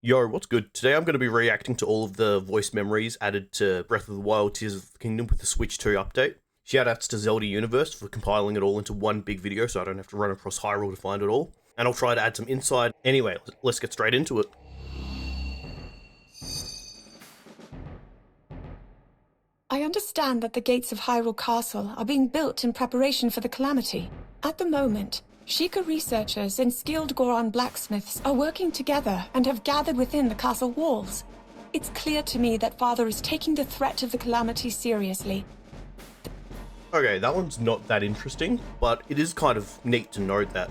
Yo, what's good? Today I'm going to be reacting to all of the voice memories added to Breath of the Wild Tears of the Kingdom with the Switch 2 update. Shoutouts to Zelda Universe for compiling it all into one big video so I don't have to run across Hyrule to find it all. And I'll try to add some insight. Anyway, let's get straight into it. I understand that the gates of Hyrule Castle are being built in preparation for the calamity. At the moment, Sheikah researchers and skilled Goron blacksmiths are working together and have gathered within the castle walls. It's clear to me that Father is taking the threat of the calamity seriously. Okay, that one's not that interesting, but it is kind of neat to note that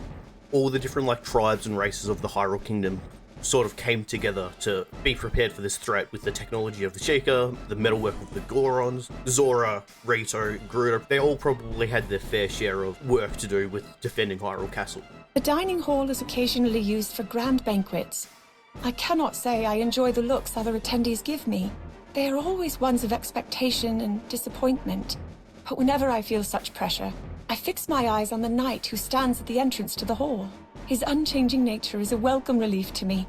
all the different tribes and races of the Hyrule Kingdom sort of came together to be prepared for this threat with the technology of the Sheikah, the metalwork of the Gorons, Zora, Rito, Gerudo. They all probably had their fair share of work to do with defending Hyrule Castle. The dining hall is occasionally used for grand banquets. I cannot say I enjoy the looks other attendees give me. They are always ones of expectation and disappointment. But whenever I feel such pressure, I fix my eyes on the knight who stands at the entrance to the hall. His unchanging nature is a welcome relief to me.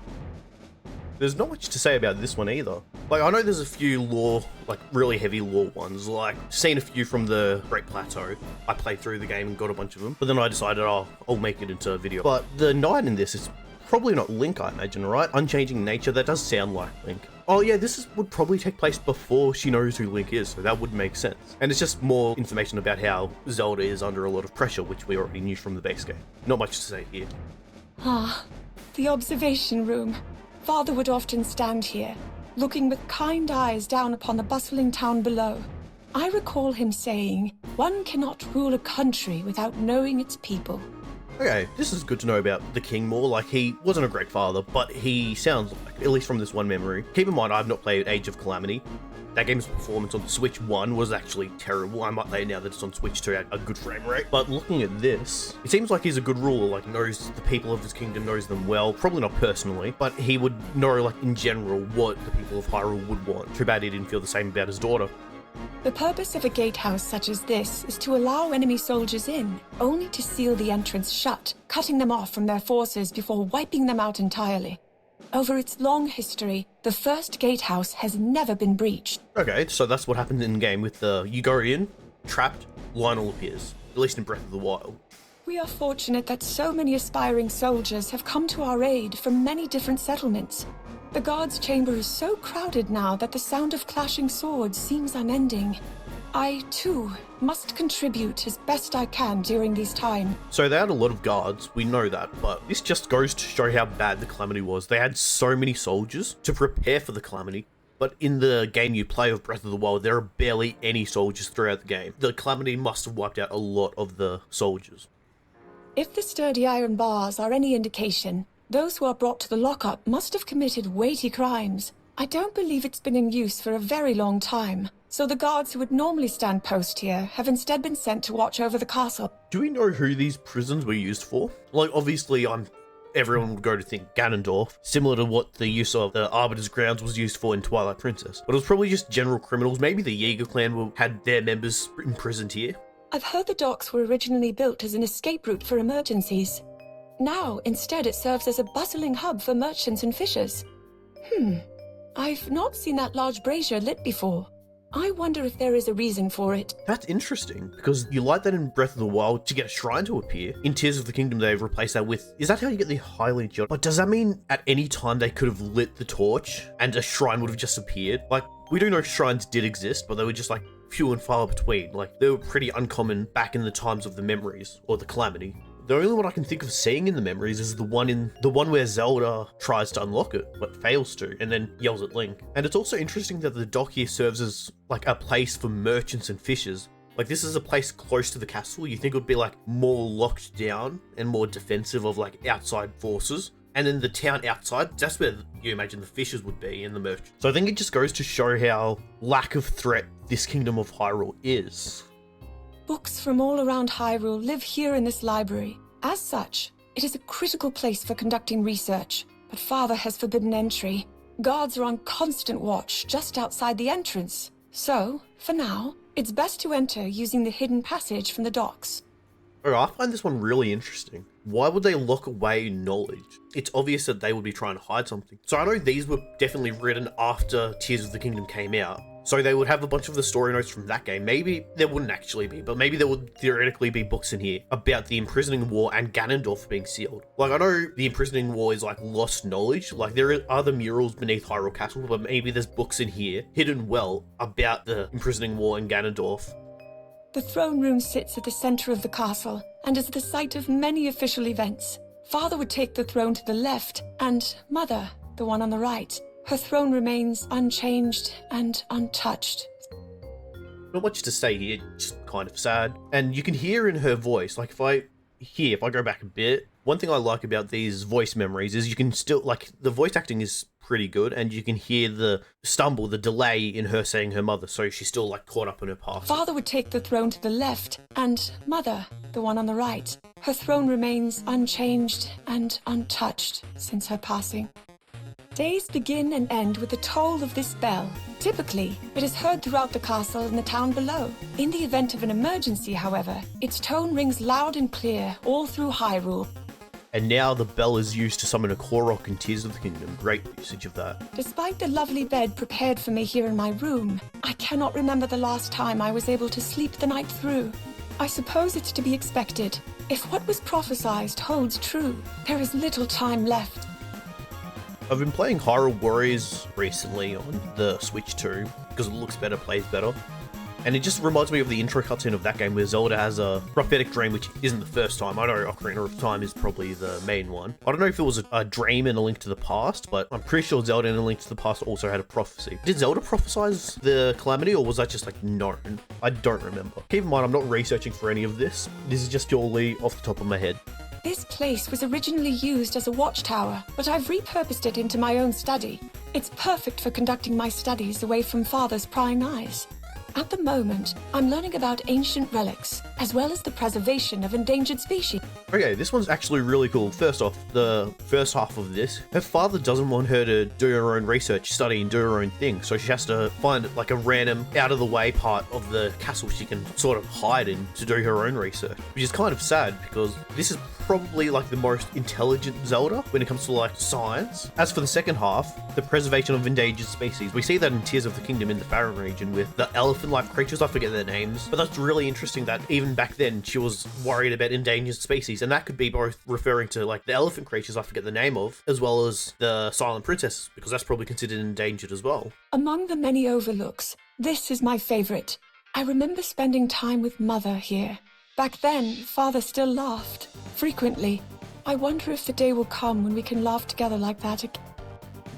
There's not much to say about this one either. I know there's a few lore, really heavy lore ones, seen a few from the Great Plateau. I played through the game and got a bunch of them, but then I decided, I'll make it into a video. But the knight in this is probably not Link, I imagine, right? Unchanging nature, that does sound like Link. Oh yeah, would probably take place before she knows who Link is, so that would make sense. And it's just more information about how Zelda is under a lot of pressure, which we already knew from the base game. Not much to say here. Ah, the observation room. Father would often stand here, looking with kind eyes down upon the bustling town below. I recall him saying, "One cannot rule a country without knowing its people." Okay, this is good to know about the king more. He wasn't a great father, but he sounds at least from this one memory. Keep in mind, I've not played Age of Calamity. That game's performance on Switch 1 was actually terrible. I might say now that it's on Switch 2 at a good frame rate. But looking at this, it seems like he's a good ruler, knows the people of his kingdom, knows them well. Probably not personally, but he would know, in general, what the people of Hyrule would want. Too bad he didn't feel the same about his daughter. The purpose of a gatehouse such as this is to allow enemy soldiers in, only to seal the entrance shut, cutting them off from their forces before wiping them out entirely. Over its long history, the first gatehouse has never been breached. Okay, so that's what happens in-game with you go in, trapped, Lionel appears, at least in Breath of the Wild. We are fortunate that so many aspiring soldiers have come to our aid from many different settlements. The guard's chamber is so crowded now that the sound of clashing swords seems unending. I, too, must contribute as best I can during these times. So they had a lot of guards, we know that, but this just goes to show how bad the calamity was. They had so many soldiers to prepare for the calamity, but in the game you play of Breath of the Wild, there are barely any soldiers throughout the game. The calamity must have wiped out a lot of the soldiers. If the sturdy iron bars are any indication, those who are brought to the lockup must have committed weighty crimes. I don't believe it's been in use for a very long time, so the guards who would normally stand post here have instead been sent to watch over the castle. Do we know who these prisons were used for? Obviously, everyone would go to think Ganondorf, similar to what the use of the Arbiter's Grounds was used for in Twilight Princess. But it was probably just general criminals. Maybe the Yeager clan had their members imprisoned here. I've heard the docks were originally built as an escape route for emergencies. Now, instead, it serves as a bustling hub for merchants and fishers. I've not seen that large brazier lit before. I wonder if there is a reason for it. That's interesting, because you light that in Breath of the Wild to get a shrine to appear. In Tears of the Kingdom, they've replaced that with... Is that how you get the highly judged? But does that mean at any time they could have lit the torch and a shrine would have just appeared? We do know shrines did exist, but they were just few and far between. They were pretty uncommon back in the times of the memories, or the calamity. The only one I can think of seeing in the memories is the one where Zelda tries to unlock it, but fails to, and then yells at Link. And it's also interesting that the dock here serves as a place for merchants and fishers. This is a place close to the castle. You think it would be more locked down and more defensive of outside forces. And then the town outside, that's where you imagine the fishers would be and the merchants. So I think it just goes to show how lack of threat this Kingdom of Hyrule is. Books from all around Hyrule live here in this library. As such, it is a critical place for conducting research, but Father has forbidden entry. Guards are on constant watch just outside the entrance. So, for now, it's best to enter using the hidden passage from the docks. Oh, I find this one really interesting. Why would they lock away knowledge? It's obvious that they would be trying to hide something. So I know these were definitely written after Tears of the Kingdom came out. So they would have a bunch of the story notes from that game. Maybe there wouldn't actually be, but maybe there would theoretically be books in here about the Imprisoning War and Ganondorf being sealed. Like, I know the Imprisoning War is like lost knowledge. Like, there are other murals beneath Hyrule Castle, but maybe there's books in here hidden well about the Imprisoning War and Ganondorf. The throne room sits at the center of the castle and is the site of many official events. Father would take the throne to the left, and Mother, the one on the right. Her throne remains unchanged and untouched. Not much to say here, just kind of sad. And you can hear in her voice, like if I go back a bit, one thing I like about these voice memories is you can still, like, the voice acting is pretty good, and you can hear the stumble, the delay in her saying her mother, so she's still like caught up in her past. Father would take the throne to the left, and Mother, the one on the right. Her throne remains unchanged and untouched since her passing. Days begin and end with the toll of this bell. Typically, it is heard throughout the castle and the town below. In the event of an emergency, however, its tone rings loud and clear all through Hyrule. And now the bell is used to summon a Korok in Tears of the Kingdom. Great usage of that. Despite the lovely bed prepared for me here in my room, I cannot remember the last time I was able to sleep the night through. I suppose it's to be expected. If what was prophesied holds true, there is little time left. I've been playing Hyrule Warriors recently on the Switch too, because it looks better, plays better. And it just reminds me of the intro cutscene of that game where Zelda has a prophetic dream, which isn't the first time. I know Ocarina of Time is probably the main one. I don't know if it was a dream in A Link to the Past, but I'm pretty sure Zelda in A Link to the Past also had a prophecy. Did Zelda prophesize the calamity, or was that just like known? I don't remember. Keep in mind, I'm not researching for any of this. This is just purely off the top of my head. This place was originally used as a watchtower, but I've repurposed it into my own study. It's perfect for conducting my studies away from Father's prying eyes. At the moment, I'm learning about ancient relics, as well as the preservation of endangered species. Okay, this one's actually really cool. First off, the first half of this, her father doesn't want her to do her own research, study, and do her own thing, so she has to find like a random, out-of-the-way part of the castle she can sort of hide in to do her own research, which is kind of sad because this is probably like the most intelligent Zelda when it comes to like science. As for the second half, the preservation of endangered species, we see that in Tears of the Kingdom in the Faron region with the elephant-like creatures. I forget their names, but that's really interesting that even back then she was worried about endangered species, and that could be both referring to like the elephant creatures I forget the name of, as well as the silent princesses, because that's probably considered endangered as well. Among the many overlooks, this is my favorite. I remember spending time with Mother here. Back then, Father still laughed. Frequently. I wonder if the day will come when we can laugh together like that again.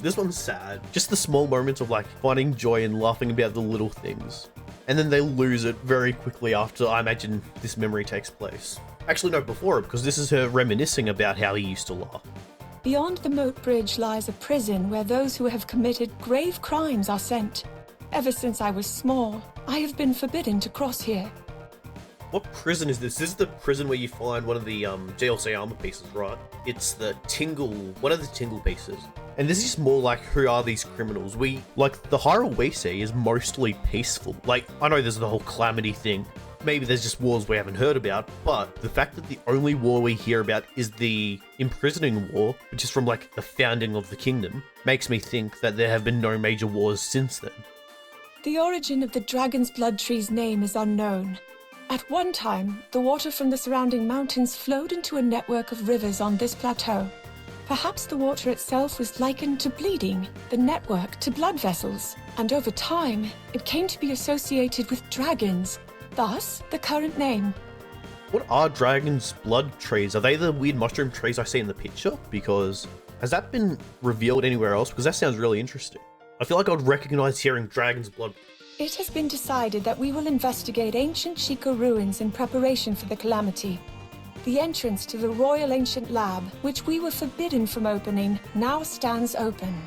This one's sad. Just the small moments of like finding joy and laughing about the little things. And then they lose it very quickly after, I imagine, this memory takes place. Actually, no, before it, because this is her reminiscing about how he used to laugh. Beyond the moat bridge lies a prison where those who have committed grave crimes are sent. Ever since I was small, I have been forbidden to cross here. What prison is this? This is the prison where you find one of the DLC armor pieces, right? It's the one of the Tingle pieces. And this is more like, who are these criminals? The Hyrule we see is mostly peaceful. Like, I know there's the whole calamity thing. Maybe there's just wars we haven't heard about, but the fact that the only war we hear about is the Imprisoning War, which is from like the founding of the kingdom, makes me think that there have been no major wars since then. The origin of the Dragon's Blood Tree's name is unknown. At one time, the water from the surrounding mountains flowed into a network of rivers on this plateau. Perhaps the water itself was likened to bleeding, the network to blood vessels, and over time, it came to be associated with dragons, thus the current name. What are dragon's blood trees? Are they the weird mushroom trees I see in the picture? Because has that been revealed anywhere else? Because that sounds really interesting. I feel like I would recognize hearing dragon's blood. It has been decided that we will investigate ancient Sheikah ruins in preparation for the calamity. The entrance to the Royal Ancient Lab, which we were forbidden from opening, now stands open.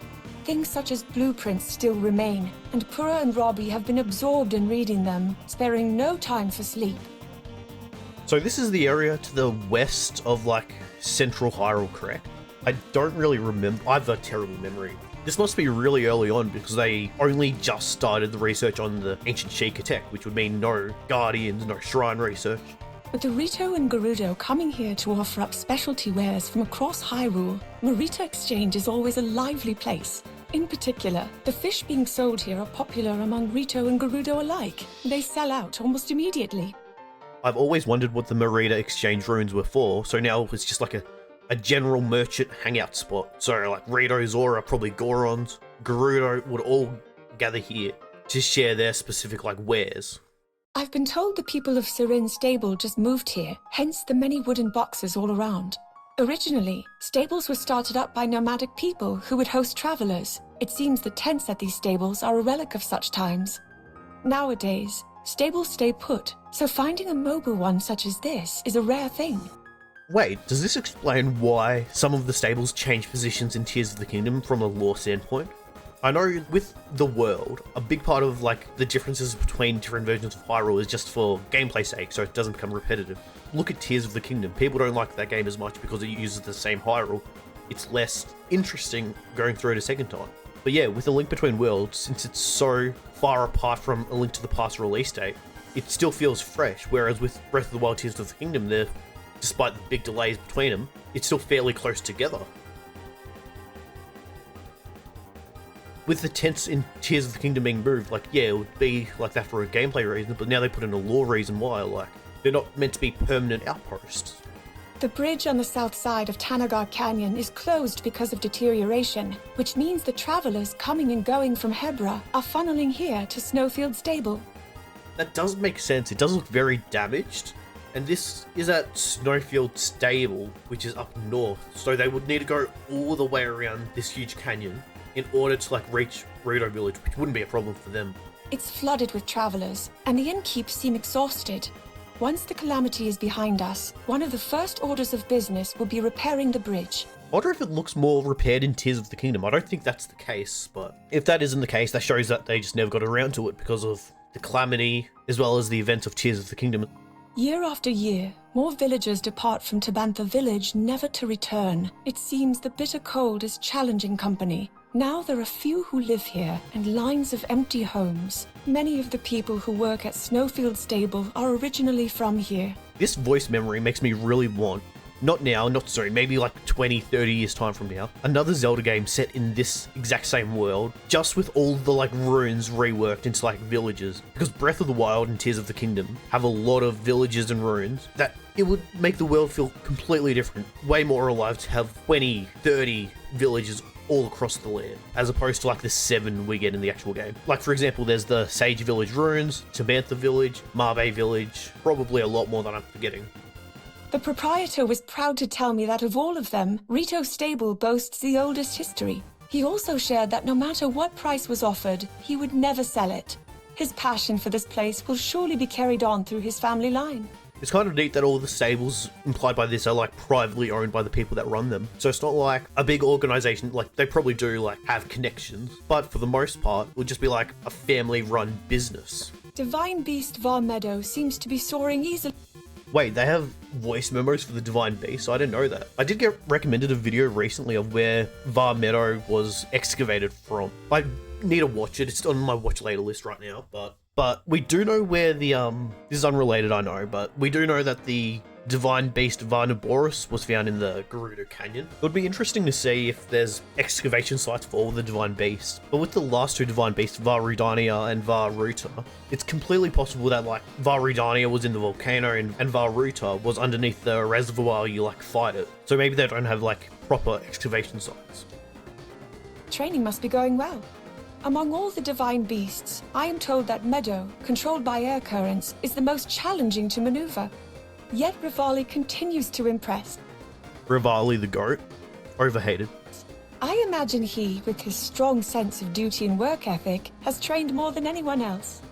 Things such as blueprints still remain, and Pura and Robbie have been absorbed in reading them, sparing no time for sleep. So this is the area to the west of like central Hyrule, correct? I don't really remember. I have a terrible memory. This must be really early on because they only just started the research on the ancient Sheikah tech, which would mean no guardians, no shrine research. With the Rito and Gerudo coming here to offer up specialty wares from across Hyrule, Marita Exchange is always a lively place. In particular, the fish being sold here are popular among Rito and Gerudo alike. They sell out almost immediately. I've always wondered what the Marita Exchange ruins were for, so now it's just like a general merchant hangout spot. So like Rito, Zora, probably Gorons, Gerudo would all gather here to share their specific like wares. I've been told the people of Sirin's stable just moved here, hence the many wooden boxes all around. Originally, stables were started up by nomadic people who would host travelers. It seems the tents at these stables are a relic of such times. Nowadays, stables stay put, so finding a mobile one such as this is a rare thing. Wait, does this explain why some of the stables change positions in Tears of the Kingdom from a lore standpoint? I know with the world, a big part of like the differences between different versions of Hyrule is just for gameplay's sake, so it doesn't become repetitive. Look at Tears of the Kingdom. People don't like that game as much because it uses the same Hyrule. It's less interesting going through it a second time. But yeah, with A Link Between Worlds, since it's so far apart from A Link to the Past release date, it still feels fresh, whereas with Breath of the Wild Tears of the Kingdom, despite the big delays between them, it's still fairly close together. With the tents in Tears of the Kingdom being moved, like, yeah, it would be like that for a gameplay reason, but now they put in a lore reason why, like, they're not meant to be permanent outposts. The bridge on the south side of Tanagar Canyon is closed because of deterioration, which means the travelers coming and going from Hebra are funneling here to Snowfield Stable. That does make sense. It does look very damaged. And this is at Snowfield Stable, which is up north, so they would need to go all the way around this huge canyon in order to like reach Rito Village, which wouldn't be a problem for them. It's flooded with travelers, and the innkeeps seem exhausted. Once the calamity is behind us, one of the first orders of business will be repairing the bridge. I wonder if it looks more repaired in Tears of the Kingdom. I don't think that's the case, but if that isn't the case, that shows that they just never got around to it because of the calamity, as well as the events of Tears of the Kingdom. Year after year, more villagers depart from Tabantha village, never to return. It seems the bitter cold is challenging company. Now there are few who live here, and lines of empty homes. Many of the people who work at Snowfield Stable are originally from here. This voice memory makes me really want, not now, not soon, maybe like 20, 30 years time from now, another Zelda game set in this exact same world, just with all the like ruins reworked into like villages. Because Breath of the Wild and Tears of the Kingdom have a lot of villages and ruins that it would make the world feel completely different, way more alive to have 20, 30 villages all across the land, as opposed to like the 7 we get in the actual game. Like for example, there's the Sage Village ruins, Tabantha Village, Mabe Village, probably a lot more than I'm forgetting. The proprietor was proud to tell me that of all of them, Rito Stable boasts the oldest history. He also shared that no matter what price was offered, he would never sell it. His passion for this place will surely be carried on through his family line. It's kind of neat that all the stables implied by this are like privately owned by the people that run them. So it's not like a big organization, like they probably do like have connections, but for the most part, it would just be like a family run business. Divine Beast Var Meadow seems to be soaring easily. Wait, they have voice memos for the Divine Beast? I didn't know that. I did get recommended a video recently of where Var Meadow was excavated from. I need to watch it. It's on my watch later list right now, but we do know where the, this is unrelated, I know, but we do know that the Divine Beast Varnaboros was found in the Gerudo Canyon. It would be interesting to see if there's excavation sites for all the Divine Beasts, but with the last 2 Divine Beasts, Varudania and Varuta, it's completely possible that like Varudania was in the volcano and Varuta was underneath the reservoir you like fight it. So maybe they don't have like proper excavation sites. Training must be going well. Among all the divine beasts, I am told that Meadow, controlled by air currents, is the most challenging to maneuver. Yet Rivali continues to impress. Rivali the goat? Overhated. I imagine he, with his strong sense of duty and work ethic, has trained more than anyone else.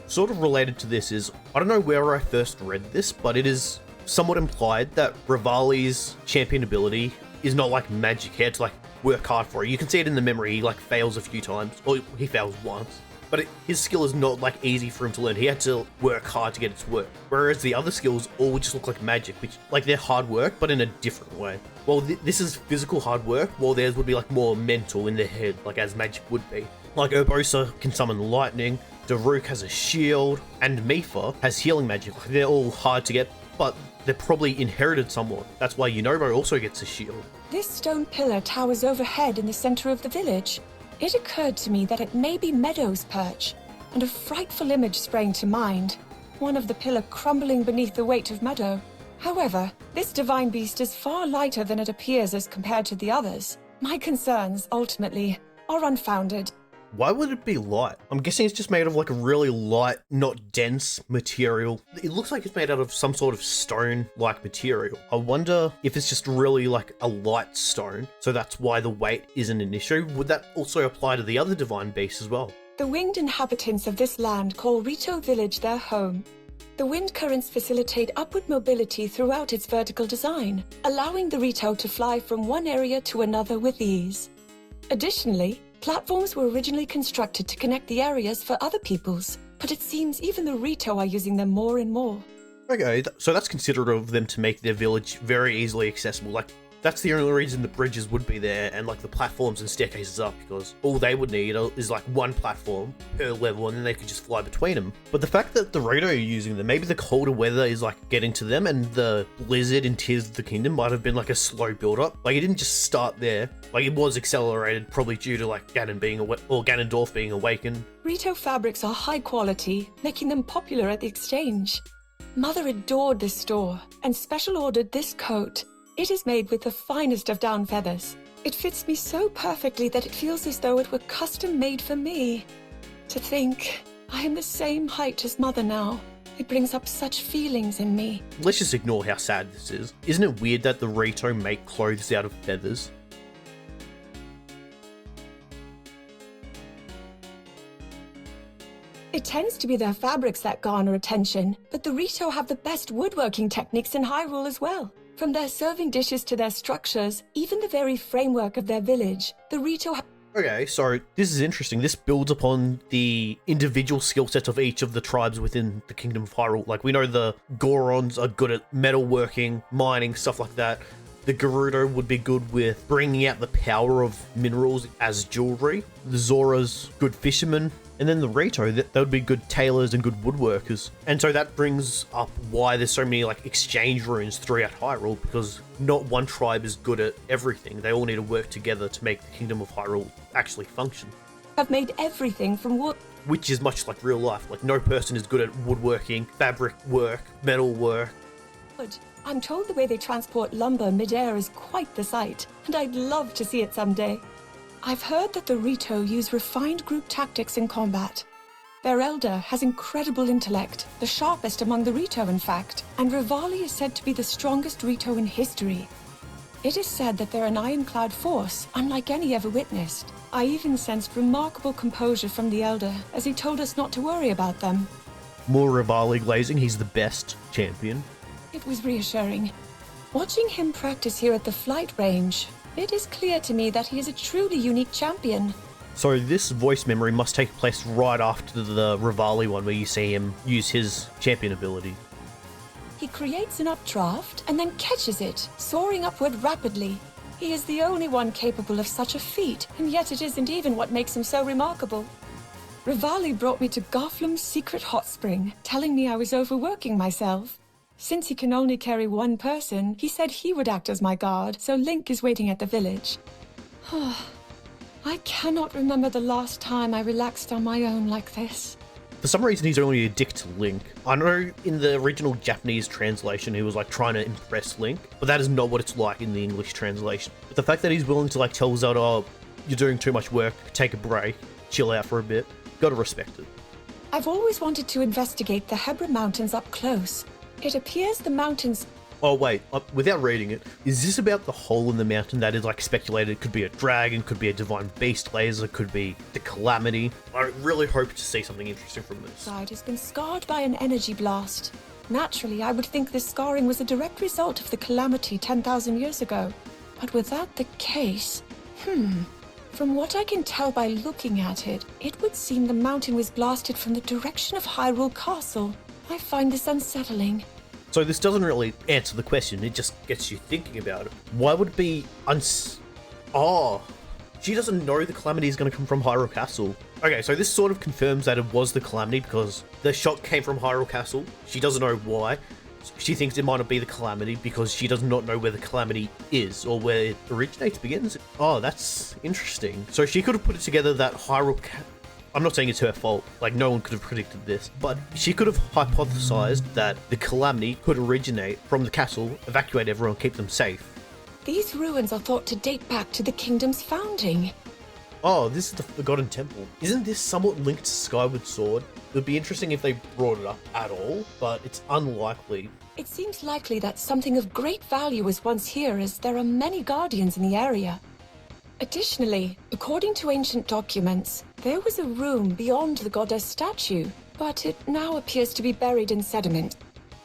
Sort of related to this is, I don't know where I first read this, but it is somewhat implied that Rivali's champion ability is not like magic. He had to like work hard for it. You can see it in the memory, he like fails a few times, or he fails once. But his skill is not like easy for him to learn. He had to work hard to get it to work. Whereas the other skills all just look like magic, which like they're hard work, but in a different way. Well, this is physical hard work, while theirs would be like more mental in their head, like as magic would be. Like Urbosa can summon lightning, Daruk has a shield, and Mifa has healing magic. Like, they're all hard to get, but they're probably inherited somewhat. That's why Yunobo also gets a shield. This stone pillar towers overhead in the center of the village. It occurred to me that it may be Meadow's perch, and a frightful image sprang to mind. One of the pillar crumbling beneath the weight of Meadow. However, this divine beast is far lighter than it appears as compared to the others. My concerns, ultimately, are unfounded. Why would it be light? I'm guessing it's just made of like a really light, not dense material. It looks like it's made out of some sort of stone-like material. I wonder if it's just really like a light stone, so that's why the weight isn't an issue. Would that also apply to the other divine beasts as well? The winged inhabitants of this land call Rito Village their home. The wind currents facilitate upward mobility throughout its vertical design, allowing the Rito to fly from one area to another with ease. Additionally, platforms were originally constructed to connect the areas for other peoples, but it seems even the Rito are using them more and more. Okay, so that's considerate of them to make their village very easily accessible. Like, that's the only reason the bridges would be there and like the platforms and staircases up, because all they would need is like one platform per level and then they could just fly between them. But the fact that the Rito are using them, maybe the colder weather is like getting to them, and the blizzard in Tears of the Kingdom might have been like a slow build up. Like, it didn't just start there. Like, it was accelerated probably due to like Ganondorf being awakened. Rito fabrics are high quality, making them popular at the exchange. Mother adored this store and special ordered this coat. It is made with the finest of down feathers. It fits me so perfectly that it feels as though it were custom made for me. To think, I am the same height as Mother now. It brings up such feelings in me. Let's just ignore how sad this is. Isn't it weird that the Rito make clothes out of feathers? It tends to be their fabrics that garner attention, but the Rito have the best woodworking techniques in Hyrule as well. From their serving dishes to their structures, even the very framework of their village, the Rito have... Okay, so this is interesting. This builds upon the individual skill sets of each of the tribes within the Kingdom of Hyrule. Like, we know the Gorons are good at metalworking, mining, stuff like that. The Gerudo would be good with bringing out the power of minerals as jewelry. The Zora's good fishermen. And then the Rito, that would be good tailors and good woodworkers. And so that brings up why there's so many like exchange runes throughout Hyrule, because not one tribe is good at everything. They all need to work together to make the Kingdom of Hyrule actually function. have made everything from wood. Which is much like real life. Like, no person is good at woodworking, fabric work, metal work. I'm told the way they transport lumber mid-air is quite the sight, and I'd love to see it someday. I've heard that the Rito use refined group tactics in combat. Their elder has incredible intellect, the sharpest among the Rito, in fact, and Rivali is said to be the strongest Rito in history. It is said that they're an ironclad force, unlike any ever witnessed. I even sensed remarkable composure from the elder, as he told us not to worry about them. More Rivali glazing, he's the best champion. It was reassuring. Watching him practice here at the flight range, it is clear to me that he is a truly unique champion. So this voice memory must take place right after the Rivali one, where you see him use his champion ability. He creates an updraft and then catches it, soaring upward rapidly. He is the only one capable of such a feat, and yet it isn't even what makes him so remarkable. Rivali brought me to Gothlam's secret hot spring, telling me I was overworking myself. Since he can only carry one person, he said he would act as my guard, so Link is waiting at the village. I cannot remember the last time I relaxed on my own like this. For some reason, he's only a dick to Link. I know in the original Japanese translation, he was like trying to impress Link, but that is not what it's like in the English translation. But the fact that he's willing to like tell Zelda, oh, you're doing too much work, take a break, chill out for a bit, gotta respect it. I've always wanted to investigate the Hebra Mountains up close. It appears the mountains... Oh wait, without reading it, is this about the hole in the mountain that is like speculated? Could be a dragon, could be a divine beast laser, could be the calamity. I really hope to see something interesting from this. Side has been scarred by an energy blast. Naturally, I would think this scarring was a direct result of the calamity 10,000 years ago. But were that the case... From what I can tell by looking at it, it would seem the mountain was blasted from the direction of Hyrule Castle. I find this unsettling. So this doesn't really answer the question, it just gets you thinking about it. Why would it be She doesn't know the Calamity is going to come from Hyrule Castle. Okay, so this sort of confirms that it was the Calamity because the shot came from Hyrule Castle. She doesn't know why. She thinks it might not be the Calamity because she does not know where the Calamity is or where it originates, begins. Oh, that's interesting. So she could have put it together that I'm not saying it's her fault, like no one could have predicted this, but she could have hypothesized that the Calamity could originate from the castle, evacuate everyone, keep them safe. These ruins are thought to date back to the kingdom's founding. Oh, this is the Forgotten Temple. Isn't this somewhat linked to Skyward Sword? It would be interesting if they brought it up at all, but it's unlikely. It seems likely that something of great value was once here, as there are many guardians in the area. Additionally, according to ancient documents, there was a room beyond the goddess statue, but it now appears to be buried in sediment.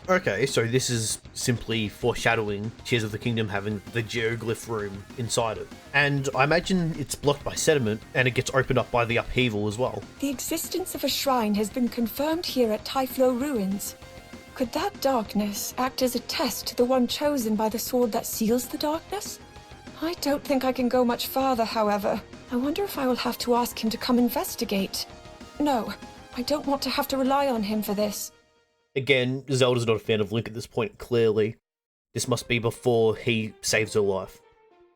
Okay, so this is simply foreshadowing Tears of the Kingdom having the geoglyph room inside it. And I imagine it's blocked by sediment and it gets opened up by the upheaval as well. The existence of a shrine has been confirmed here at Typhlo Ruins. Could that darkness act as a test to the one chosen by the sword that seals the darkness? I don't think I can go much farther, however. I wonder if I will have to ask him to come investigate. No, I don't want to have to rely on him for this. Again, Zelda's not a fan of Link at this point, clearly. This must be before he saves her life.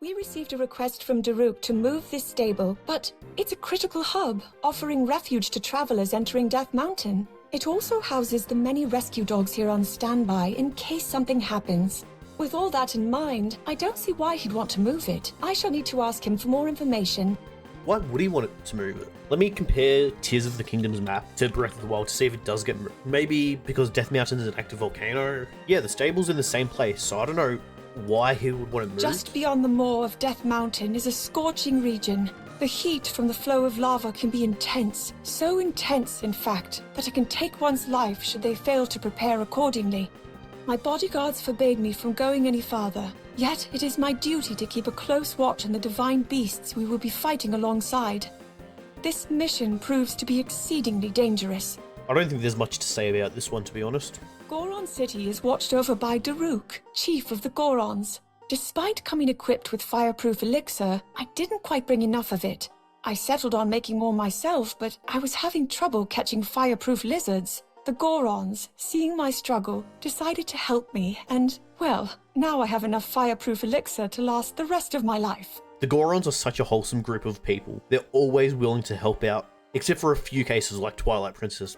We received a request from Daruk to move this stable, but it's a critical hub, offering refuge to travelers entering Death Mountain. It also houses the many rescue dogs here on standby in case something happens. With all that in mind, I don't see why he'd want to move it. I shall need to ask him for more information. Why would he want it to move it? Let me compare Tears of the Kingdom's map to Breath of the Wild to see if it does get moved. Maybe because Death Mountain is an active volcano? Yeah, the stable's in the same place, so I don't know why he would want to move. Just beyond the moor of Death Mountain is a scorching region. The heat from the flow of lava can be intense. So intense, in fact, that it can take one's life should they fail to prepare accordingly. My bodyguards forbade me from going any farther. Yet, it is my duty to keep a close watch on the divine beasts we will be fighting alongside. This mission proves to be exceedingly dangerous. I don't think there's much to say about this one, to be honest. Goron City is watched over by Daruk, chief of the Gorons. Despite coming equipped with fireproof elixir, I didn't quite bring enough of it. I settled on making more myself, but I was having trouble catching fireproof lizards. The Gorons, seeing my struggle, decided to help me, and, well, now I have enough fireproof elixir to last the rest of my life. The Gorons are such a wholesome group of people. They're always willing to help out, except for a few cases like Twilight Princess.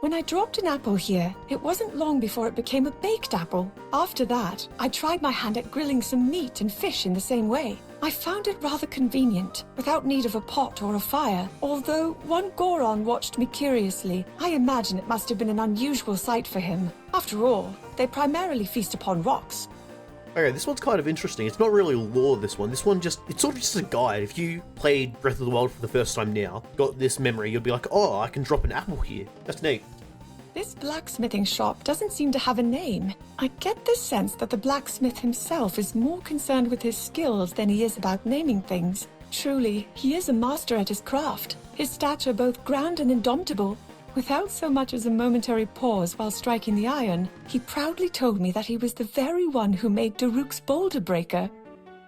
When I dropped an apple here, it wasn't long before it became a baked apple. After that, I tried my hand at grilling some meat and fish in the same way. I found it rather convenient, without need of a pot or a fire. Although one Goron watched me curiously, I imagine it must have been an unusual sight for him. After all, they primarily feast upon rocks. Okay, this one's kind of interesting. It's not really lore, this one. This one it's sort of just a guide. If you played Breath of the Wild for the first time now, got this memory, you'll be like, oh, I can drop an apple here. That's neat. This blacksmithing shop doesn't seem to have a name. I get the sense that the blacksmith himself is more concerned with his skills than he is about naming things. Truly, he is a master at his craft, his stature both grand and indomitable. Without so much as a momentary pause while striking the iron, he proudly told me that he was the very one who made Daruk's boulder breaker.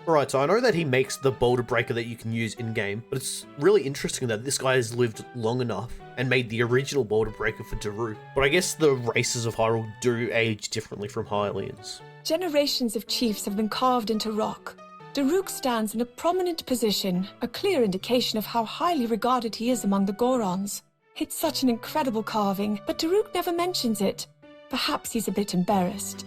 Right, so I know that he makes the boulder breaker that you can use in-game, but it's really interesting that this guy has lived long enough and made the original boulder breaker for Daruk. But I guess the races of Hyrule do age differently from Hylians. Generations of chiefs have been carved into rock. Daruk stands in a prominent position, a clear indication of how highly regarded he is among the Gorons. It's such an incredible carving, but Daruk never mentions it. Perhaps he's a bit embarrassed.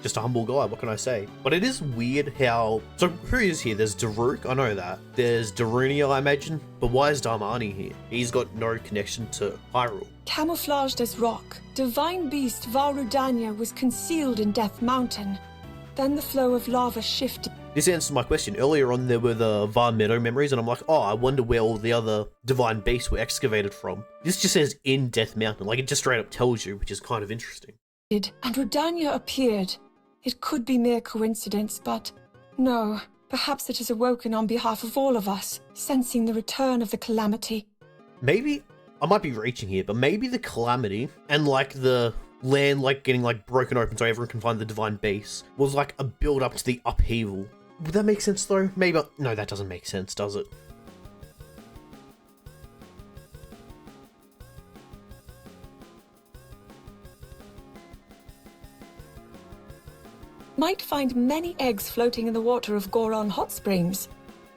Just a humble guy, what can I say? But it is weird how... So who is here? There's Daruk, I know that. There's Darunia, I imagine. But why is Darmani here? He's got no connection to Hyrule. Camouflaged as rock, divine beast Varudanya was concealed in Death Mountain. Then the flow of lava shifted. This answers my question. Earlier on, there were the BotW Memories, and I'm like, oh, I wonder where all the other divine beasts were excavated from. This just says in Death Mountain, like it just straight up tells you, which is kind of interesting. And Rudanya appeared. It could be mere coincidence, but no. Perhaps it has awoken on behalf of all of us, sensing the return of the Calamity. Maybe, I might be reaching here, but maybe the Calamity and like the land like getting like broken open so everyone can find the divine beast was like a build up to the upheaval. Would that make sense though? Maybe, no, that doesn't make sense, does it? might find many eggs floating in the water of Goron hot springs.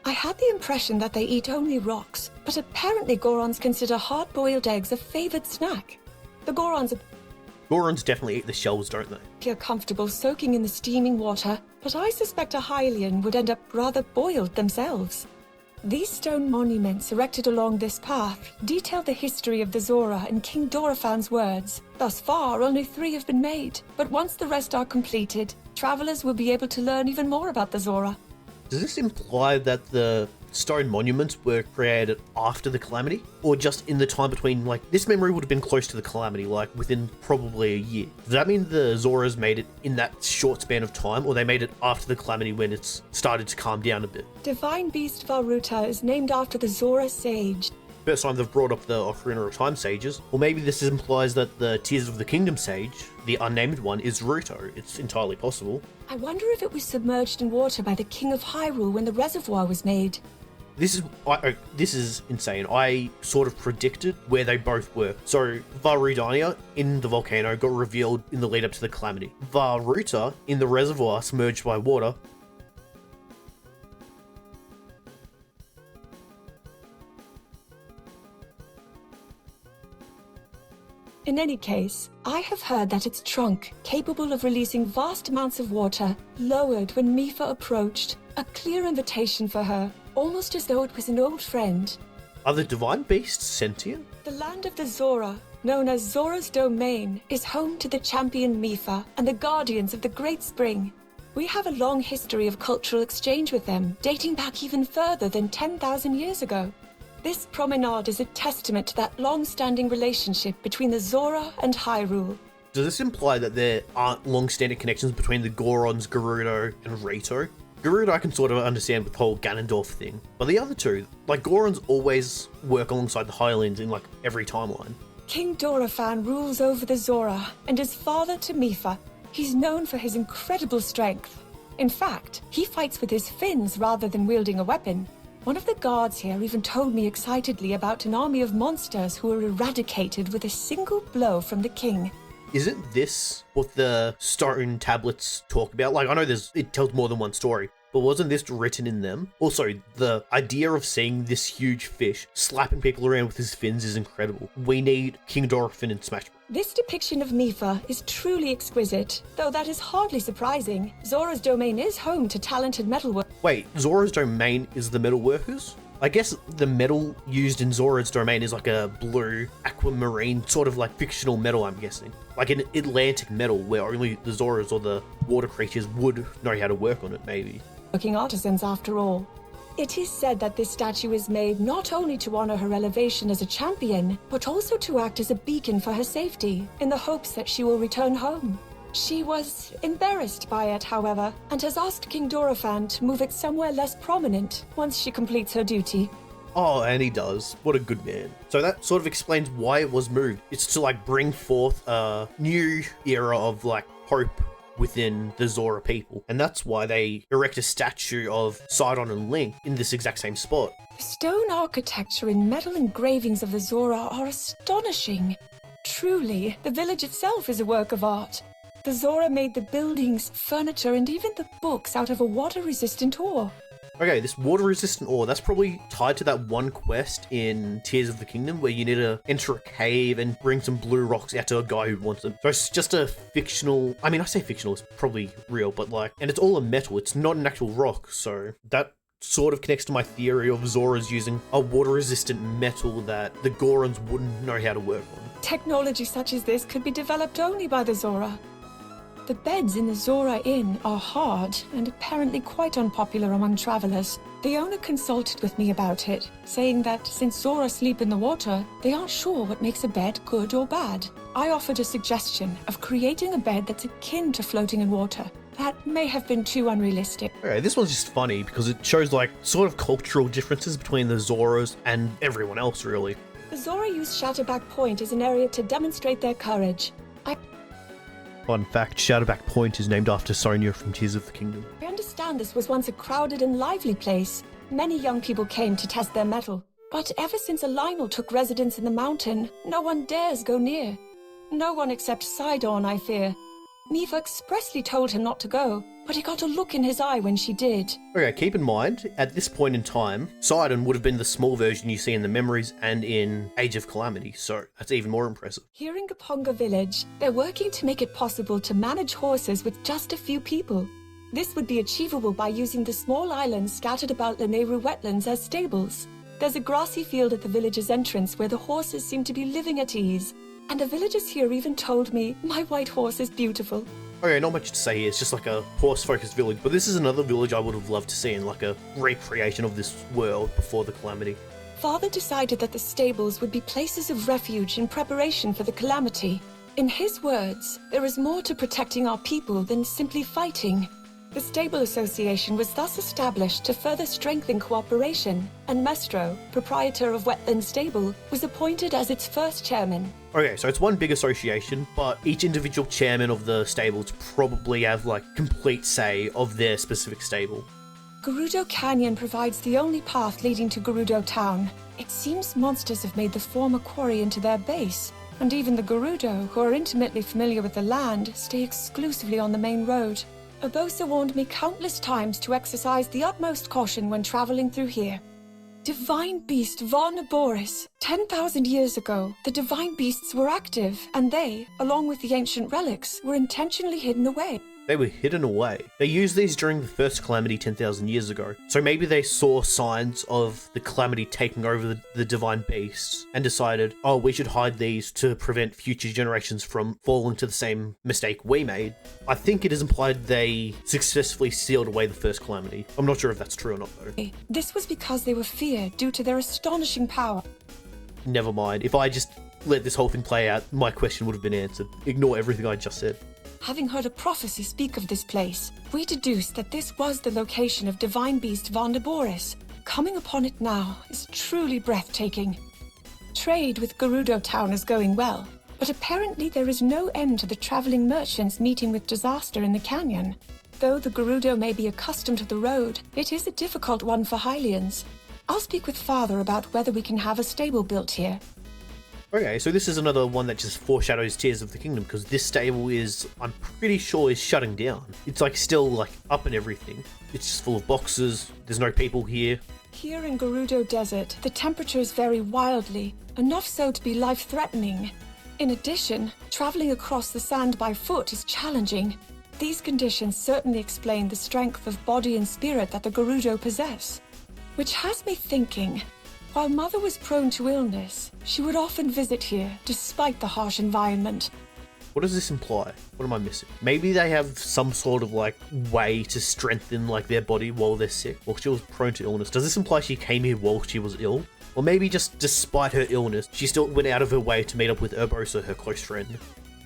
I had the impression that they eat only rocks, but apparently Gorons consider hard-boiled eggs a favored snack. The Gorons definitely eat the shells, don't they? appear comfortable soaking in the steaming water, but I suspect a Hylian would end up rather boiled themselves. These stone monuments erected along this path detail the history of the Zora in King Dorofan's words. Thus far, only 3 have been made, but once the rest are completed, travelers will be able to learn even more about the Zora. Does this imply that the stone monuments were created after the Calamity? Or just in the time between, like, this memory would have been close to the Calamity, like, within probably a year. Does that mean the Zoras made it in that short span of time, or they made it after the Calamity when it's started to calm down a bit? Divine Beast Varuta is named after the Zora Sage. First time they've brought up the Ocarina of Time sages. Or maybe this implies that the Tears of the Kingdom sage, the unnamed one, is Ruto. It's entirely possible. I wonder if it was submerged in water by the King of Hyrule when the reservoir was made. This is insane. I sort of predicted where they both were. So Varudania in the volcano got revealed in the lead up to the Calamity. Varuta in the reservoir submerged by water. In any case, I have heard that its trunk, capable of releasing vast amounts of water, lowered when Mipha approached, a clear invitation for her, almost as though it was an old friend. Are the divine beasts sentient? The land of the Zora, known as Zora's Domain, is home to the champion Mipha and the guardians of the Great Spring. We have a long history of cultural exchange with them, dating back even further than 10,000 years ago. This promenade is a testament to that long-standing relationship between the Zora and Hyrule. Does this imply that there aren't long-standing connections between the Gorons, Gerudo, and Rito? Gerudo I can sort of understand with the whole Ganondorf thing, but the other two, like Gorons always work alongside the Hylians in like every timeline. King Dorofan rules over the Zora and is father to Mipha. He's known for his incredible strength. In fact, he fights with his fins rather than wielding a weapon. One of the guards here even told me excitedly about an army of monsters who were eradicated with a single blow from the king. Isn't this what the stone tablets talk about? Like, I know it tells more than one story, but wasn't this written in them? Also, the idea of seeing this huge fish slapping people around with his fins is incredible. We need King Dorofan in Smash Bros. This depiction of Mipha is truly exquisite, though that is hardly surprising. Zora's Domain is home to talented metalworkers. Wait, Zora's Domain is the metalworkers? I guess the metal used in Zora's Domain is like a blue, aquamarine, sort of like fictional metal, I'm guessing. Like an Atlantic metal where only the Zoras or the water creatures would know how to work on it, maybe. Artisans after all. It is said that this statue is made not only to honor her elevation as a champion, but also to act as a beacon for her safety, in the hopes that she will return home. She was embarrassed by it, however, and has asked King Dorofan to move it somewhere less prominent once she completes her duty. Oh, and he does. What a good man. So that sort of explains why it was moved. It's to like bring forth a new era of like hope within the Zora people. And that's why they erect a statue of Sidon and Link in this exact same spot. The stone architecture and metal engravings of the Zora are astonishing. Truly, the village itself is a work of art. The Zora made the buildings, furniture, and even the books out of a water-resistant ore. Okay, this water-resistant ore, that's probably tied to that one quest in Tears of the Kingdom where you need to enter a cave and bring some blue rocks out to a guy who wants them. So it's just a fictional, I mean, I say fictional, it's probably real, but like, and it's all a metal, it's not an actual rock, so that sort of connects to my theory of Zora's using a water-resistant metal that the Gorons wouldn't know how to work on. Technology such as this could be developed only by the Zora. The beds in the Zora Inn are hard and apparently quite unpopular among travelers. The owner consulted with me about it, saying that since Zora sleep in the water, they aren't sure what makes a bed good or bad. I offered a suggestion of creating a bed that's akin to floating in water. That may have been too unrealistic. Okay, this one's just funny because it shows like sort of cultural differences between the Zoras and everyone else, really. The Zora use Shatterback Point as an area to demonstrate their courage. Fun fact, Shadowback Point is named after Sonia from Tears of the Kingdom. I understand this was once a crowded and lively place. Many young people came to test their mettle. But ever since Lionel took residence in the mountain, no one dares go near. No one except Sidon, I fear. Miva expressly told him not to go, but he got a look in his eye when she did. Okay, keep in mind, at this point in time, Sidon would have been the small version you see in the Memories and in Age of Calamity, so that's even more impressive. Here in Kohga village, they're working to make it possible to manage horses with just a few people. This would be achievable by using the small islands scattered about the Rauru wetlands as stables. There's a grassy field at the village's entrance where the horses seem to be living at ease. And the villagers here even told me my white horse is beautiful. Okay, not much to say here, it's just like a horse-focused village, but this is another village I would have loved to see in like a recreation of this world before the Calamity. Father decided that the stables would be places of refuge in preparation for the Calamity. In his words, there is more to protecting our people than simply fighting. The Stable Association was thus established to further strengthen cooperation, and Mestro, proprietor of Wetland Stable, was appointed as its first chairman. Okay, so it's one big association, but each individual chairman of the stables probably have like complete say of their specific stable. Gerudo Canyon provides the only path leading to Gerudo Town. It seems monsters have made the former quarry into their base, and even the Gerudo, who are intimately familiar with the land, stay exclusively on the main road. Urbosa warned me countless times to exercise the utmost caution when traveling through here. Divine Beast Varnaboris. 10,000 years ago, the Divine Beasts were active, and they, along with the ancient relics, were intentionally hidden away. They were hidden away. They used these during the first Calamity 10,000 years ago, so maybe they saw signs of the Calamity taking over the Divine Beasts and decided, oh, we should hide these to prevent future generations from falling to the same mistake we made. I think it is implied they successfully sealed away the first Calamity. I'm not sure if that's true or not, though. This was because they were feared due to their astonishing power. Never mind. If I just let this whole thing play out, my question would have been answered. Ignore everything I just said. Having heard a prophecy speak of this place, we deduced that this was the location of Divine Beast Varnaboris. Coming upon it now is truly breathtaking. Trade with Gerudo Town is going well, but apparently there is no end to the traveling merchants meeting with disaster in the canyon. Though the Gerudo may be accustomed to the road, it is a difficult one for Hylians. I'll speak with Father about whether we can have a stable built here. Okay, so this is another one that just foreshadows Tears of the Kingdom, because this stable is, I'm pretty sure, is shutting down. It's like still like up and everything. It's just full of boxes, there's no people here. Here in Gerudo Desert, the temperatures vary wildly, enough so to be life-threatening. In addition, traveling across the sand by foot is challenging. These conditions certainly explain the strength of body and spirit that the Gerudo possess. Which has me thinking, while Mother was prone to illness, she would often visit here, despite the harsh environment. What does this imply? What am I missing? Maybe they have some sort of like way to strengthen like their body while they're sick. Well, she was prone to illness. Does this imply she came here while she was ill? Or maybe just despite her illness, she still went out of her way to meet up with Urbosa, her close friend.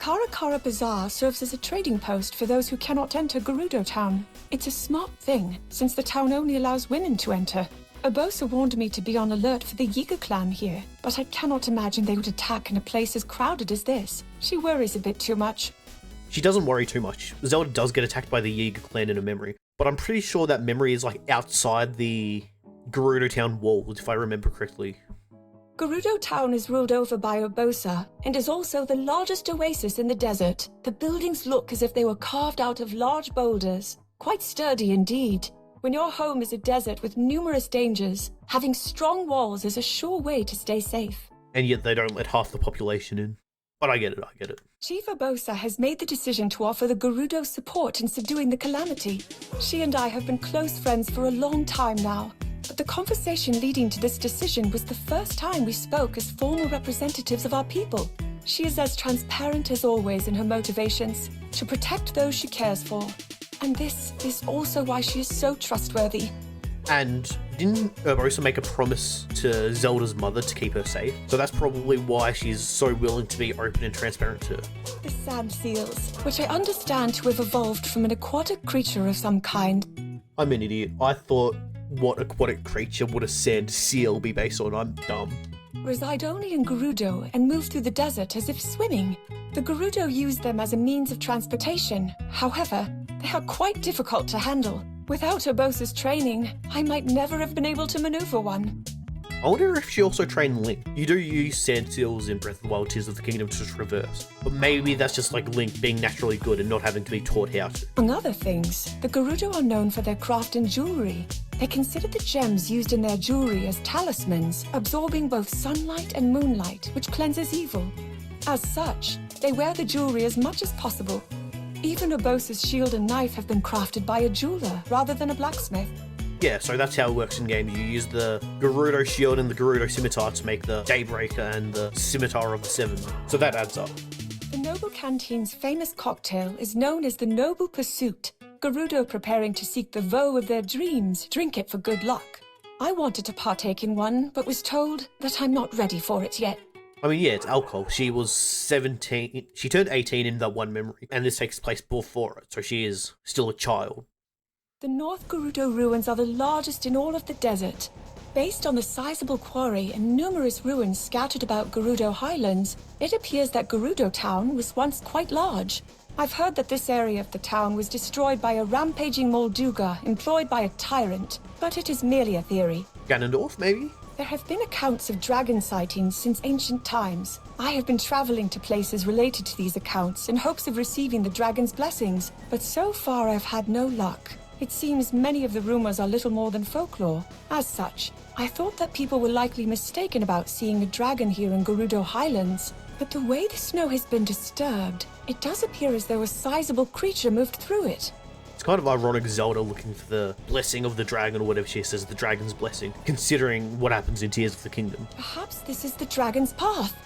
Karakara Bazaar serves as a trading post for those who cannot enter Gerudo Town. It's a smart thing, since the town only allows women to enter. Urbosa warned me to be on alert for the Yiga clan here, but I cannot imagine they would attack in a place as crowded as this. She worries a bit too much. She doesn't worry too much. Zelda does get attacked by the Yiga clan in a memory, but I'm pretty sure that memory is like outside the Gerudo Town walls, if I remember correctly. Gerudo Town is ruled over by Urbosa, and is also the largest oasis in the desert. The buildings look as if they were carved out of large boulders. Quite sturdy indeed. When your home is a desert with numerous dangers, having strong walls is a sure way to stay safe. And yet they don't let half the population in. But I get it. Chief Urbosa has made the decision to offer the Gerudo support in subduing the Calamity. She and I have been close friends for a long time now, but the conversation leading to this decision was the first time we spoke as formal representatives of our people. She is as transparent as always in her motivations, to protect those she cares for. And this is also why she is so trustworthy. And didn't Urbosa make a promise to Zelda's mother to keep her safe? So that's probably why she's so willing to be open and transparent to her. The sand seals, which I understand to have evolved from an aquatic creature of some kind. I'm an idiot. I thought what aquatic creature would a sand seal be based on? I'm dumb. Reside only in Gerudo and move through the desert as if swimming. The Gerudo use them as a means of transportation. However, they are quite difficult to handle. Without Urbosa's training, I might never have been able to maneuver one. I wonder if she also trained Link. You do use sand seals in Breath of the Wild Tears of the Kingdom to traverse, but maybe that's just like Link being naturally good and not having to be taught how to. Among other things, the Gerudo are known for their craft in jewelry. They consider the gems used in their jewelry as talismans, absorbing both sunlight and moonlight, which cleanses evil. As such, they wear the jewelry as much as possible. Even Urbosa's shield and knife have been crafted by a jeweler rather than a blacksmith. Yeah, so that's how it works in games. You use the Gerudo shield and the Gerudo scimitar to make the Daybreaker and the Scimitar of the Seven. So that adds up. The Noble Canteen's famous cocktail is known as the Noble Pursuit. Gerudo preparing to seek the vow of their dreams drink it for good luck. I wanted to partake in one, but was told that I'm not ready for it yet. I mean, yeah, it's alcohol. She was 17. She turned 18 in that one memory, and this takes place before it, so she is still a child. The North Gerudo ruins are the largest in all of the desert. Based on the sizable quarry and numerous ruins scattered about Gerudo Highlands, it appears that Gerudo Town was once quite large. I've heard that this area of the town was destroyed by a rampaging Molduga employed by a tyrant, but it is merely a theory. Ganondorf, maybe? There have been accounts of dragon sightings since ancient times. I have been traveling to places related to these accounts in hopes of receiving the dragon's blessings, but so far I've had no luck. It seems many of the rumors are little more than folklore. As such, I thought that people were likely mistaken about seeing a dragon here in Gerudo Highlands. But the way the snow has been disturbed, it does appear as though a sizable creature moved through it. It's kind of ironic Zelda looking for the blessing of the dragon, or whatever she says, the dragon's blessing, considering what happens in Tears of the Kingdom. Perhaps this is the dragon's path.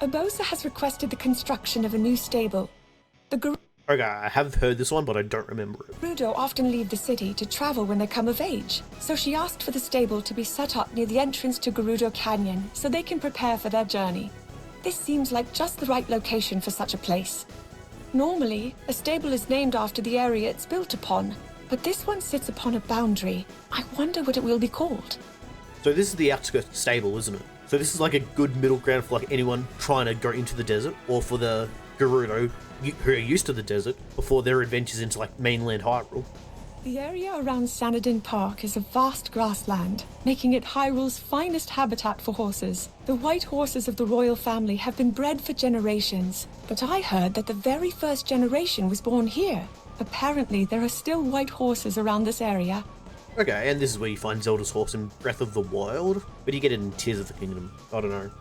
Urbosa has requested the construction of a new stable. The Okay, I have heard this one, but I don't remember it. Gerudo often leave the city to travel when they come of age, so she asked for the stable to be set up near the entrance to Gerudo Canyon so they can prepare for their journey. This seems like just the right location for such a place. Normally, a stable is named after the area it's built upon, but this one sits upon a boundary. I wonder what it will be called. So this is the outskirts stable, isn't it? So this is like a good middle ground for like anyone trying to go into the desert, or for the Gerudo who are used to the desert before their adventures into like mainland Hyrule. The area around Sanadin Park is a vast grassland, making it Hyrule's finest habitat for horses. The white horses of the royal family have been bred for generations, but I heard that the very first generation was born here. Apparently, there are still white horses around this area. Okay, and this is where you find Zelda's horse in Breath of the Wild, but you get it in Tears of the Kingdom. I don't know.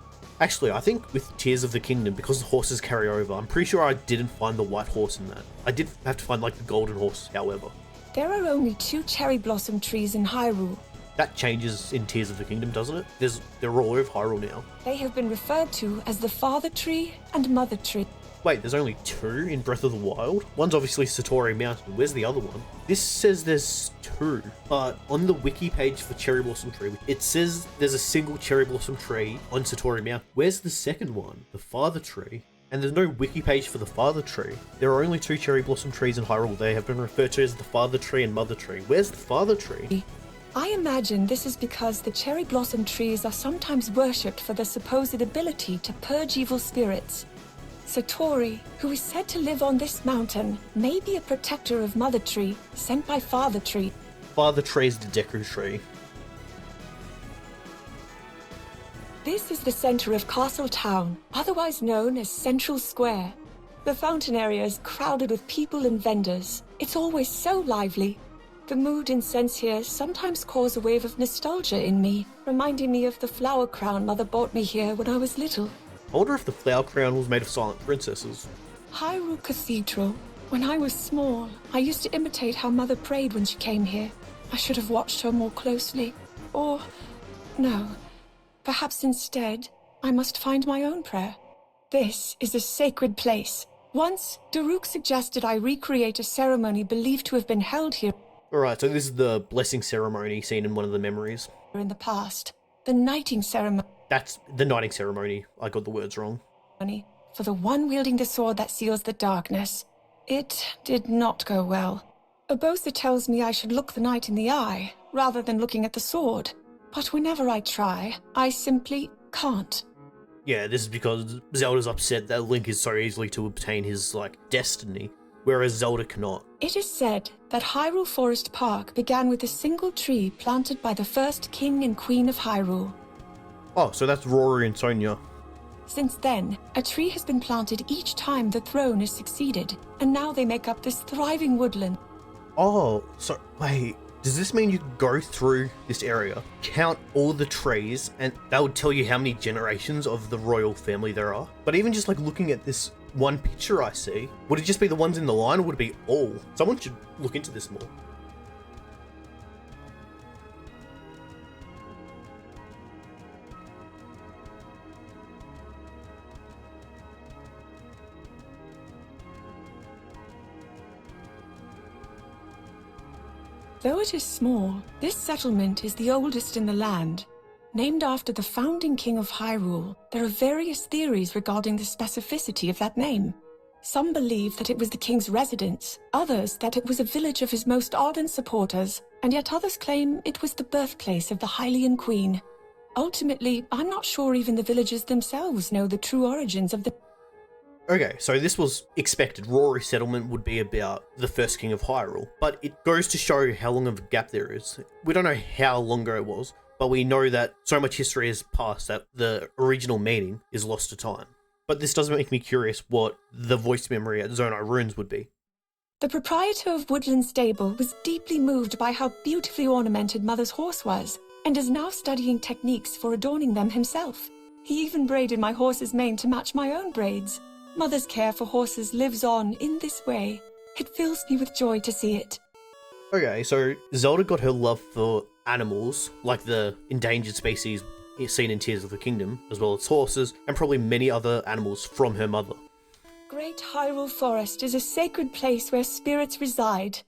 Actually, I think with Tears of the Kingdom, because the horses carry over, I'm pretty sure I didn't find the white horse in that. I did have to find like the golden horse, however. There are only 2 cherry blossom trees in Hyrule. That changes in Tears of the Kingdom, doesn't it? They're all over Hyrule now. They have been referred to as the Father Tree and Mother Tree. Wait, there's only 2 in Breath of the Wild? One's obviously Satori Mountain. Where's the other one? This says there's 2, but on the wiki page for Cherry Blossom Tree, it says there's a single Cherry Blossom Tree on Satori Mountain. Where's the second one? The Father Tree? And there's no wiki page for the Father Tree. There are only 2 Cherry Blossom trees in Hyrule. They have been referred to as the Father Tree and Mother Tree. Where's the Father Tree? I imagine this is because the cherry blossom trees are sometimes worshipped for their supposed ability to purge evil spirits. Satori, who is said to live on this mountain, may be a protector of Mother Tree, sent by Father Tree. Father Tree is the Deku Tree. This is the center of Castle Town, otherwise known as Central Square. The fountain area is crowded with people and vendors. It's always so lively. The mood and sense here sometimes cause a wave of nostalgia in me, reminding me of the flower crown Mother bought me here when I was little. I wonder if the flower crown was made of silent princesses. Hyrule Cathedral. When I was small, I used to imitate how Mother prayed when she came here. I should have watched her more closely. Or, no. Perhaps instead, I must find my own prayer. This is a sacred place. Once, Daruk suggested I recreate a ceremony believed to have been held here Alright, so this is the blessing ceremony seen in one of the memories. in the past. The knighting ceremony. That's the knighting ceremony. I got the words wrong. For the one wielding the sword that seals the darkness. It did not go well. Urbosa tells me I should look the knight in the eye, rather than looking at the sword. But whenever I try, I simply can't. Yeah, this is because Zelda's upset that Link is so easily to obtain his, destiny, whereas Zelda cannot. It is said that Hyrule Forest Park began with a single tree planted by the first king and queen of Hyrule. Oh, so that's Rauru and Sonia. Since then, a tree has been planted each time the throne has succeeded, and now they make up this thriving woodland. Oh, so wait, does this mean you can go through this area, count all the trees, and that would tell you how many generations of the royal family there are? But even just like looking at this one picture I see, would it just be the ones in the line, or would it be all? Someone should look into this more. Though it is small, this settlement is the oldest in the land. Named after the founding king of Hyrule, there are various theories regarding the specificity of that name. Some believe that it was the king's residence, others that it was a village of his most ardent supporters, and yet others claim it was the birthplace of the Hylian queen. Ultimately, I'm not sure even the villagers themselves know the true origins of the... Okay, so this was expected. Rory's settlement would be about the first king of Hyrule, but it goes to show how long of a gap there is. We don't know how long ago it was, but we know that so much history has passed that the original meaning is lost to time. But this does make me curious what the voice memory at Zonai Ruins would be. The proprietor of Woodland Stable was deeply moved by how beautifully ornamented Mother's horse was, and is now studying techniques for adorning them himself. He even braided my horse's mane to match my own braids. Mother's care for horses lives on in this way. It fills me with joy to see it. Okay, so Zelda got her love for animals, like the endangered species seen in Tears of the Kingdom, as well as horses, and probably many other animals from her mother. Great Hyrule Forest is a sacred place where spirits reside.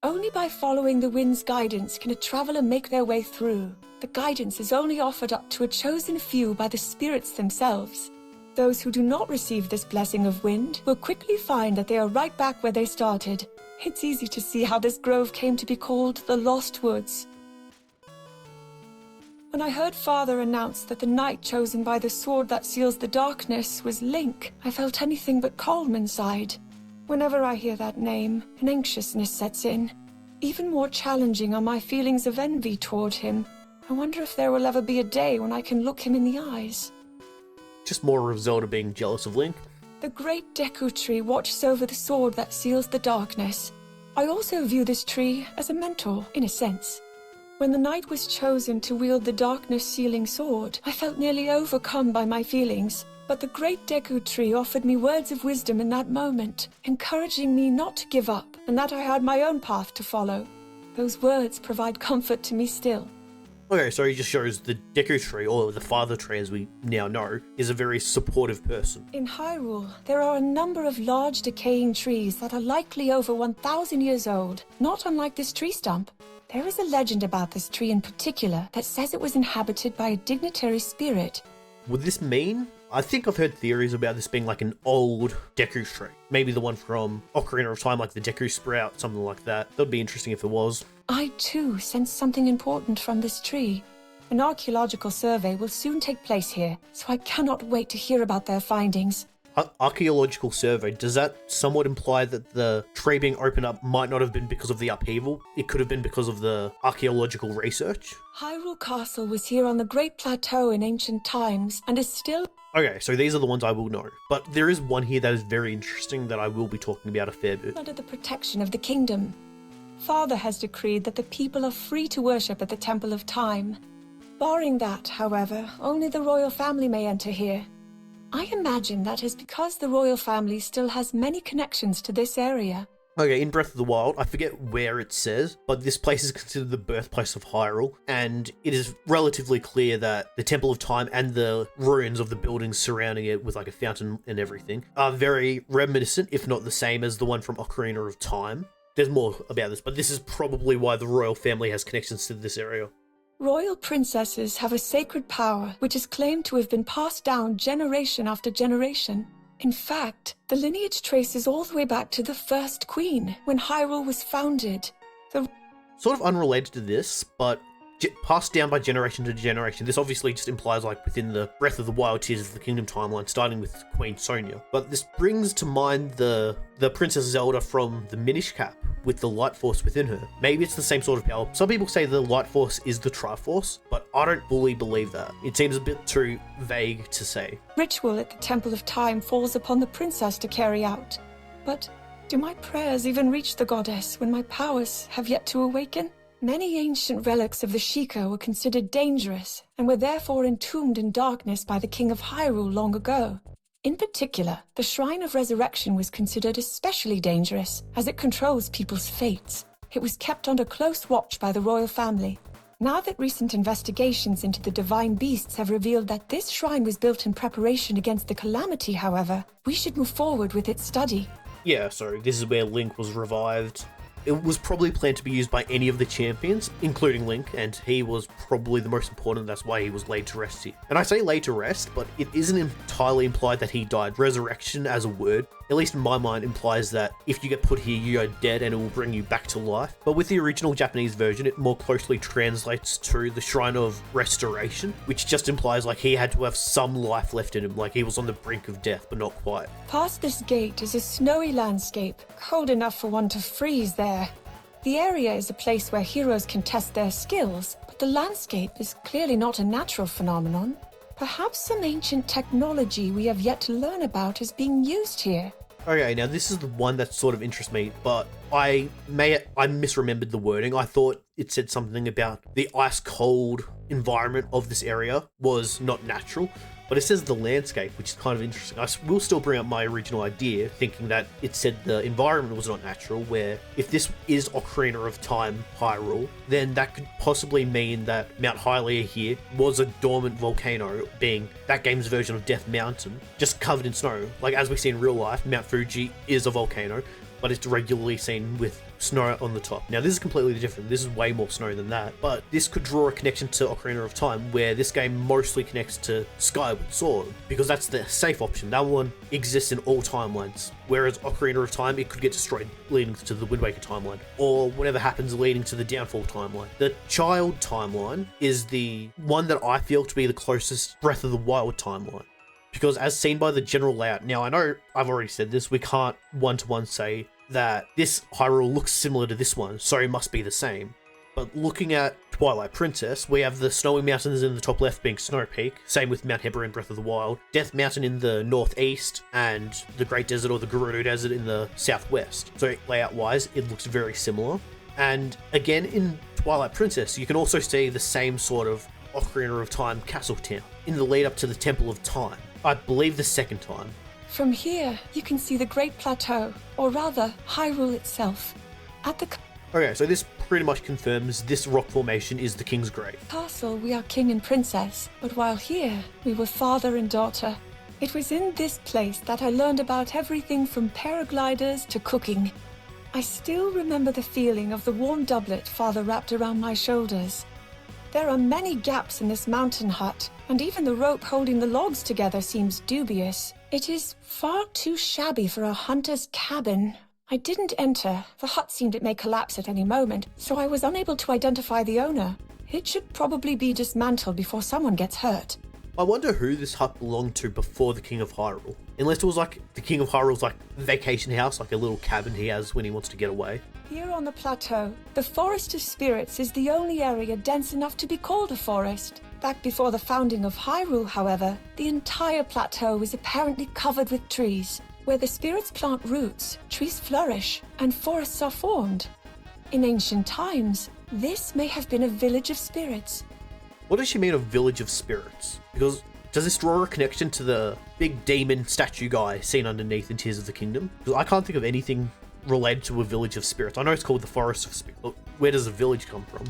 Only by following the wind's guidance can a traveler make their way through. The guidance is only offered up to a chosen few by the spirits themselves. Those who do not receive this blessing of wind will quickly find that they are right back where they started. It's easy to see how this grove came to be called the Lost Woods. When I heard Father announce that the knight chosen by the sword that seals the darkness was Link, I felt anything but calm inside. Whenever I hear that name, an anxiousness sets in. Even more challenging are my feelings of envy toward him. I wonder if there will ever be a day when I can look him in the eyes. Just more of Zelda being jealous of Link. The great Deku Tree watches over the sword that seals the darkness. I also view this tree as a mentor, in a sense. When the knight was chosen to wield the darkness-sealing sword, I felt nearly overcome by my feelings. But the great Deku Tree offered me words of wisdom in that moment, encouraging me not to give up, and that I had my own path to follow. Those words provide comfort to me still. Okay, so he just shows the Deku Tree, or the Father Tree as we now know, is a very supportive person. In Hyrule, there are a number of large decaying trees that are likely over 1,000 years old, not unlike this tree stump. There is a legend about this tree in particular that says it was inhabited by a dignitary spirit. Would this mean? I think I've heard theories about this being like an old Deku Tree. Maybe the one from Ocarina of Time, like the Deku Sprout, something like that. That would be interesting if it was. I, too, sense something important from this tree. An archaeological survey will soon take place here, so I cannot wait to hear about their findings. Archaeological survey, does that somewhat imply that the tree being opened up might not have been because of the upheaval? It could have been because of the archaeological research? Hyrule Castle was here on the Great Plateau in ancient times, and is still... Okay, so these are the ones I will know. But there is one here that is very interesting that I will be talking about a fair bit. under the protection of the kingdom. Father has decreed that the people are free to worship at the Temple of Time. Barring that, however, only the royal family may enter here. I imagine that is because the royal family still has many connections to this area. Okay, in Breath of the Wild, I forget where it says, but this place is considered the birthplace of Hyrule, and it is relatively clear that the Temple of Time and the ruins of the buildings surrounding it with like a fountain and everything are very reminiscent, if not the same as the one from Ocarina of Time. There's more about this, but this is probably why the royal family has connections to this area. Royal princesses have a sacred power which is claimed to have been passed down generation after generation. In fact, the lineage traces all the way back to the first queen, when Hyrule was founded. Sort of unrelated to this, but passed down by generation to generation. This obviously just implies like within the Breath of the Wild Tears of the Kingdom timeline, starting with Queen Sonia. But this brings to mind the Princess Zelda from the Minish Cap with the Light Force within her. Maybe it's the same sort of power. Some people say the Light Force is the Triforce, but I don't fully believe that. It seems a bit too vague to say. Ritual at the Temple of Time falls upon the princess to carry out. But do my prayers even reach the goddess when my powers have yet to awaken? Many ancient relics of the Sheikah were considered dangerous and were therefore entombed in darkness by the King of Hyrule long ago. In particular, the Shrine of Resurrection was considered especially dangerous, as it controls people's fates. It was kept under close watch by the royal family. Now that recent investigations into the divine beasts have revealed that this shrine was built in preparation against the calamity, however, we should move forward with its study. Yeah, so this is where Link was revived. It was probably planned to be used by any of the champions, including Link, and he was probably the most important. That's why he was laid to rest here. And I say laid to rest, but it isn't entirely implied that he died. Resurrection as a word, at least in my mind, implies that if you get put here, you are dead and it will bring you back to life. But with the original Japanese version, it more closely translates to the Shrine of Restoration, which just implies like he had to have some life left in him, like he was on the brink of death, but not quite. Past this gate is a snowy landscape, cold enough for one to freeze there. The area is a place where heroes can test their skills, but the landscape is clearly not a natural phenomenon. Perhaps some ancient technology we have yet to learn about is being used here. Okay, now this is the one that sort of interests me, but I misremembered the wording. I thought it said something about the ice-cold environment of this area was not natural, but it says the landscape, which is kind of interesting. I will still bring up my original idea, thinking that it said the environment was not natural, where if this is Ocarina of Time Hyrule, then that could possibly mean that Mount Hylia here was a dormant volcano, being that game's version of Death Mountain, just covered in snow. Like as we see in real life, Mount Fuji is a volcano, but it's regularly seen with snow on the top. Now this is completely different. This is way more snow than that, but this could draw a connection to Ocarina of Time, where this game mostly connects to Skyward Sword, because that's the safe option. That one exists in all timelines, whereas Ocarina of Time, it could get destroyed leading to the Wind Waker timeline, or whatever happens leading to the Downfall timeline. The Child timeline is the one that I feel to be the closest Breath of the Wild timeline, because as seen by the general layout, now I know I've already said this, we can't one-to-one say that this Hyrule looks similar to this one, so it must be the same. But looking at Twilight Princess, we have the snowy mountains in the top left being Snow Peak, same with Mount Hebra in Breath of the Wild, Death Mountain in the northeast, and the Great Desert or the Gerudo Desert in the southwest. So layout-wise, it looks very similar. And again, in Twilight Princess, you can also see the same sort of Ocarina of Time castle town in the lead up to the Temple of Time. I believe the second time. From here, you can see the Great Plateau, or rather, Hyrule itself. At the Okay, so this pretty much confirms this rock formation is the King's Grave. castle, we are king and princess, but while here, we were father and daughter. It was in this place that I learned about everything from paragliders to cooking. I still remember the feeling of the warm doublet father wrapped around my shoulders. There are many gaps in this mountain hut, and even the rope holding the logs together seems dubious. It is far too shabby for a hunter's cabin. I didn't enter. The hut seemed it may collapse at any moment, so I was unable to identify the owner. It should probably be dismantled before someone gets hurt. I wonder who this hut belonged to before the King of Hyrule. Unless it was like the King of Hyrule's like vacation house, like a little cabin he has when he wants to get away. Here on the plateau, the Forest of Spirits is the only area dense enough to be called a forest. Back before the founding of Hyrule, however, the entire plateau was apparently covered with trees. Where the spirits plant roots, trees flourish, and forests are formed. In ancient times, this may have been a village of spirits. What does she mean a village of spirits? Because does this draw a connection to the big demon statue guy seen underneath in Tears of the Kingdom? Because I can't think of anything related to a village of spirits. I know it's called the Forest of Spirits, but where does a village come from?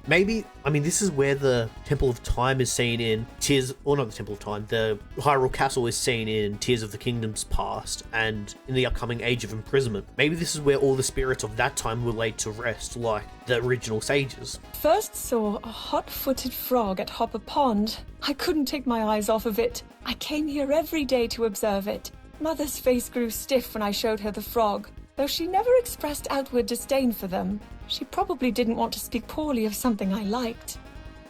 Maybe, I mean, this is where the Temple of Time is seen in Tears, or not the Temple of Time, the Hyrule Castle is seen in Tears of the Kingdom's past and in the upcoming Age of Imprisonment. Maybe this is where all the spirits of that time were laid to rest, like the original sages. First saw a hot-footed frog at Hopper Pond. I couldn't take my eyes off of it. I came here every day to observe it. Mother's face grew stiff when I showed her the frog. Though she never expressed outward disdain for them, she probably didn't want to speak poorly of something I liked.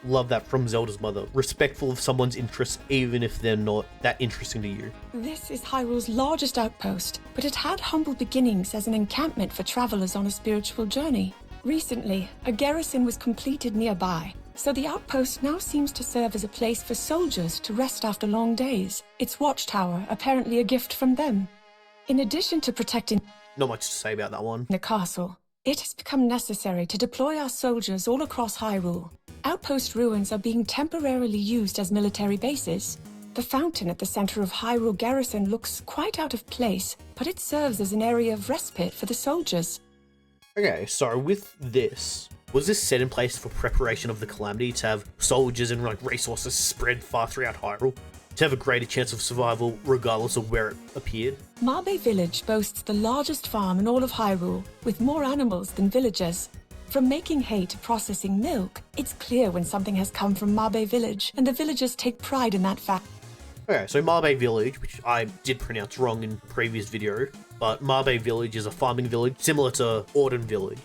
Love that from Zelda's mother. Respectful of someone's interests, even if they're not that interesting to you. This is Hyrule's largest outpost, but it had humble beginnings as an encampment for travelers on a spiritual journey. Recently, a garrison was completed nearby, so the outpost now seems to serve as a place for soldiers to rest after long days, its watchtower apparently a gift from them. In addition to protecting Not much to say about that one. the castle, it has become necessary to deploy our soldiers all across Hyrule. Outpost ruins are being temporarily used as military bases. The fountain at the center of Hyrule Garrison looks quite out of place, but it serves as an area of respite for the soldiers. Okay, so with this, was this set in place for preparation of the calamity to have soldiers and like resources spread far throughout Hyrule? To have a greater chance of survival regardless of where it appeared? Mabe Village boasts the largest farm in all of Hyrule, with more animals than villagers. From making hay to processing milk, it's clear when something has come from Mabe Village, and the villagers take pride in that fact. Okay, so Mabe Village, which I did pronounce wrong in the previous video, but Mabe Village is a farming village similar to Auden Village.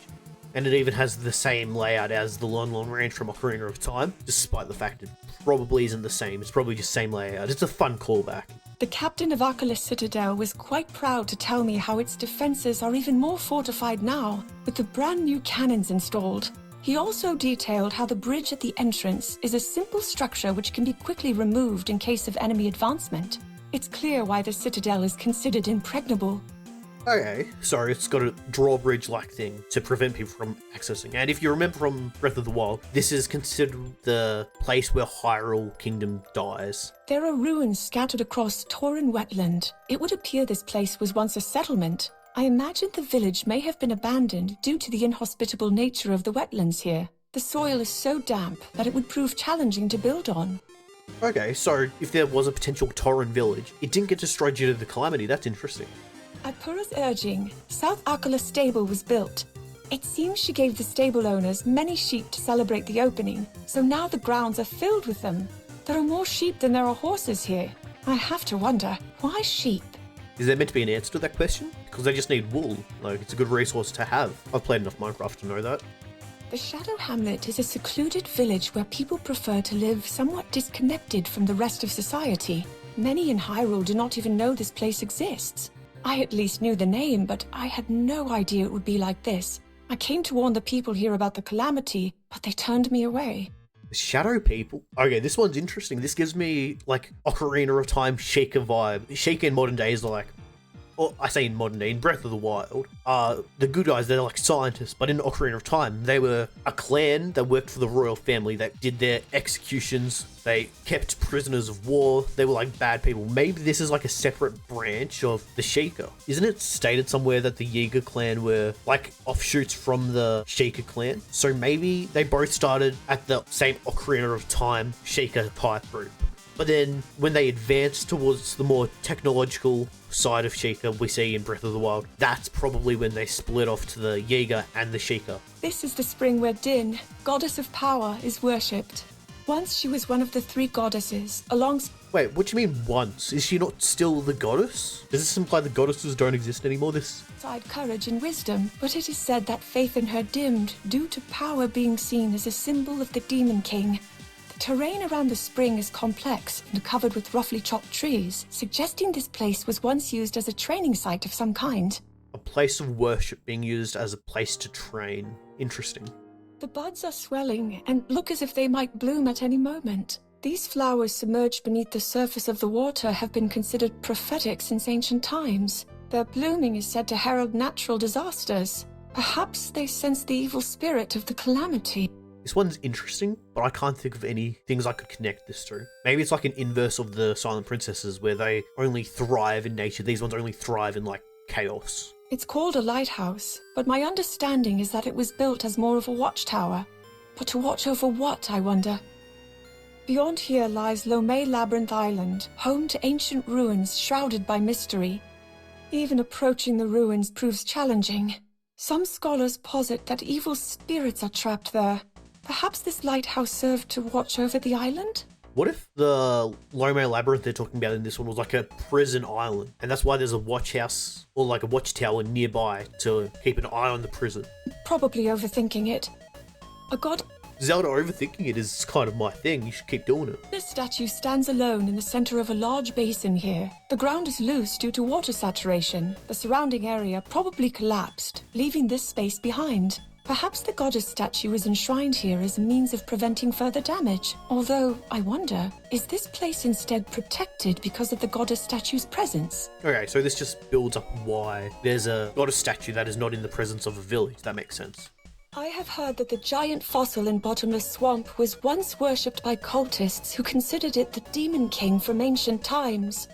And it even has the same layout as the Lon Lon Ranch from Ocarina of Time, despite the fact it probably isn't the same. It's probably just same layout. It's a fun callback. The captain of Arcalis Citadel was quite proud to tell me how its defenses are even more fortified now, with the brand new cannons installed. He also detailed how the bridge at the entrance is a simple structure which can be quickly removed in case of enemy advancement. It's clear why the Citadel is considered impregnable. Okay, so it's got a drawbridge-like thing to prevent people from accessing. And if you remember from Breath of the Wild, this is considered the place where Hyrule Kingdom dies. There are ruins scattered across Tauren Wetland. It would appear this place was once a settlement. I imagine the village may have been abandoned due to the inhospitable nature of the wetlands here. The soil is so damp that it would prove challenging to build on. Okay, so if there was a potential Tauren village, it didn't get destroyed due to the calamity. That's interesting. At Pura's urging, South Arkala Stable was built. It seems she gave the stable owners many sheep to celebrate the opening, so now the grounds are filled with them. There are more sheep than there are horses here. I have to wonder, why sheep? Is there meant to be an answer to that question? Because they just need wool. Like, it's a good resource to have. I've played enough Minecraft to know that. The Shadow Hamlet is a secluded village where people prefer to live somewhat disconnected from the rest of society. Many in Hyrule do not even know this place exists. I at least knew the name, but I had no idea it would be like this. I came to warn the people here about the calamity, but they turned me away. Shadow people? Okay, this one's interesting. This gives me, like, Ocarina of Time Sheikah vibe. Sheikah in modern days are like, or I say in modern day, in Breath of the Wild, the good guys, they're like scientists, but in Ocarina of Time, they were a clan that worked for the royal family, that did their executions, they kept prisoners of war, they were like bad people. Maybe this is like a separate branch of the Sheikah. Isn't it stated somewhere that the Yiga clan were like offshoots from the Sheikah clan? So maybe they both started at the same Ocarina of Time Sheikah type group. But then when they advance towards the more technological side of Sheikah we see in Breath of the Wild, that's probably when they split off to the Yiga and the Sheikah. This is the spring where Din, goddess of power, is worshipped. Once she was one of the three goddesses, Wait, what do you mean once? Is she not still the goddess? Does this imply the goddesses don't exist anymore? alongside courage and wisdom, but it is said that faith in her dimmed due to power being seen as a symbol of the Demon King. Terrain around the spring is complex and covered with roughly chopped trees, suggesting this place was once used as a training site of some kind. A place of worship being used as a place to train. Interesting. The buds are swelling and look as if they might bloom at any moment. These flowers submerged beneath the surface of the water have been considered prophetic since ancient times. Their blooming is said to herald natural disasters. Perhaps they sense the evil spirit of the calamity. This one's interesting, but I can't think of any things I could connect this to. Maybe it's like an inverse of the Silent Princesses, where they only thrive in nature. These ones only thrive in, like, chaos. It's called a lighthouse, but my understanding is that it was built as more of a watchtower. But to watch over what, I wonder? Beyond here lies Lomé Labyrinth Island, home to ancient ruins shrouded by mystery. Even approaching the ruins proves challenging. Some scholars posit that evil spirits are trapped there. Perhaps this lighthouse served to watch over the island? What if the Lome Labyrinth they're talking about in this one was like a prison island, and that's why there's a watch house or like a watchtower nearby to keep an eye on the prison? Probably overthinking it. A god Zelda, overthinking it is kind of my thing. You should keep doing it. The statue stands alone in the center of a large basin here. The ground is loose due to water saturation. The surrounding area probably collapsed, leaving this space behind. Perhaps the goddess statue is enshrined here as a means of preventing further damage. Although, I wonder, is this place instead protected because of the goddess statue's presence? Okay, so this just builds up why there's a goddess statue that is not in the presence of a village. That makes sense. I have heard that the giant fossil in Bottomless Swamp was once worshipped by cultists who considered it the Demon King from ancient times.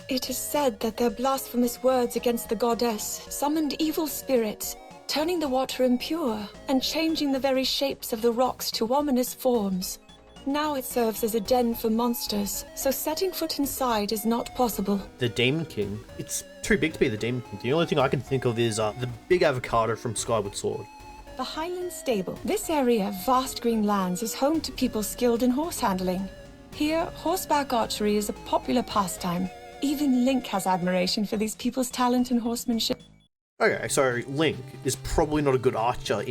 It is said that their blasphemous words against the goddess summoned evil spirits, turning the water impure and changing the very shapes of the rocks to ominous forms. Now it serves as a den for monsters, so setting foot inside is not possible. The Demon King, it's too big to be the Demon King. The only thing I can think of is the big avocado from Skyward Sword. The Highland Stable. This area of vast green lands is home to people skilled in horse handling. Here, horseback archery is a popular pastime. Even Link has admiration for these people's talent in horsemanship. Okay, so Link is probably not a good archer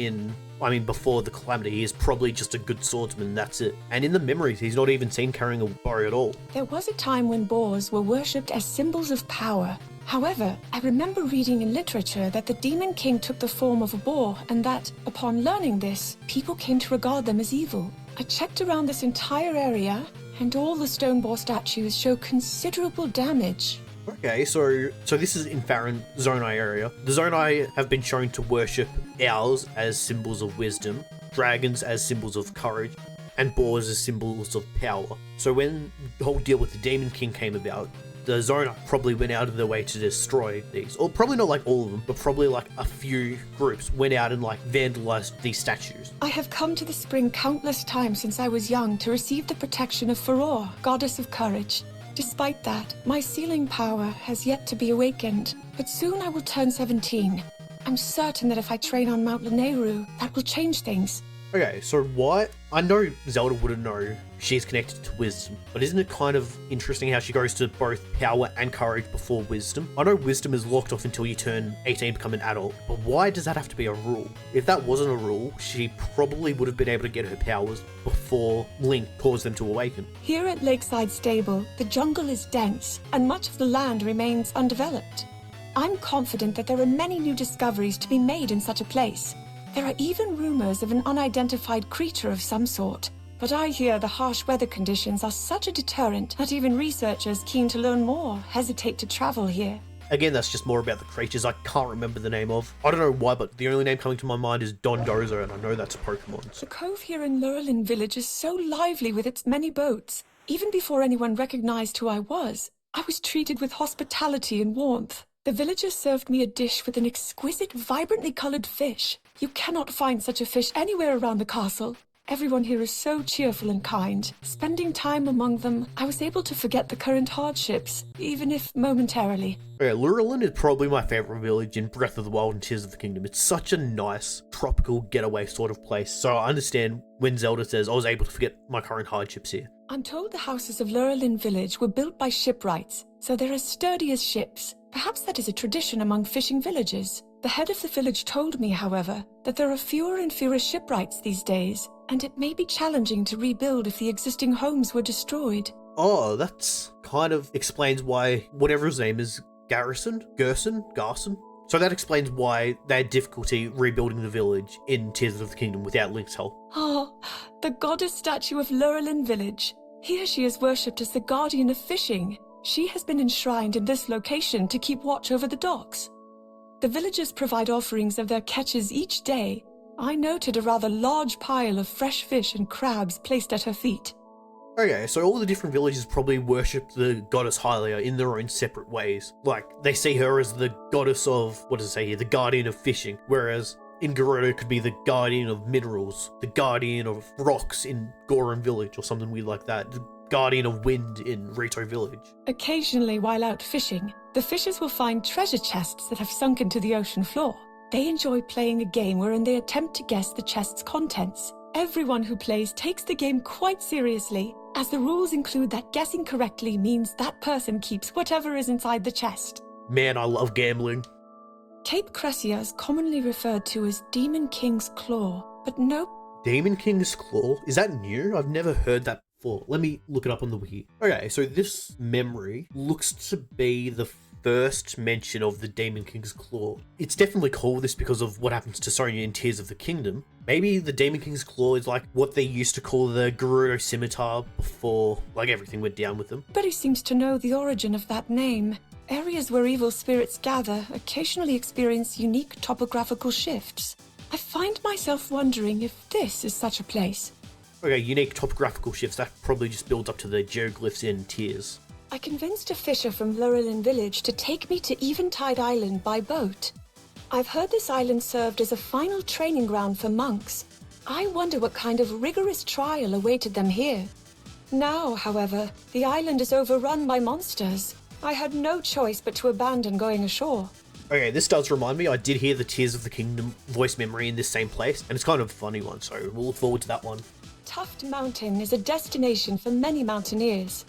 before the Calamity, he is probably just a good swordsman, that's it. And in the memories, he's not even seen carrying a bow at all. There was a time when boars were worshipped as symbols of power. However, I remember reading in literature that the Demon King took the form of a boar, and that, upon learning this, people came to regard them as evil. I checked around this entire area, and all the stone boar statues show considerable damage. Okay, so this is in Farron Zonai area. The Zonai have been shown to worship owls as symbols of wisdom, dragons as symbols of courage, and boars as symbols of power. So when the whole deal with the Demon King came about, the Zonai probably went out of their way to destroy these. Or probably not like all of them, but probably like a few groups went out and like vandalized these statues. I have come to the spring countless times since I was young to receive the protection of Rauru, goddess of courage. Despite that, my sealing power has yet to be awakened, but soon I will turn 17. I'm certain that if I train on Mount Rauru, that will change things. Okay, so why? I know Zelda wouldn't know she's connected to wisdom, but isn't it kind of interesting how she goes to both power and courage before wisdom? I know wisdom is locked off until you turn 18 and become an adult, but why does that have to be a rule? If that wasn't a rule, she probably would have been able to get her powers before Link caused them to awaken. Here at Lakeside Stable, the jungle is dense, and much of the land remains undeveloped. I'm confident that there are many new discoveries to be made in such a place. There are even rumors of an unidentified creature of some sort. But I hear the harsh weather conditions are such a deterrent that even researchers keen to learn more hesitate to travel here. Again, that's just more about the creatures I can't remember the name of. I don't know why, but the only name coming to my mind is Dondozo, and I know that's a Pokemon. The cove here in Lurelin Village is so lively with its many boats. Even before anyone recognized who I was treated with hospitality and warmth. The villagers served me a dish with an exquisite, vibrantly colored fish. You cannot find such a fish anywhere around the castle. Everyone here is so cheerful and kind. Spending time among them, I was able to forget the current hardships, even if momentarily. Okay, Lurelin is probably my favorite village in Breath of the Wild and Tears of the Kingdom. It's such a nice, tropical getaway sort of place, so I understand when Zelda says I was able to forget my current hardships here. I'm told the houses of Lurelin Village were built by shipwrights, so they're as sturdy as ships. Perhaps that is a tradition among fishing villages. The head of the village told me, however, that there are fewer and fewer shipwrights these days, and it may be challenging to rebuild if the existing homes were destroyed. Oh, that's kind of explains why whatever his name is, Garrison? So that explains why they had difficulty rebuilding the village in Tears of the Kingdom without Link's help. Oh, the goddess statue of Lurelin Village. Here she is worshipped as the guardian of fishing. She has been enshrined in this location to keep watch over the docks. The villagers provide offerings of their catches each day. I noted a rather large pile of fresh fish and crabs placed at her feet. Okay, so all the different villages probably worship the goddess Hylia in their own separate ways. Like, they see her as the goddess of, what does it say here, the guardian of fishing, whereas in Gerudo could be the guardian of minerals, the guardian of rocks in Goron Village or something weird like that, the guardian of wind in Rito Village. Occasionally, while out fishing, the fishers will find treasure chests that have sunk into the ocean floor. They enjoy playing a game wherein they attempt to guess the chest's contents. Everyone who plays takes the game quite seriously, as the rules include that guessing correctly means that person keeps whatever is inside the chest. Man, I love gambling. Cape Cressia is commonly referred to as Demon King's Claw, but nope. Demon King's Claw? Is that new? I've never heard that before. Let me look it up on the wiki. Okay, so this memory looks to be the first mention of the Demon King's Claw. It's definitely called this because of what happens to Sonia in Tears of the Kingdom. Maybe the Demon King's Claw is like what they used to call the Gerudo Scimitar before, like, everything went down with them. But he seems to know the origin of that name. Areas where evil spirits gather occasionally experience unique topographical shifts. I find myself wondering if this is such a place. Okay, unique topographical shifts, that probably just builds up to the geoglyphs in Tears. I convinced a fisher from Lurelin village to take me to Eventide Island by boat. I've heard this island served as a final training ground for monks. I wonder what kind of rigorous trial awaited them here. Now, however, the island is overrun by monsters. I had no choice but to abandon going ashore. Okay, this does remind me, I did hear the Tears of the Kingdom voice memory in this same place, and it's kind of a funny one, so we'll look forward to that one. Tuft Mountain is a destination for many mountaineers.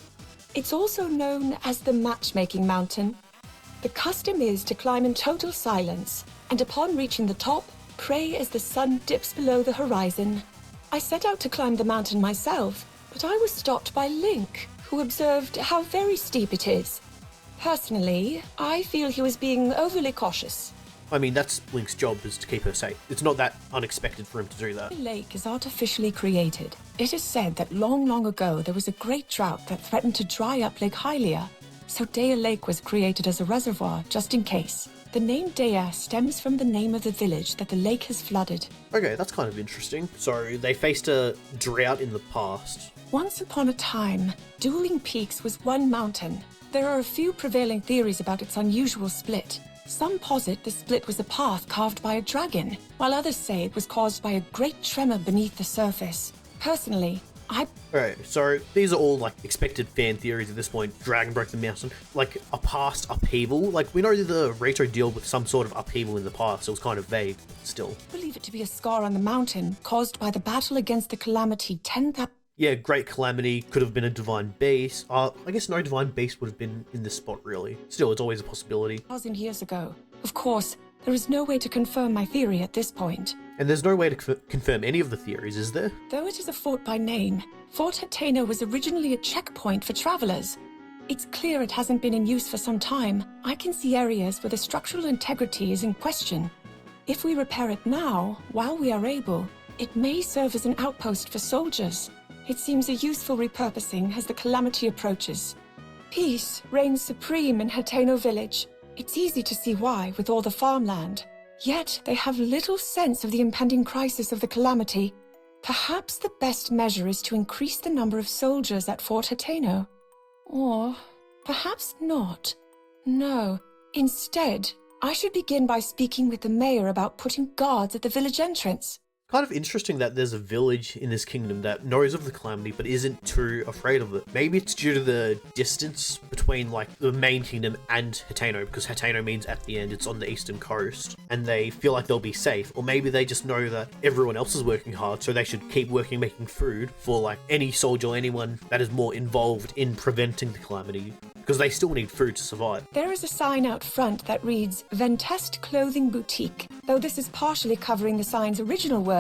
It's also known as the Matchmaking Mountain. The custom is to climb in total silence, and upon reaching the top, pray as the sun dips below the horizon. I set out to climb the mountain myself, but I was stopped by Link, who observed how very steep it is. Personally, I feel he was being overly cautious. I mean, that's Link's job, is to keep her safe. It's not that unexpected for him to do that. The lake is artificially created. It is said that long ago there was a great drought that threatened to dry up Lake Hylia. So Dea Lake was created as a reservoir, just in case. The name Dea stems from the name of the village that the lake has flooded. Okay, that's kind of interesting. So they faced a drought in the past. Once upon a time, Dueling Peaks was one mountain. There are a few prevailing theories about its unusual split. Some posit the split was a path carved by a dragon, while others say it was caused by a great tremor beneath the surface. Personally, Alright, so these are all like expected fan theories at this point. Dragon broke the mountain. Like a past upheaval. Like we know that the Retro dealt with some sort of upheaval in the past, so it was kind of vague still. believe it to be a scar on the mountain caused by the battle against the Calamity 10,000. Yeah, Great Calamity could have been a divine beast. I guess no divine beast would have been in this spot really. Still, it's always a possibility. Years ago. Of course, there is no way to confirm my theory at this point. And there's no way to confirm any of the theories, is there? Though it is a fort by name, Fort Hateno was originally a checkpoint for travelers. It's clear it hasn't been in use for some time. I can see areas where the structural integrity is in question. If we repair it now, while we are able, it may serve as an outpost for soldiers. It seems a useful repurposing as the Calamity approaches. Peace reigns supreme in Hateno village. It's easy to see why, with all the farmland. Yet they have little sense of the impending crisis of the Calamity. Perhaps the best measure is to increase the number of soldiers at Fort Hateno. Or perhaps not. No. Instead, I should begin by speaking with the mayor about putting guards at the village entrance. Kind of interesting that there's a village in this kingdom that knows of the Calamity but isn't too afraid of it. Maybe it's due to the distance between like the main kingdom and Hateno, because Hateno means at the end it's on the eastern coast and they feel like they'll be safe. Or maybe they just know that everyone else is working hard, so they should keep working making food for like any soldier or anyone that is more involved in preventing the Calamity, because they still need food to survive. There is a sign out front that reads Ventest Clothing Boutique, though this is partially covering the sign's original wording,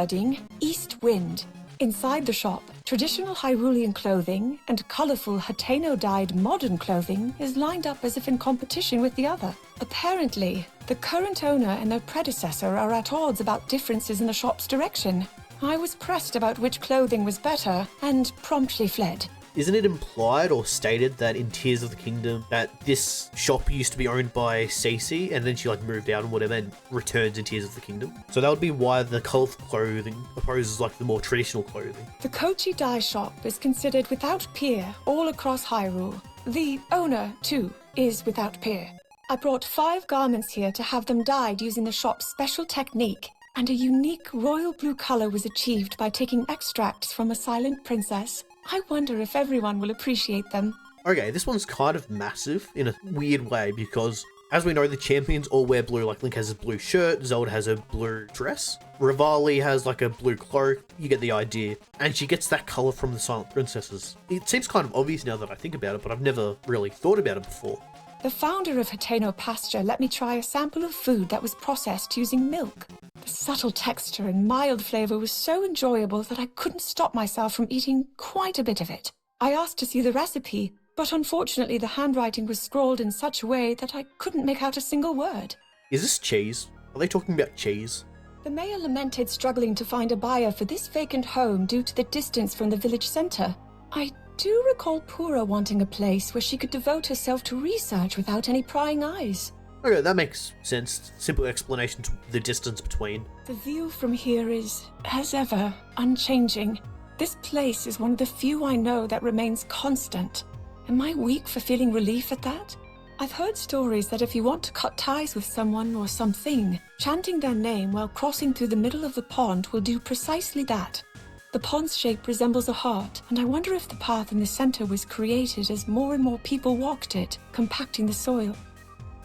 East Wind. Inside the shop, traditional Hyrulean clothing and colourful Hateno-dyed modern clothing is lined up as if in competition with the other. Apparently, the current owner and their predecessor are at odds about differences in the shop's direction. I was pressed about which clothing was better and promptly fled. Isn't it implied or stated that in Tears of the Kingdom that this shop used to be owned by Cece and then she like moved out and whatever and returns in Tears of the Kingdom? So that would be why the colourful clothing opposes like the more traditional clothing. The Kochi dye shop is considered without peer all across Hyrule. The owner, too, is without peer. I brought 5 garments here to have them dyed using the shop's special technique, and a unique royal blue colour was achieved by taking extracts from a silent princess. I wonder if everyone will appreciate them. Okay, this one's kind of massive in a weird way because As we know, the champions all wear blue, like Link has a blue shirt, Zelda has a blue dress, Rivali has like a blue cloak, you get the idea. And she gets that color from the Silent Princesses. It seems kind of obvious now that I think about it, but I've never really thought about it before. The founder of Hateno Pasture let me try a sample of food that was processed using milk. The subtle texture and mild flavor was so enjoyable that I couldn't stop myself from eating quite a bit of it. I asked to see the recipe, but unfortunately the handwriting was scrawled in such a way that I couldn't make out a single word. Is this cheese? Are they talking about cheese? The mayor lamented struggling to find a buyer for this vacant home due to the distance from the village centre. I do recall Pura wanting a place where she could devote herself to research without any prying eyes. Okay, that makes sense. Simple explanation to the distance between. The view from here is, as ever, unchanging. This place is one of the few I know that remains constant. Am I weak for feeling relief at that? I've heard stories that if you want to cut ties with someone or something, chanting their name while crossing through the middle of the pond will do precisely that. The pond's shape resembles a heart, and I wonder if the path in the center was created as more and more people walked it, compacting the soil.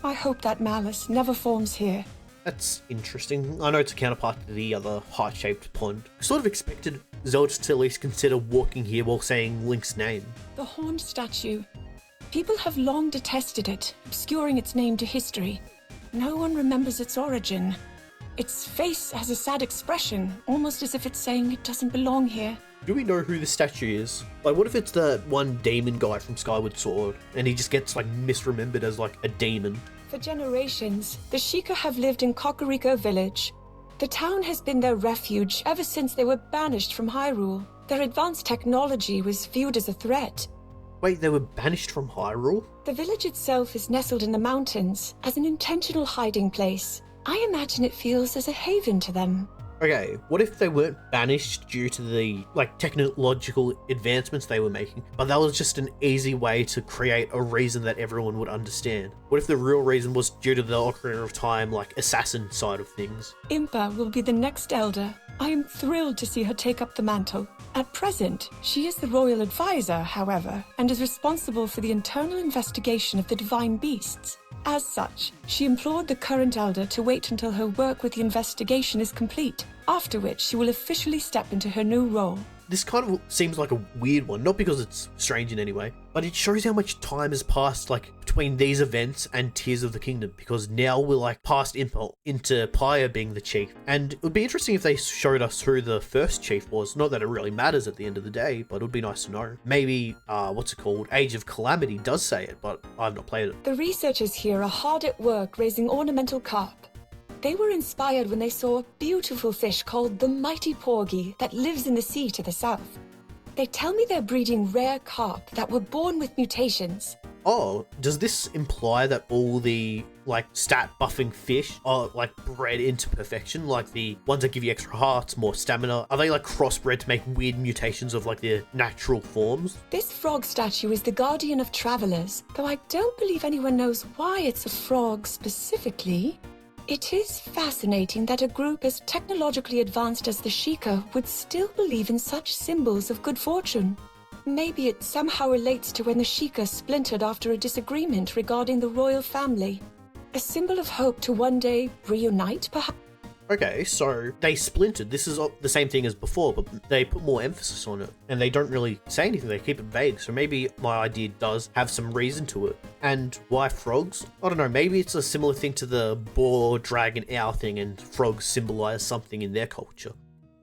I hope that malice never forms here. That's interesting. I know it's a counterpart to the other heart-shaped pond. I sort of expected Zelda to at least consider walking here while saying Link's name. The horned statue. People have long detested it, obscuring its name to history. No one remembers its origin. Its face has a sad expression, almost as if it's saying it doesn't belong here. Do we know who the statue is? Like, what if it's the one demon guy from Skyward Sword, and he just gets, like, misremembered as, like, a demon? For generations, the Sheikah have lived in Kakariko village. The town has been their refuge ever since they were banished from Hyrule. Their advanced technology was viewed as a threat. Wait, they were banished from Hyrule? The village itself is nestled in the mountains as an intentional hiding place. I imagine it feels as a haven to them. Okay, what if they weren't banished due to the, like, technological advancements they were making, but that was just an easy way to create a reason that everyone would understand? What if the real reason was due to the Ocarina of Time, like, assassin side of things? Impa will be the next elder. I am thrilled to see her take up the mantle. At present, she is the royal advisor, however, and is responsible for the internal investigation of the divine beasts. As such, she implored the current elder to wait until her work with the investigation is complete, after which she will officially step into her new role. This kind of seems like a weird one, not because it's strange in any way, but it shows how much time has passed, like, between these events and Tears of the Kingdom, because now we're, like, past Impa into Pyre being the chief. And it would be interesting if they showed us who the first chief was. Not that it really matters at the end of the day, but it would be nice to know. Maybe, Age of Calamity does say it, but I've not played it. The researchers here are hard at work raising ornamental carp. They were inspired when they saw a beautiful fish called the mighty porgy that lives in the sea to the south. They tell me they're breeding rare carp that were born with mutations. Oh, does this imply that all the, like, stat buffing fish are, like, bred into perfection? Like the ones that give you extra hearts, more stamina? Are they, like, crossbred to make weird mutations of, like, their natural forms? This frog statue is the guardian of travelers, though I don't believe anyone knows why it's a frog specifically. It is fascinating that a group as technologically advanced as the Sheikah would still believe in such symbols of good fortune. Maybe it somehow relates to when the Sheikah splintered after a disagreement regarding the royal family. A symbol of hope to one day reunite, perhaps? Okay, so they splintered. This is the same thing as before, but they put more emphasis on it. And they don't really say anything, they keep it vague. So maybe my idea does have some reason to it. And why frogs? I don't know, maybe it's a similar thing to the boar, dragon, owl thing, and frogs symbolize something in their culture.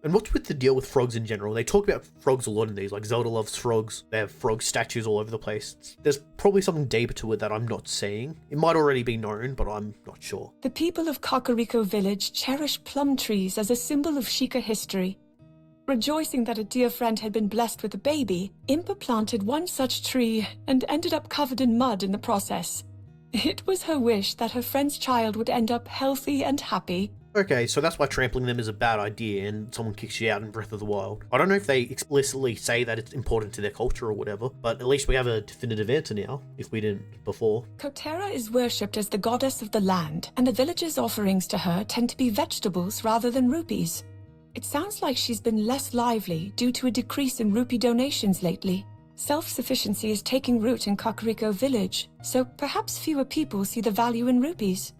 And what's with the deal with frogs in general? They talk about frogs a lot in these, like Zelda loves frogs. They have frog statues all over the place. There's probably something deeper to it that I'm not seeing. It might already be known, but I'm not sure. The people of Kakariko village cherish plum trees as a symbol of Sheikah history. Rejoicing that a dear friend had been blessed with a baby, Impa planted one such tree and ended up covered in mud in the process. It was her wish that her friend's child would end up healthy and happy. Okay, so that's why trampling them is a bad idea and someone kicks you out in Breath of the Wild. I don't know if they explicitly say that it's important to their culture or whatever, but at least we have a definitive answer now, if we didn't before. Kotera is worshipped as the goddess of the land, and the villagers' offerings to her tend to be vegetables rather than rupees. It sounds like she's been less lively due to a decrease in rupee donations lately. Self-sufficiency is taking root in Kakariko village, so perhaps fewer people see the value in rupees.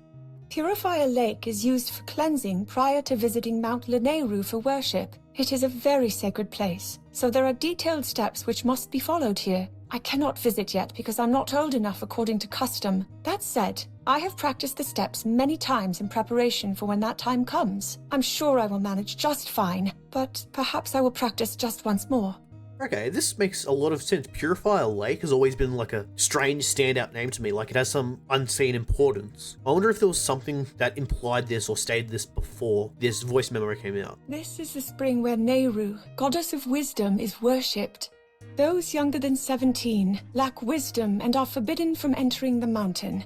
Purifier Lake is used for cleansing prior to visiting Mount Lanayru for worship. It is a very sacred place, so there are detailed steps which must be followed here. I cannot visit yet because I'm not old enough according to custom. That said, I have practiced the steps many times in preparation for when that time comes. I'm sure I will manage just fine, but perhaps I will practice just once more. Okay, this makes a lot of sense. Purifier Lake has always been like a strange standout name to me, like it has some unseen importance. I wonder if there was something that implied this or stated this before this voice memo came out. This is the spring where Nehru, goddess of wisdom, is worshipped. Those younger than 17 lack wisdom and are forbidden from entering the mountain.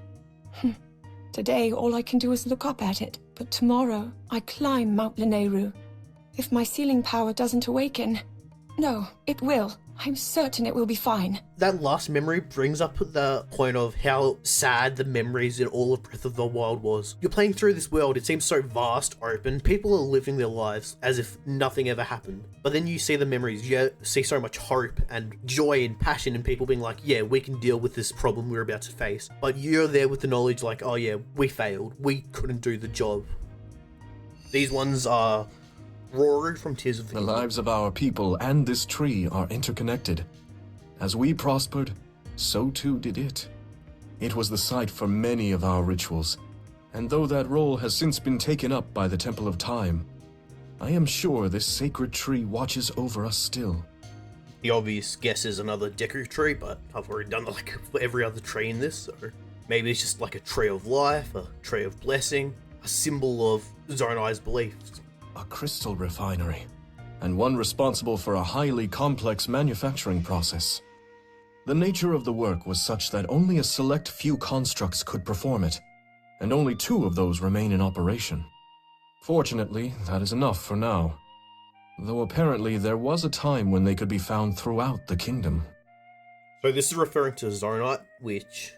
Today, all I can do is look up at it, but tomorrow, I climb Mount Lanayru. If my sealing power doesn't awaken... No, it will. I'm certain it will be fine. That last memory brings up the point of how sad the memories in all of Breath of the Wild was. You're playing through this world, it seems so vast, open, people are living their lives as if nothing ever happened. But then you see the memories, you see so much hope and joy and passion and people being like, yeah, we can deal with this problem we're about to face. But you're there with the knowledge like, oh yeah, we failed, we couldn't do the job. These ones are Rauru from Tears of the The lives of our people and this tree are interconnected. As we prospered, so too did it. It was the site for many of our rituals, and though that role has since been taken up by the Temple of Time, I am sure this sacred tree watches over us still. The obvious guess is another Deku tree, but I've already done like for every other tree in this, so maybe it's just like a tree of life, a tree of blessing, a symbol of Zonai's beliefs. A crystal refinery, and one responsible for a highly complex manufacturing process. The nature of the work was such that only a select few constructs could perform it, and only 2 of those remain in operation. Fortunately, that is enough for now, though apparently there was a time when they could be found throughout the kingdom. So this is referring to Zonai, which...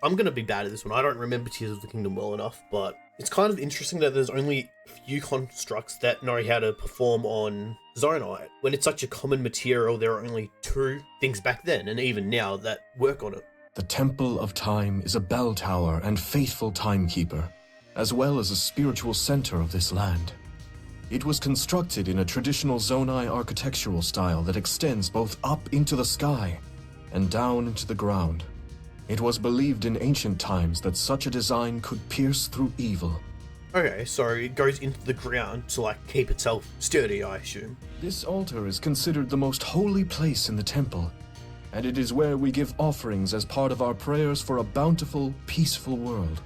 I'm going to be bad at this one. I don't remember Tears of the Kingdom well enough, but it's kind of interesting that there's only a few constructs that know how to perform on Zonai. When it's such a common material, there are only 2 things back then, and even now, that work on it. The Temple of Time is a bell tower and faithful timekeeper, as well as a spiritual center of this land. It was constructed in a traditional Zonai architectural style that extends both up into the sky and down into the ground. It was believed in ancient times that such a design could pierce through evil. Okay, so it goes into the ground to like keep itself sturdy, I assume. This altar is considered the most holy place in the temple, and it is where we give offerings as part of our prayers for a bountiful, peaceful world.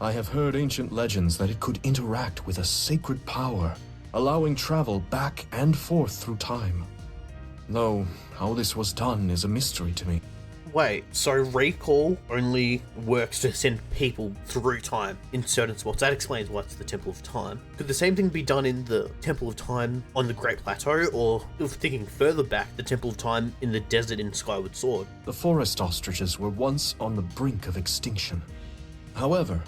I have heard ancient legends that it could interact with a sacred power, allowing travel back and forth through time. Though, how this was done is a mystery to me. Wait, so recall only works to send people through time in certain spots. That explains why it's the Temple of Time. Could the same thing be done in the Temple of Time on the Great Plateau, or if thinking further back, the Temple of Time in the desert in Skyward Sword? The forest ostriches were once on the brink of extinction. However,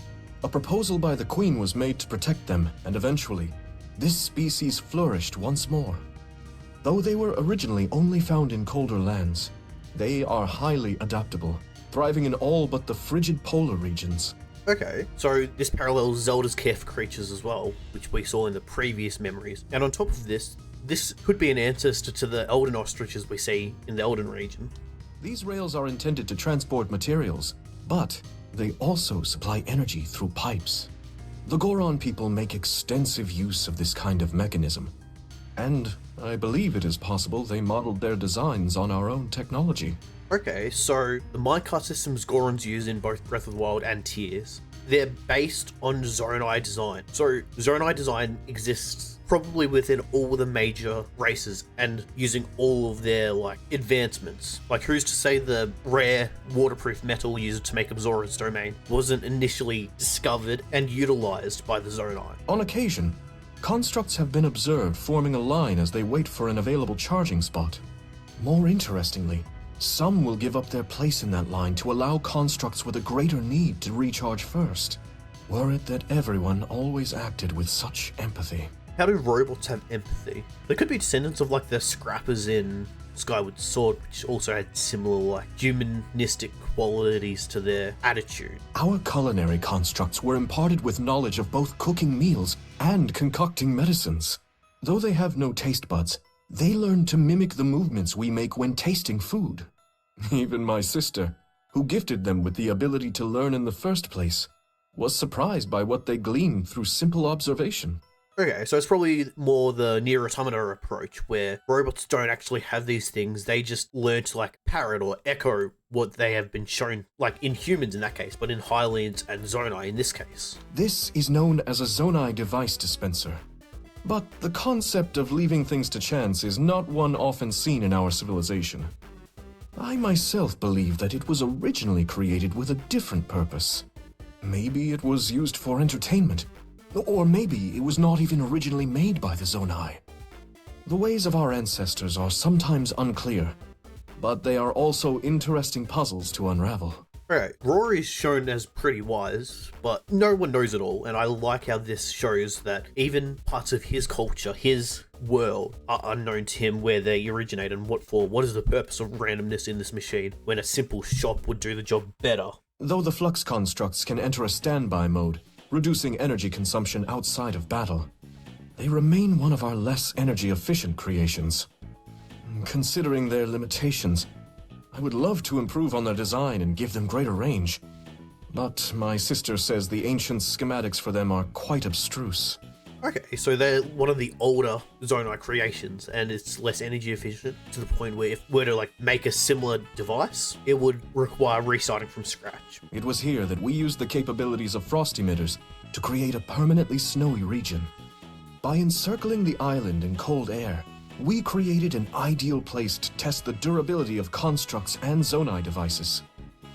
a proposal by the Queen was made to protect them, and eventually, this species flourished once more. Though they were originally only found in colder lands, they are highly adaptable, thriving in all but the frigid polar regions. Okay, so this parallels Zelda's care for creatures as well, which we saw in the previous memories. And on top of this, this could be an ancestor to the Elden ostriches we see in the Elden region. These rails are intended to transport materials, but they also supply energy through pipes. The Goron people make extensive use of this kind of mechanism, and I believe it is possible they modeled their designs on our own technology. Okay, so the minecart systems Gorons use in both Breath of the Wild and Tears, they're based on Zonai design. So Zonai design exists probably within all the major races and using all of their like advancements. Like who's to say the rare waterproof metal used to make Abzora's domain wasn't initially discovered and utilized by the Zonai? On occasion, constructs have been observed forming a line as they wait for an available charging spot. More interestingly, some will give up their place in that line to allow constructs with a greater need to recharge first. Were it that everyone always acted with such empathy. How do robots have empathy? They could be descendants of like the scrappers in Skyward Sword, which also had similar like humanistic qualities to their attitude. Our culinary constructs were imparted with knowledge of both cooking meals and concocting medicines. Though they have no taste buds, they learn to mimic the movements we make when tasting food. Even my sister, who gifted them with the ability to learn in the first place, was surprised by what they gleaned through simple observation. Okay, so it's probably more the Nier Automata approach, where robots don't actually have these things, they just learn to like parrot or echo what they have been shown, like in humans in that case, but in Hylians and Zonai in this case. This is known as a Zonai device dispenser. But the concept of leaving things to chance is not one often seen in our civilization. I myself believe that it was originally created with a different purpose. Maybe it was used for entertainment. Or maybe it was not even originally made by the Zonai. The ways of our ancestors are sometimes unclear, but they are also interesting puzzles to unravel. Alright, Rauru is shown as pretty wise, but no one knows it all, and I like how this shows that even parts of his culture, his world, are unknown to him, where they originate and what for. What is the purpose of randomness in this machine, when a simple shop would do the job better? Though the flux constructs can enter a standby mode, reducing energy consumption outside of battle, they remain one of our less energy-efficient creations. Considering their limitations, I would love to improve on their design and give them greater range. But my sister says the ancient schematics for them are quite abstruse. Okay, so they're one of the older Zonai creations, and it's less energy efficient, to the point where if we were to like make a similar device, it would require restarting from scratch. It was here that we used the capabilities of frost emitters to create a permanently snowy region. By encircling the island in cold air, we created an ideal place to test the durability of constructs and Zonai devices.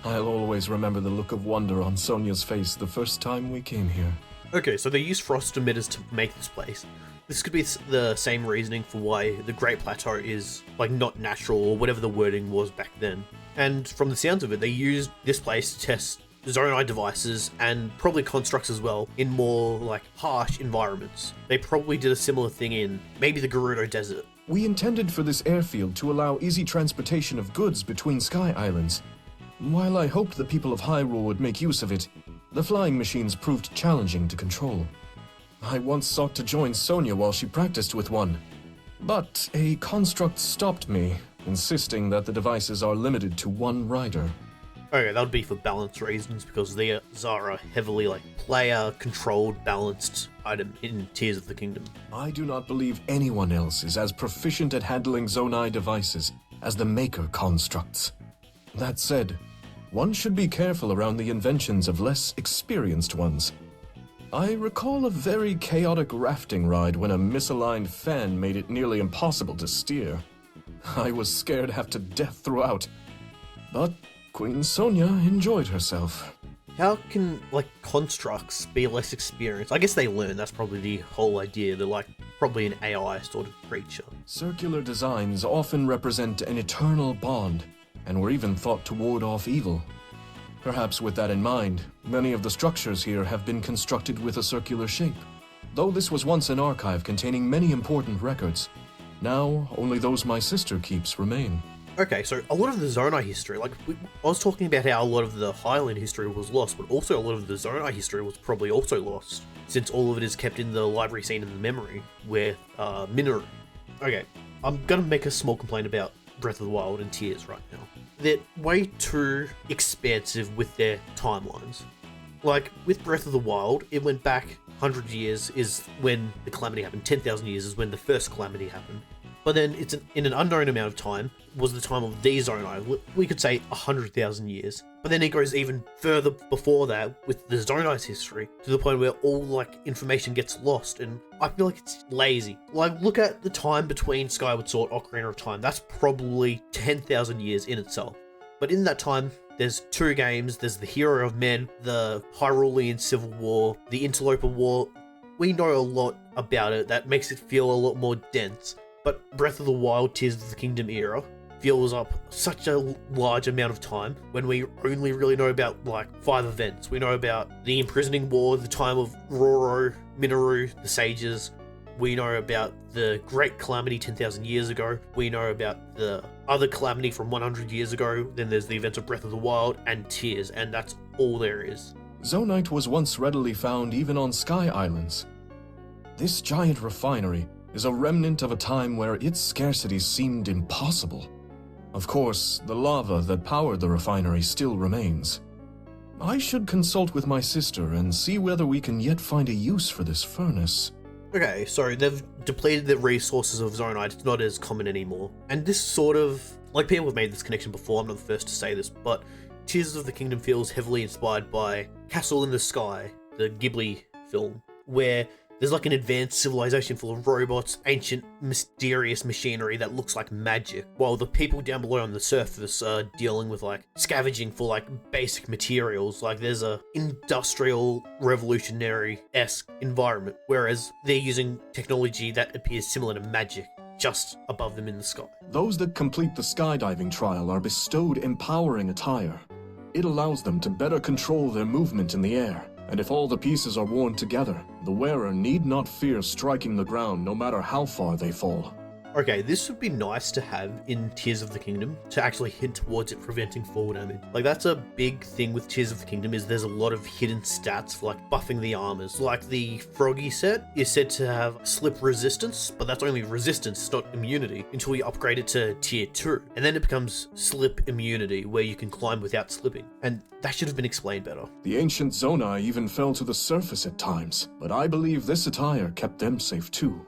I'll always remember the look of wonder on Sonia's face the first time we came here. Okay, so they use frost emitters to make this place. This could be the same reasoning for why the Great Plateau is like not natural, or whatever the wording was back then. And from the sounds of it, they used this place to test Zonai devices and probably constructs as well in more like harsh environments. They probably did a similar thing in maybe the Gerudo Desert. We intended for this airfield to allow easy transportation of goods between Sky Islands. While I hoped the people of Hyrule would make use of it, the flying machines proved challenging to control. I once sought to join Sonia while she practiced with one, but a construct stopped me, insisting that the devices are limited to one rider. Okay, that would be for balance reasons, because these are a heavily like player-controlled, balanced item in Tears of the Kingdom. I do not believe anyone else is as proficient at handling Zonai devices as the Maker constructs. That said, one should be careful around the inventions of less experienced ones. I recall a very chaotic rafting ride when a misaligned fan made it nearly impossible to steer. I was scared half to death throughout, but Queen Sonia enjoyed herself. How can like constructs be less experienced? I guess they learn, that's probably the whole idea. They're like probably an AI sort of creature. Circular designs often represent an eternal bond, and were even thought to ward off evil. Perhaps with that in mind, many of the structures here have been constructed with a circular shape. Though this was once an archive containing many important records, now only those my sister keeps remain. Okay, so a lot of the Zonai history, I was talking about how a lot of the Highland history was lost, but also a lot of the Zonai history was probably also lost, since all of it is kept in the library scene in the memory, with Minoru. Okay, I'm gonna make a small complaint about Breath of the Wild and Tears right now. They're way too expansive with their timelines. Like, with Breath of the Wild, it went back 100 years is when the calamity happened, 10,000 years is when the first calamity happened. But then it's in an unknown amount of time was the time of these Zonai. We could say 100,000 years. But then it goes even further before that with the Zonai's history, to the point where all like information gets lost, and I feel like it's lazy. Like, look at the time between Skyward Sword, Ocarina of Time. That's probably 10,000 years in itself. But in that time, there's two games. There's the Hero of Men, the Hyrulean Civil War, the Interloper War. We know a lot about it. That makes it feel a lot more dense. But Breath of the Wild, Tears of the Kingdom era fills up such a large amount of time when we only really know about like 5 events. We know about the imprisoning war, the time of Rauru, Minoru, the sages. We know about the Great Calamity 10,000 years ago. We know about the other calamity from 100 years ago. Then there's the events of Breath of the Wild and Tears, and that's all there is. Zonite was once readily found even on Sky Islands. This giant refinery is a remnant of a time where its scarcity seemed impossible. Of course, the lava that powered the refinery still remains. I should consult with my sister and see whether we can yet find a use for this furnace. Okay, so they've depleted the resources of Zonite. It's not as common anymore. And this sort of, like, people have made this connection before, I'm not the first to say this, but Tears of the Kingdom feels heavily inspired by Castle in the Sky, the Ghibli film, where there's like an advanced civilization full of robots, ancient, mysterious machinery that looks like magic, while the people down below on the surface are dealing with like scavenging for like basic materials. Like there's a industrial revolutionary-esque environment, whereas they're using technology that appears similar to magic just above them in the sky. Those that complete the skydiving trial are bestowed empowering attire. It allows them to better control their movement in the air. And if all the pieces are worn together, the wearer need not fear striking the ground no matter how far they fall. Okay, this would be nice to have in Tears of the Kingdom, to actually hint towards it preventing fall damage. Like, that's a big thing with Tears of the Kingdom, is there's a lot of hidden stats for, like, buffing the armors. Like, the Froggy set is said to have slip resistance, but that's only resistance, it's not immunity, until you upgrade it to Tier 2. And then it becomes slip immunity, where you can climb without slipping. And that should have been explained better. The ancient Zonai even fell to the surface at times, but I believe this attire kept them safe too.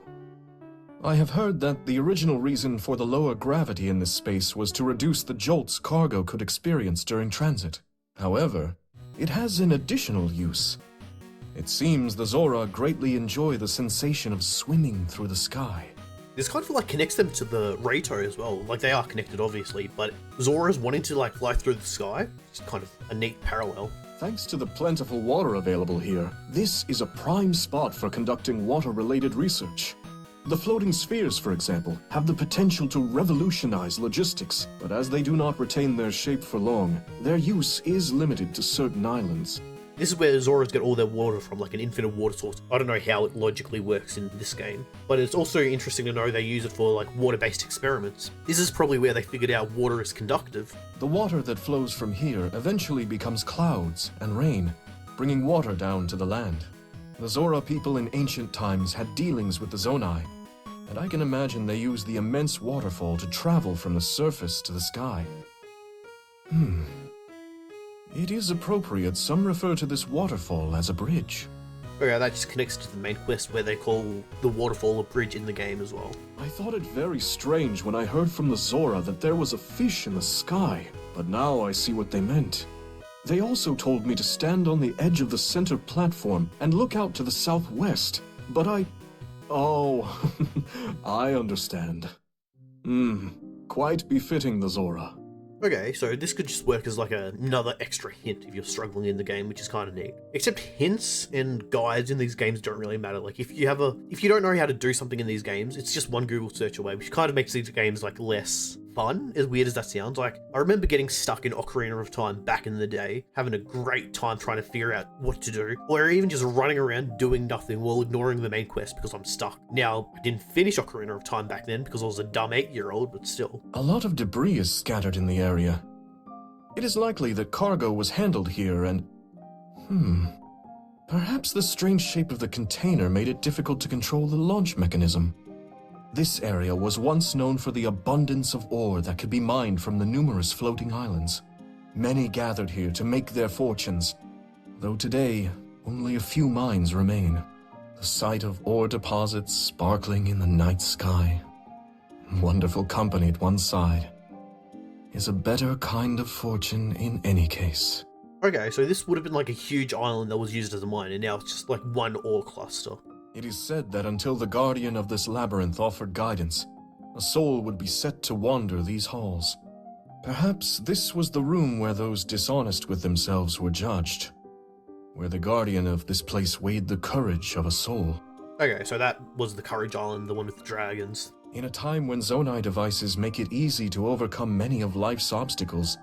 I have heard that the original reason for the lower gravity in this space was to reduce the jolts cargo could experience during transit. However, it has an additional use. It seems the Zora greatly enjoy the sensation of swimming through the sky. This kind of like connects them to the Raito as well. Like, they are connected obviously, but Zora's wanting to like fly through the sky. It's kind of a neat parallel. Thanks to the plentiful water available here, this is a prime spot for conducting water-related research. The floating spheres, for example, have the potential to revolutionize logistics, but as they do not retain their shape for long, their use is limited to certain islands. This is where Zoras get all their water from, like an infinite water source. I don't know how it logically works in this game, but it's also interesting to know they use it for like water-based experiments. This is probably where they figured out water is conductive. The water that flows from here eventually becomes clouds and rain, bringing water down to the land. The Zora people in ancient times had dealings with the Zonai, and I can imagine they used the immense waterfall to travel from the surface to the sky. It is appropriate some refer to this waterfall as a bridge. Okay, that just connects to the main quest where they call the waterfall a bridge in the game as well. I thought it very strange when I heard from the Zora that there was a fish in the sky, but now I see what they meant. They also told me to stand on the edge of the center platform and look out to the southwest, but Oh, I understand. Quite befitting the Zora. Okay, so this could just work as like another extra hint if you're struggling in the game, which is kind of neat. Except hints and guides in these games don't really matter. Like if you don't know how to do something in these games, it's just one Google search away, which kind of makes these games like less fun, as weird as that sounds. Like, I remember getting stuck in Ocarina of Time back in the day, having a great time trying to figure out what to do, or even just running around doing nothing while ignoring the main quest because I'm stuck. Now, I didn't finish Ocarina of Time back then because I was a dumb 8-year-old, but still. A lot of debris is scattered in the area. It is likely that cargo was handled here and... Perhaps the strange shape of the container made it difficult to control the launch mechanism. This area was once known for the abundance of ore that could be mined from the numerous floating islands. Many gathered here to make their fortunes, though today only a few mines remain. The sight of ore deposits sparkling in the night sky, wonderful company at one side, is a better kind of fortune in any case. Okay, so this would have been like a huge island that was used as a mine, and now it's just like one ore cluster. It is said that until the guardian of this labyrinth offered guidance, a soul would be set to wander these halls. Perhaps this was the room where those dishonest with themselves were judged, where the guardian of this place weighed the courage of a soul. Okay, so that was the Courage Island, the one with the dragons. In a time when Zonai devices make it easy to overcome many of life's obstacles,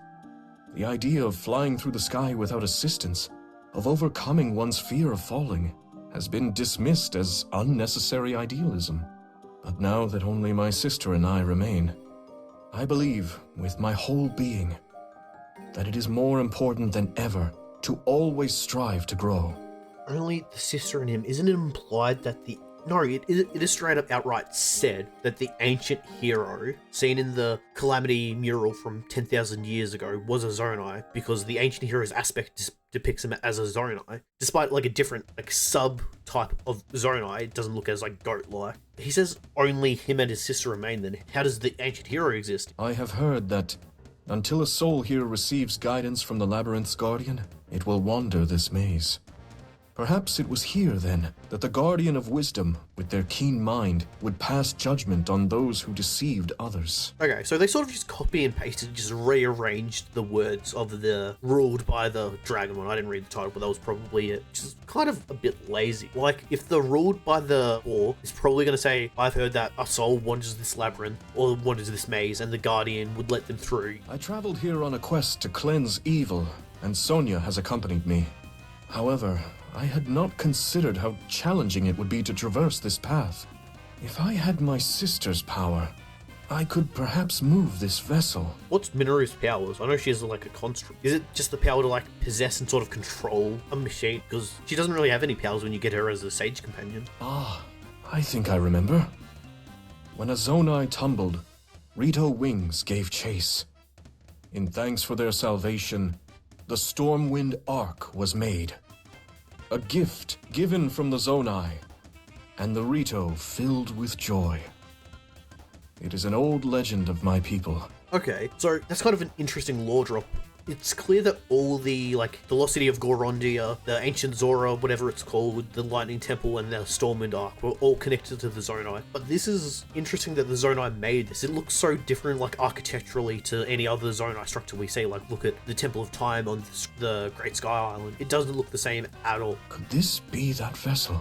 the idea of flying through the sky without assistance, of overcoming one's fear of falling, has been dismissed as unnecessary idealism. But now that only my sister and I remain, I believe, with my whole being, that it is more important than ever to always strive to grow. Only the sister and him. Isn't it implied that the... No, it is straight up outright said that the ancient hero seen in the Calamity mural from 10,000 years ago was a Zonai, because the ancient hero's aspect depicts him as a Zonai. Despite like a different like sub-type of Zonai, it doesn't look as like goat-like. He says only him and his sister remain then. How does the ancient hero exist? I have heard that until a soul here receives guidance from the Labyrinth's guardian, it will wander this maze. Perhaps it was here, then, that the Guardian of Wisdom, with their keen mind, would pass judgment on those who deceived others. Okay, so they sort of just copy and pasted, just rearranged the words of the ruled by the dragon one. I didn't read the title, but that was probably it. Which is kind of a bit lazy. Like, if the ruled by the or is probably going to say, I've heard that a soul wanders this labyrinth, or wanders this maze, and the Guardian would let them through. I traveled here on a quest to cleanse evil, and Sonia has accompanied me. However, I had not considered how challenging it would be to traverse this path. If I had my sister's power, I could perhaps move this vessel. What's Minoru's powers? I know she has like a construct. Is it just the power to like possess and sort of control a machine? Because she doesn't really have any powers when you get her as a sage companion. Ah, I think I remember. When a Zonai tumbled, Rito Wings gave chase. In thanks for their salvation, the Stormwind Arc was made. A gift given from the Zonai, and the Rito filled with joy. It is an old legend of my people. Okay, so that's kind of an interesting lore drop. It's clear that all the, like, the Velocity of Gorondia, the Ancient Zora, whatever it's called, the Lightning Temple, and the Stormwind Arc were all connected to the Zonai. But this is interesting that the Zonai made this. It looks so different, like, architecturally to any other Zonai structure we see. Like, look at the Temple of Time on the Great Sky Island. It doesn't look the same at all. Could this be that vessel?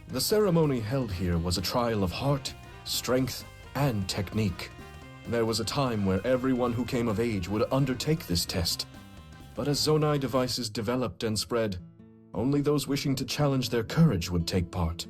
The ceremony held here was a trial of heart, strength, and technique. There was a time where everyone who came of age would undertake this test. But as Zonai devices developed and spread, only those wishing to challenge their courage would take part.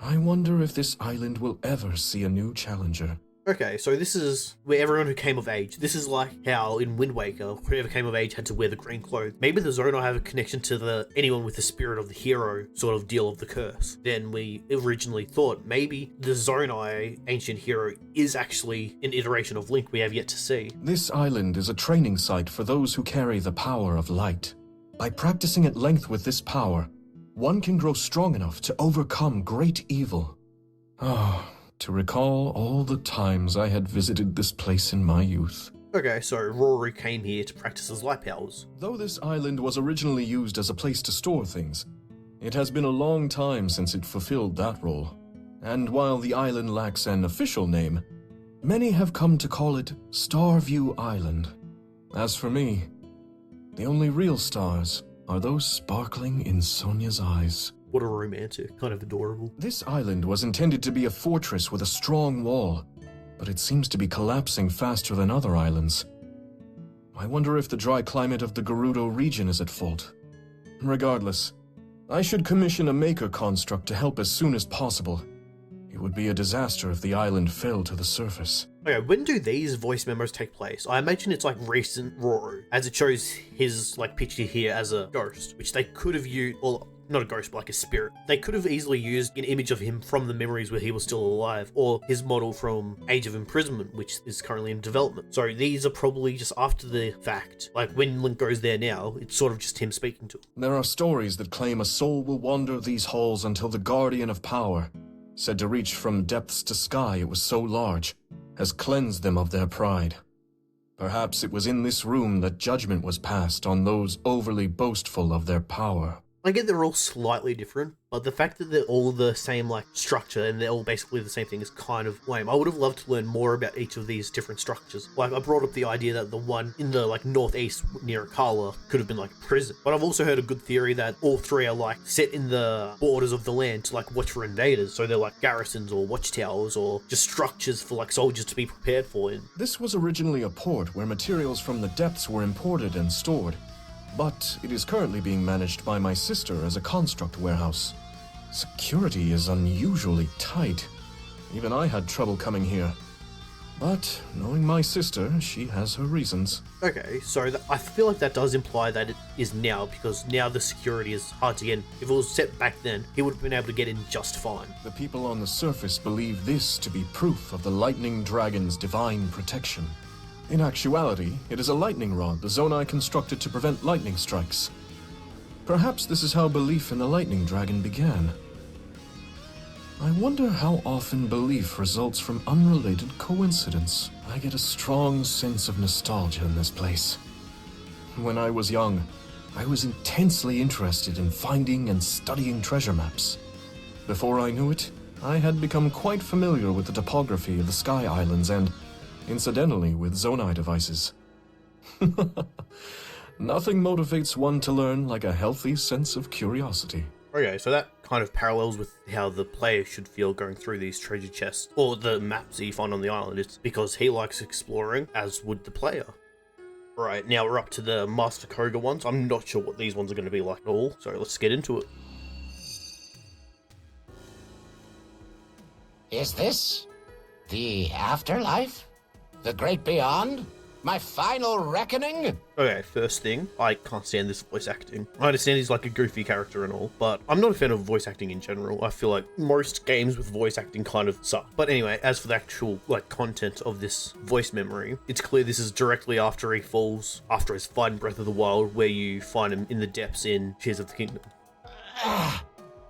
I wonder if this island will ever see a new challenger. Okay, so this is where everyone who came of age, this is like how in Wind Waker, whoever came of age had to wear the green clothes. Maybe the Zonai have a connection to the anyone with the spirit of the hero sort of deal of the curse. Then we originally thought maybe the Zonai ancient hero is actually an iteration of Link we have yet to see. This island is a training site for those who carry the power of light. By practicing at length with this power, one can grow strong enough to overcome great evil. To recall all the times I had visited this place in my youth. Okay, so Rauru came here to practice his light powers. Though this island was originally used as a place to store things, it has been a long time since it fulfilled that role. And while the island lacks an official name, many have come to call it Starview Island. As for me, the only real stars are those sparkling in Sonia's eyes. What a romantic, kind of adorable. This island was intended to be a fortress with a strong wall, but it seems to be collapsing faster than other islands. I wonder if the dry climate of the Gerudo region is at fault. Regardless, I should commission a maker construct to help as soon as possible. It would be a disaster if the island fell to the surface. Okay, when do these voice memos take place? I imagine it's like recent Rauru, as it shows his like picture here as a ghost, which they could have used, or not a ghost, but like a spirit. They could have easily used an image of him from the memories where he was still alive, or his model from Age of Imprisonment, which is currently in development. So these are probably just after the fact. Like when Link goes there now, it's sort of just him speaking to him. There are stories that claim a soul will wander these halls until the Guardian of Power, said to reach from depths to sky it was so large, has cleansed them of their pride. Perhaps it was in this room that judgment was passed on those overly boastful of their power. I get they're all slightly different, but the fact that they're all the same like structure and they're all basically the same thing is kind of lame. I would have loved to learn more about each of these different structures. Like I brought up the idea that the one in the like northeast near Akala could have been like a prison, but I've also heard a good theory that all three are like set in the borders of the land to like watch for invaders. So they're like garrisons or watchtowers or just structures for like soldiers to be prepared for. This was originally a port where materials from the depths were imported and stored. but it is currently being managed by my sister as a construct warehouse. Security is unusually tight. Even I had trouble coming here. But knowing my sister, she has her reasons. Okay, so I feel like that does imply that it is now, because now the security is hard to get in. If it was set back then, he would have been able to get in just fine. The people on the surface believe this to be proof of the lightning dragon's divine protection. In actuality, it is a lightning rod the Zonai constructed to prevent lightning strikes. Perhaps this is how belief in the lightning dragon began. I wonder how often belief results from unrelated coincidence. I get a strong sense of nostalgia in this place. When I was young, I was intensely interested in finding and studying treasure maps. Before I knew it, I had become quite familiar with the topography of the Sky Islands and, incidentally, with Zonai devices. Nothing motivates one to learn like a healthy sense of curiosity. Okay, so that kind of parallels with how the player should feel going through these treasure chests, or the maps that you find on the island. It's because he likes exploring, as would the player. Right, now we're up to the Master Kohga ones. I'm not sure what these ones are going to be like at all, so let's get into it. Is this the afterlife? The great beyond? My final reckoning? Okay, first thing, I can't stand this voice acting. I understand he's like a goofy character and all, but I'm not a fan of voice acting in general. I feel like most games with voice acting kind of suck. But anyway, as for the actual content of this voice memory, it's clear this is directly after he falls, after his fight in Breath of the Wild, where you find him in the depths in Tears of the Kingdom.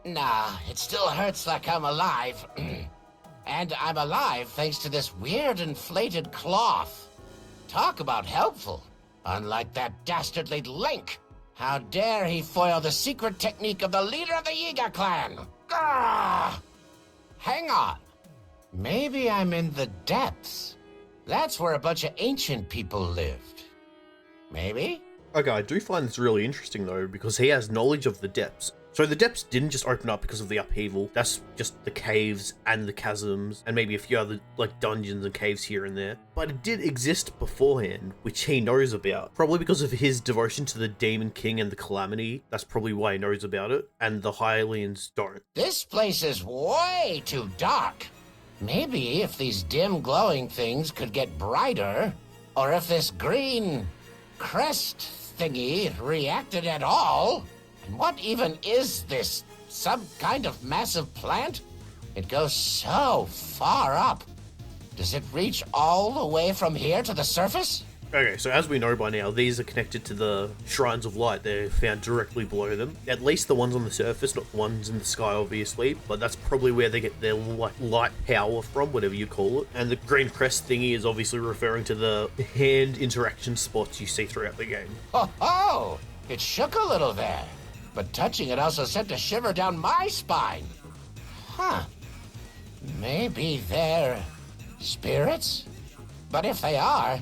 Nah, it still hurts like I'm alive. And I'm alive thanks to this weird inflated cloth. Talk about helpful. Unlike that dastardly Link. How dare he foil the secret technique of the leader of the Yiga clan? Ah! Hang on. Maybe I'm in the depths. That's where a bunch of ancient people lived. Maybe? Okay, I do find this really interesting though, because he has knowledge of the depths. So the depths didn't just open up because of the upheaval. That's just the caves and the chasms and maybe a few other dungeons and caves here and there. But it did exist beforehand, which he knows about. Probably because of his devotion to the Demon King and the Calamity. That's probably why he knows about it. And the Hylians don't. This place is way too dark. Maybe if these dim glowing things could get brighter, or if this green crest thingy reacted at all. And what even is this? Some kind of massive plant? It goes so far up. Does it reach all the way from here to the surface? Okay, so as we know by now, these are connected to the Shrines of Light. They're found directly below them. At least the ones on the surface, not the ones in the sky, obviously. But that's probably where they get their light power from, whatever you call it. And the green crest thingy is obviously referring to the hand interaction spots you see throughout the game. Oh, it shook a little there. But touching it also sent a shiver down my spine. Huh. Maybe they're spirits? But if they are,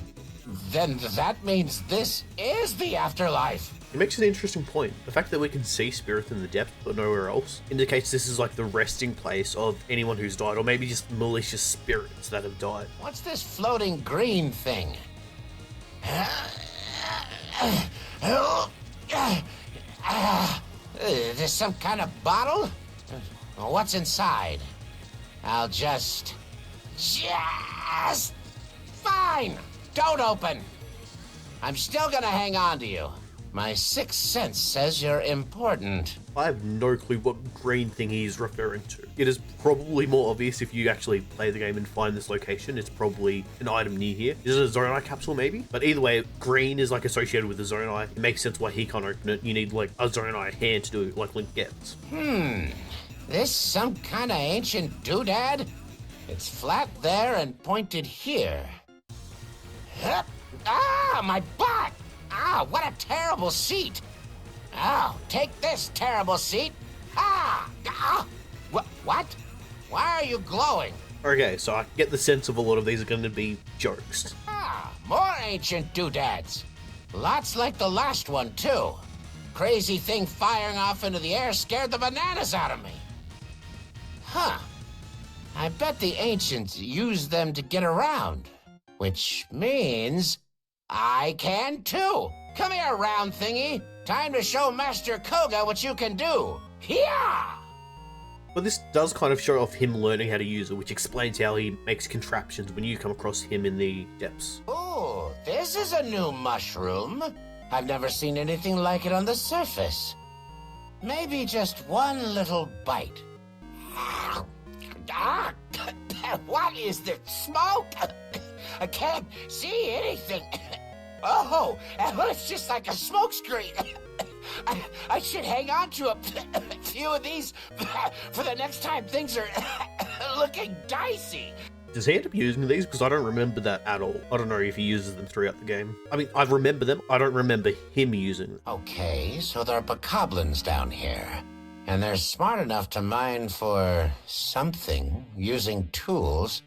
then that means this is the afterlife. It makes an interesting point. The fact that we can see spirits in the depths but nowhere else indicates this is like the resting place of anyone who's died, or maybe just malicious spirits that have died. What's this floating green thing? Is this some kind of bottle? What's inside? I'll just... Fine! Don't open! I'm still gonna hang on to you. My sixth sense says you're important. I have no clue what green thing he's referring to. It is probably more obvious if you actually play the game and find this location. It's probably an item near here. Is it a Zonai capsule maybe? But either way, green is associated with the Zonai. It makes sense why he can't open it. You need a Zonai hand to do it like Link gets. This some kind of ancient doodad? It's flat there and pointed here. Hup. Ah, my butt! Ah, what a terrible seat! Oh, take this terrible seat! What? Why are you glowing? Okay, so I get the sense of a lot of these are going to be jokes. More ancient doodads. Lots like the last one, too. Crazy thing firing off into the air scared the bananas out of me. Huh. I bet the ancients used them to get around. Which means I can, too. Come here, round thingy. Time to show Master Kohga what you can do. Yeah! But this does kind of show off him learning how to use it, which explains how he makes contraptions when you come across him in the depths. Ooh, this is a new mushroom. I've never seen anything like it on the surface. Maybe just one little bite. Ah, what is this smoke? I can't see anything. Oh, it's just like a smoke screen. I should hang on to a few of these for the next time things are looking dicey. Does he end up using these? Because I don't remember that at all. I don't know if he uses them throughout the game. I mean, I remember them. I don't remember him using them. Okay, so there are bokoblins down here. And they're smart enough to mine for something using tools,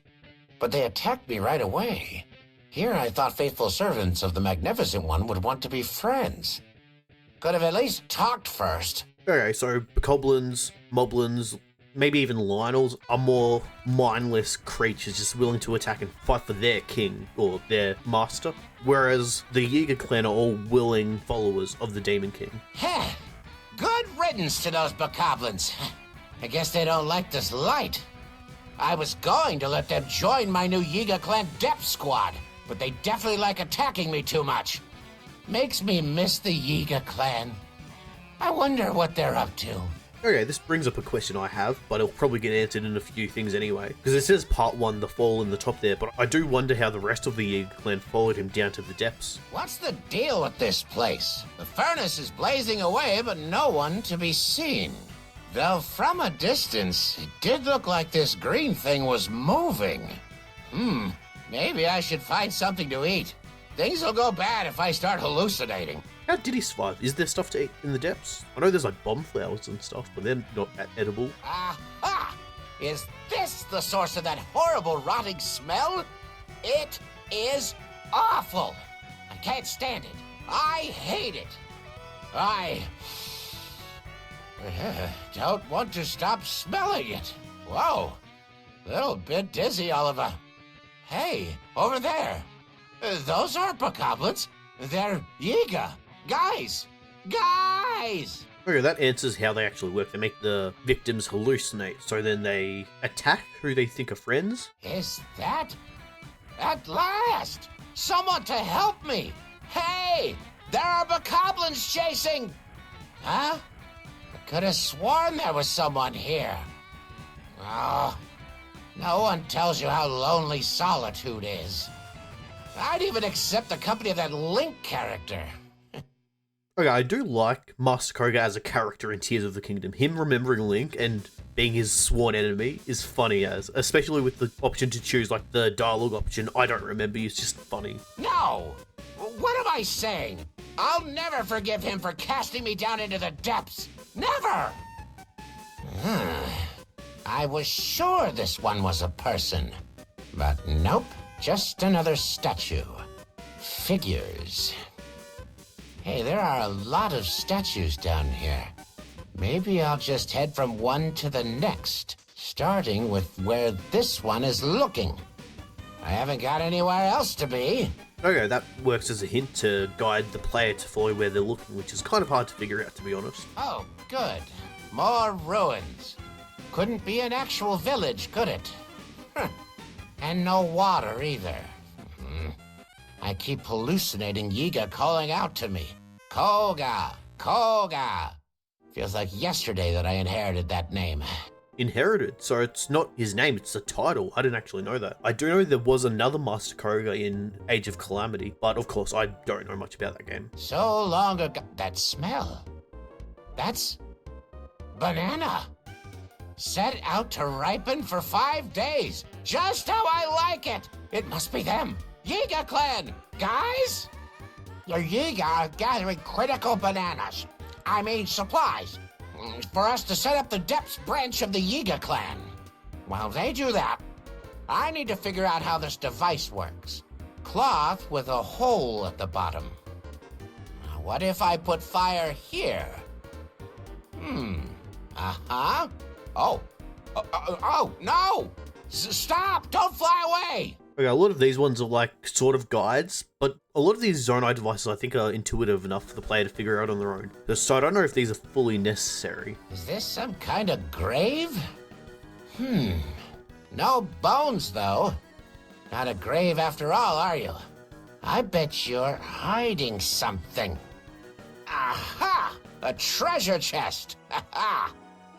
but they attacked me right away. Here I thought faithful servants of the Magnificent One would want to be friends. Could have at least talked first. Okay, so bokoblins, moblins, maybe even Lionels are more mindless creatures just willing to attack and fight for their king or their master, whereas the Yiga clan are all willing followers of the Demon King. Heh. Good riddance to those bokoblins. I guess they don't like this light. I was going to let them join my new Yiga clan depth squad, but they definitely like attacking me too much. Makes me miss the Yiga clan. I wonder what they're up to. Okay, this brings up a question I have, but it'll probably get answered in a few things anyway. Because it says part 1, the fall in the top there, but I do wonder how the rest of the Yiga clan followed him down to the depths. What's the deal with this place? The furnace is blazing away, but no one to be seen. Though from a distance, it did look like this green thing was moving. Maybe I should find something to eat. Things will go bad if I start hallucinating. How did he survive? Is there stuff to eat in the depths? I know there's like bomb flowers and stuff, but they're not edible. Aha! Is this the source of that horrible rotting smell? It is awful. I can't stand it. I hate it. I don't want to stop smelling it. Whoa. Little bit dizzy, Oliver. Hey, over there. Those aren't bokoblins. They're Yiga. Guys! Guys! Okay, that answers how they actually work. They make the victims hallucinate, so then they attack who they think are friends. Is that? At last! Someone to help me! Hey! There are bokoblins chasing! Huh? I could have sworn there was someone here. Oh, no one tells you how lonely solitude is. I'd even accept the company of that Link character. Okay, I do like Master Kohga as a character in Tears of the Kingdom. Him remembering Link and being his sworn enemy is funny as, especially with the option to choose like the dialogue option. I don't remember, it's just funny. No! What am I saying? I'll never forgive him for casting me down into the depths. Never! I was sure this one was a person. But nope, just another statue. Figures. Hey, there are a lot of statues down here. Maybe I'll just head from one to the next, starting with where this one is looking. I haven't got anywhere else to be. Okay, that works as a hint to guide the player to follow where they're looking, which is kind of hard to figure out, to be honest. Oh, good. More ruins. Couldn't be an actual village, could it? And no water either. I keep hallucinating Yiga calling out to me. Kohga! Kohga! Feels like yesterday that I inherited that name. Inherited, so it's not his name, it's a title. I didn't actually know that. I do know there was another Master Kohga in Age of Calamity, but of course I don't know much about that game. So long ago. That smell. That's banana. Set out to ripen for 5 days. Just how I like it. It must be them. Yiga clan. Guys? Your Yiga are gathering critical bananas. I mean supplies. For us to set up the depths branch of the Yiga clan. While they do that, I need to figure out how this device works. Cloth with a hole at the bottom. What if I put fire here? Uh-huh. Oh, no! Stop! Don't fly away! Okay, a lot of these ones are like sort of guides, but a lot of these Zonai devices I think are intuitive enough for the player to figure out on their own. So I don't know if these are fully necessary. Is this some kind of grave? No bones, though. Not a grave after all, are you? I bet you're hiding something. Aha! A treasure chest! Ha!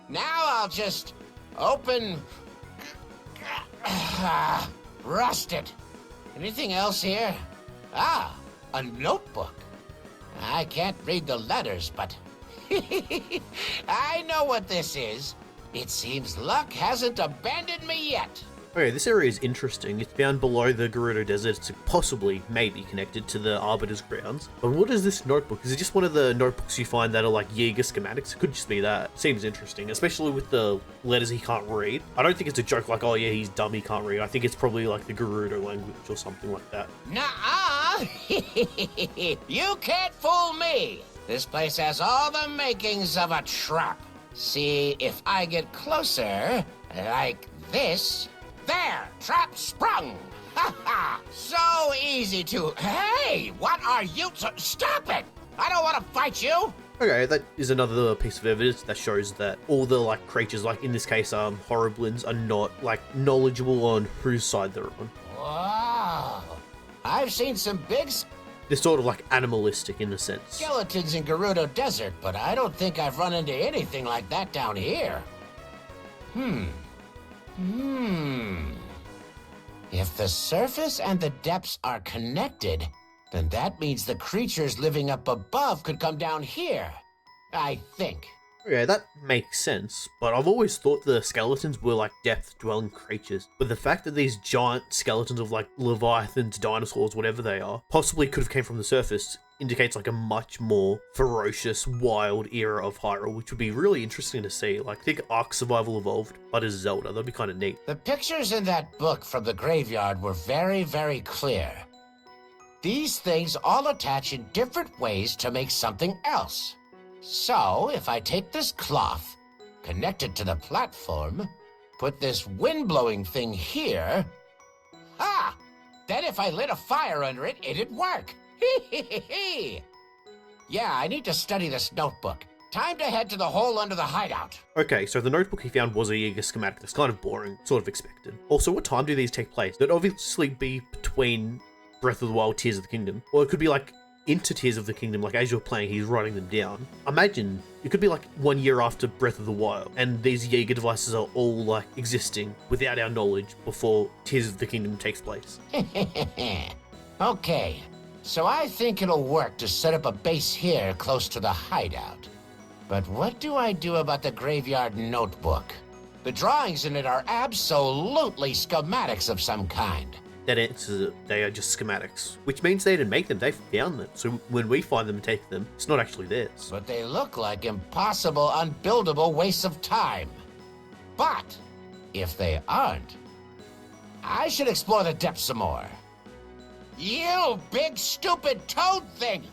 Now I'll just open... Rusted. Anything else here? Ah, a notebook. I can't read the letters, but... I know what this is. It seems luck hasn't abandoned me yet. Okay, this area is interesting. It's found below the Gerudo Desert. It's possibly, maybe connected to the Arbiter's grounds. But what is this notebook? Is it just one of the notebooks you find that are like Jaeger schematics? It could just be that. Seems interesting, especially with the letters he can't read. I don't think it's a joke like, oh yeah, he's dumb, he can't read. I think it's probably like the Gerudo language or something like that. Nuh-uh! You can't fool me! This place has all the makings of a trap. See, if I get closer, like this... There! Trap sprung! Ha ha! So easy to... Hey! What are you... Stop it! I don't want to fight you! Okay, that is another piece of evidence that shows that all the like creatures, like in this case, Horoblins, are not like knowledgeable on whose side they're on. Whoa! I've seen some big They're sort of like animalistic in a sense. skeletons in Gerudo Desert, but I don't think I've run into anything like that down here. If the surface and the depths are connected, then that means the creatures living up above could come down here. I think. Okay, that makes sense, but I've always thought the skeletons were like depth-dwelling creatures. But the fact that these giant skeletons of like leviathans, dinosaurs, whatever they are, possibly could have came from the surface indicates like a much more ferocious, wild era of Hyrule, which would be really interesting to see. Like, think Ark Survival Evolved, but as Zelda. That'd be kind of neat. The pictures in that book from the graveyard were very, very clear. These things all attach in different ways to make something else. So, if I take this cloth, connect it to the platform, put this wind-blowing thing here... Ah! Then if I lit a fire under it, it'd work. Yeah, I need to study this notebook. Time to head to the hole under the hideout. Okay, so the notebook he found was a Jaeger schematic. That's kind of boring, sort of expected. Also, what time do these take place? That'd obviously be between Breath of the Wild, Tears of the Kingdom. Or it could be like into Tears of the Kingdom, like as you're playing, he's writing them down. Imagine, it could be like 1 year after Breath of the Wild, and these Jaeger devices are all like existing without our knowledge before Tears of the Kingdom takes place. Okay, so I think it'll work to set up a base here close to the hideout. But what do I do about the graveyard notebook? The drawings in it are absolutely schematics of some kind. That answers it. They are just schematics, which means they didn't make them, they found them. So when we find them and take them, it's not actually theirs. But they look like impossible, unbuildable wastes of time. But if they aren't, I should explore the depths some more. You big stupid toad thing!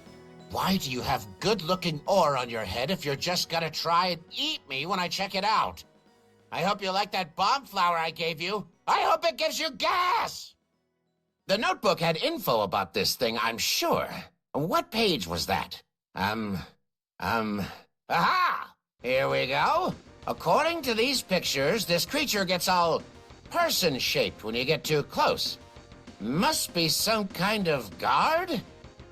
Why do you have good-looking ore on your head if you're just gonna try and eat me when I check it out? I hope you like that bomb flower I gave you. I hope it gives you gas! The notebook had info about this thing, I'm sure. What page was that? Aha! Here we go. According to these pictures, this creature gets all person-shaped when you get too close. Must be some kind of guard?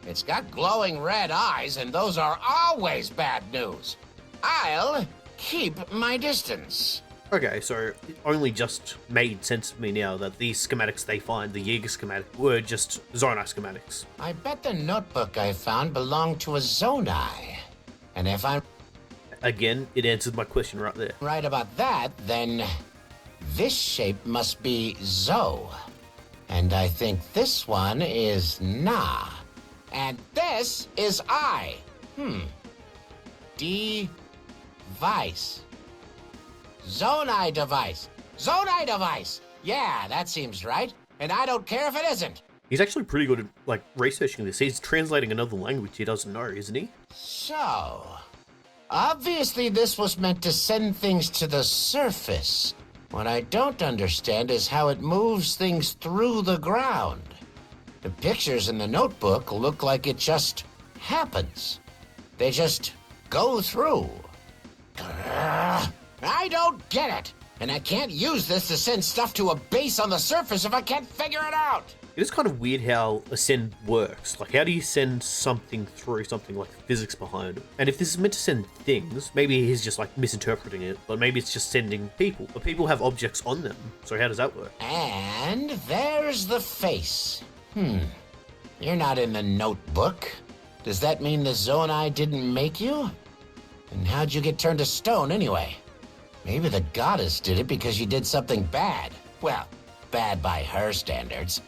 It's got glowing red eyes, and those are always bad news. I'll keep my distance. Okay, so it only just made sense to me now that these schematics they find, the Jaeger schematic, were just Zonai schematics. I bet the notebook I found belonged to a Zonai. And if I'm Again, it answered my question right there. right about that, then this shape must be Zo. And I think this one is Na. And this is I. Device. Zonai device. Zonai device. Yeah, that seems right. And I don't care if it isn't. He's actually pretty good at like researching this. He's translating another language he doesn't know, isn't he? So, obviously this was meant to send things to the surface. What I don't understand is how it moves things through the ground. The pictures in the notebook look like it just happens. They just go through. I don't get it. And I can't use this to send stuff to a base on the surface if I can't figure it out. It is kind of weird how a send works. Like, how do you send something through something like the physics behind it? And if this is meant to send things, maybe he's just like misinterpreting it, but maybe it's just sending people. But people have objects on them, so how does that work? And there's the face. You're not in the notebook. Does that mean the Zonai didn't make you? And how'd you get turned to stone anyway? Maybe the goddess did it because you did something bad. Well, bad by her standards.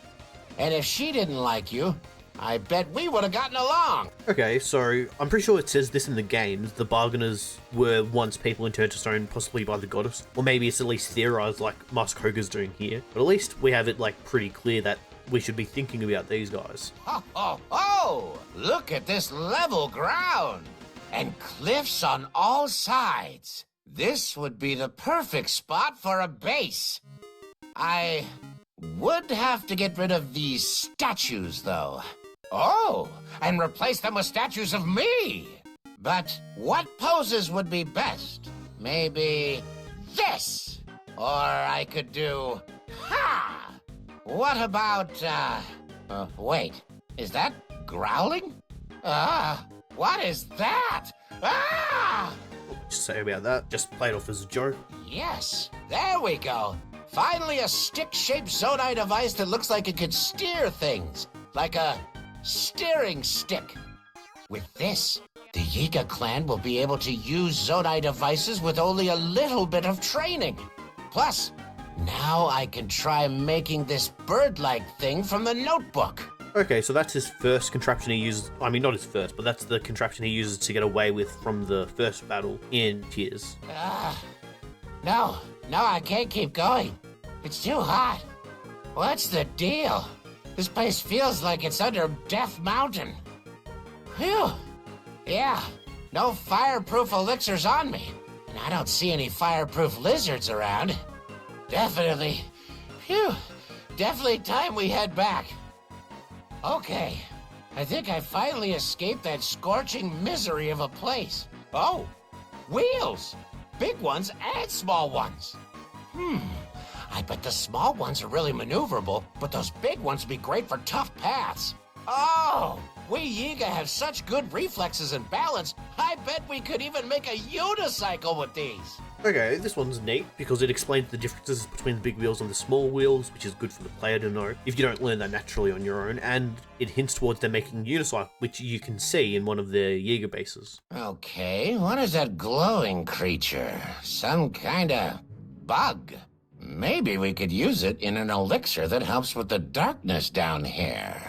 And if she didn't like you, I bet we would have gotten along. Okay, so I'm pretty sure it says this in the games. The bargainers were once people in turned to stone, possibly by the goddess. Or maybe it's at least theorized like Master Kohga's doing here. But at least we have it like pretty clear that we should be thinking about these guys. Oh! Look at this level ground! And cliffs on all sides. This would be the perfect spot for a base. I would have to get rid of these statues, though. Oh, and replace them with statues of me. But what poses would be best? Maybe this. Or I could do... Ha! What about, wait. Is that growling? What is that? Just say about that. Just play it off as a joke. Yes, there we go. Finally a stick-shaped Zonai device that looks like it could steer things. Like a steering stick. With this, the Yiga clan will be able to use Zonai devices with only a little bit of training. Plus, now I can try making this bird-like thing from the notebook. Okay, so that's his first contraption he uses. I mean, not his first, but that's the contraption he uses to get away with from the first battle in Tears. No, I can't keep going. It's too hot. What's the deal? This place feels like it's under Death Mountain. Phew. Yeah, no fireproof elixirs on me. And I don't see any fireproof lizards around. Definitely time we head back. Okay, I think I finally escaped that scorching misery of a place. Oh, wheels! Big ones and small ones. I bet the small ones are really maneuverable, but those big ones would be great for tough paths. Oh, we Yiga have such good reflexes and balance, I bet we could even make a unicycle with these. Okay, this one's neat because it explains the differences between the big wheels and the small wheels, which is good for the player to know if you don't learn that naturally on your own, and it hints towards them making a unicycle, which you can see in one of their Jäger bases. Okay, what is that glowing creature? Some kind of bug. Maybe we could use it in an elixir that helps with the darkness down here.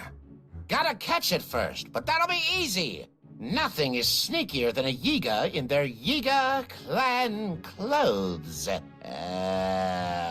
Gotta catch it first, but that'll be easy. Nothing is sneakier than a Yiga in their Yiga clan clothes.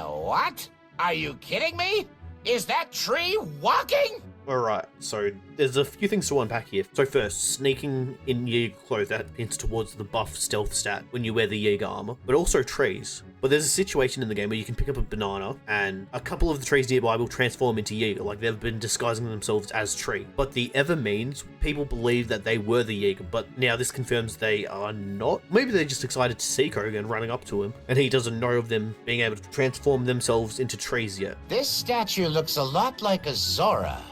What? Are you kidding me? Is that tree walking? Alright, so there's a few things to unpack here. So first, sneaking in Jäger clothes, that hints towards the buff stealth stat when you wear the Jäger armor, but also trees. But there's a situation in the game where you can pick up a banana and a couple of the trees nearby will transform into Jäger, like they've been disguising themselves as tree. But the ever means people believe that they were the Jäger, but now this confirms they are not. Maybe they're just excited to see Kohga and running up to him, and he doesn't know of them being able to transform themselves into trees yet. This statue looks a lot like a Zora.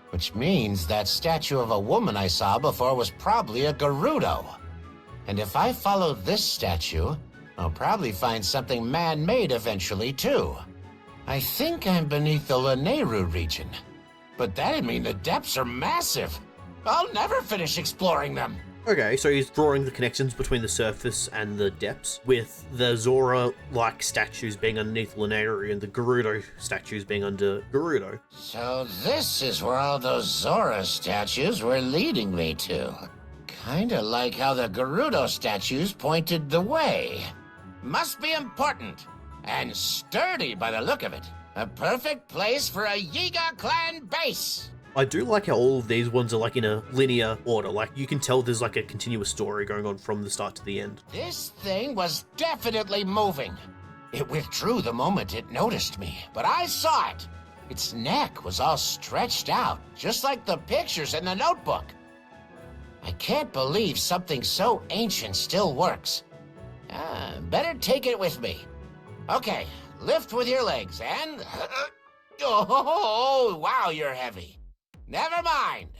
Which means that statue of a woman I saw before was probably a Gerudo. And if I follow this statue, I'll probably find something man-made eventually, too. I think I'm beneath the Rauru region. But that'd mean the depths are massive. I'll never finish exploring them. Okay, so he's drawing the connections between the surface and the depths, with the Zora-like statues being underneath Rauru and the Gerudo statues being under Gerudo. So this is where all those Zora statues were leading me to. Kinda like how the Gerudo statues pointed the way. Must be important, and sturdy by the look of it. A perfect place for a Yiga clan base. I do like how all of these ones are like in a linear order, like you can tell there's like a continuous story going on from the start to the end. This thing was definitely moving. It withdrew the moment it noticed me, but I saw it. Its neck was all stretched out, just like the pictures in the notebook. I can't believe something so ancient still works. Better take it with me. Okay, lift with your legs and... Oh, wow, you're heavy. Never mind.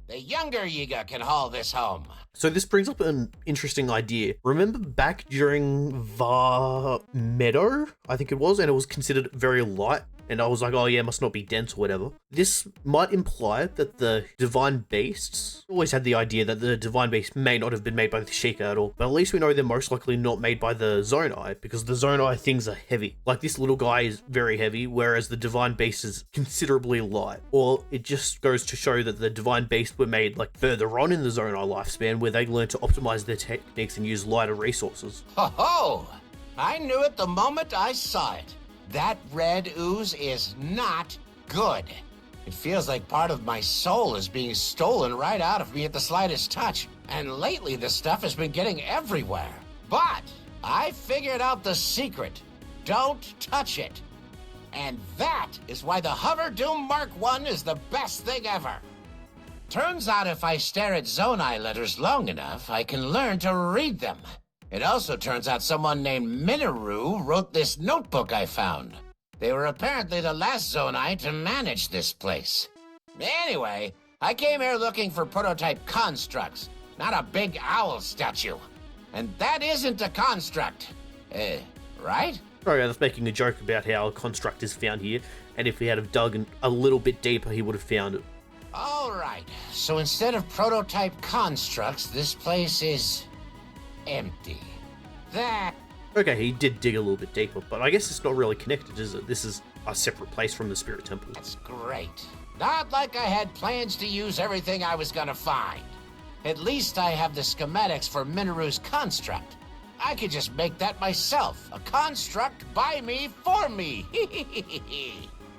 The younger Yiga can haul this home. So this brings up an interesting idea. Remember back during Var Meadow, I think it was, and it was considered very light, and I was like, oh yeah, it must not be dense or whatever. This might imply that the divine beasts always had the idea that the divine beasts may not have been made by the Sheikah at all, but at least we know they're most likely not made by the Zonai, because the Zonai things are heavy. Like this little guy is very heavy, whereas the divine beast is considerably light. Or it just goes to show that the divine beasts were made like further on in the Zonai lifespan, where they learned to optimize their techniques and use lighter resources. Ho ho! I knew it the moment I saw it. That red ooze is not good. It feels like part of my soul is being stolen right out of me at the slightest touch. And lately the stuff has been getting everywhere. But I figured out the secret. Don't touch it. And that is why the Hover Doom Mark I is the best thing ever. Turns out if I stare at Zonai letters long enough, I can learn to read them. It also turns out someone named Minoru wrote this notebook I found. They were apparently the last Zonai to manage this place. Anyway, I came here looking for prototype constructs, not a big owl statue. And that isn't a construct. Right? Sorry, I was making a joke about how a construct is found here, and if we had have dug a little bit deeper, he would have found it. Alright, so instead of prototype constructs, this place is... empty. That... Okay, he did dig a little bit deeper, but I guess it's not really connected, is it? This is a separate place from the Spirit Temple. That's great. Not like I had plans to use everything I was gonna find. At least I have the schematics for Minoru's construct. I could just make that myself. A construct by me for me.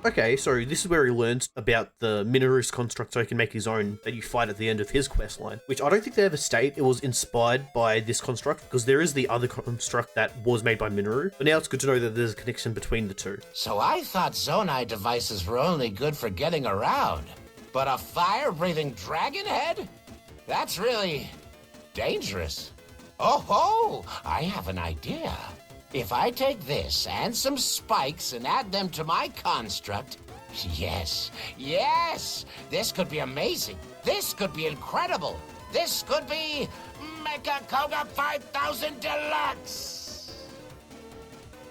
Okay, so this is where he learns about the Minoru's construct so he can make his own that you fight at the end of his quest line, which I don't think they ever state it was inspired by this construct, because there is the other construct that was made by Minoru, but now it's good to know that there's a connection between the two. So I thought Zonai devices were only good for getting around, but a fire-breathing dragon head? That's really dangerous. Oh ho! I have an idea. If I take this and some spikes and add them to my construct, yes, this could be amazing. This could be incredible. This could be Mecha Kohga 5000 Deluxe.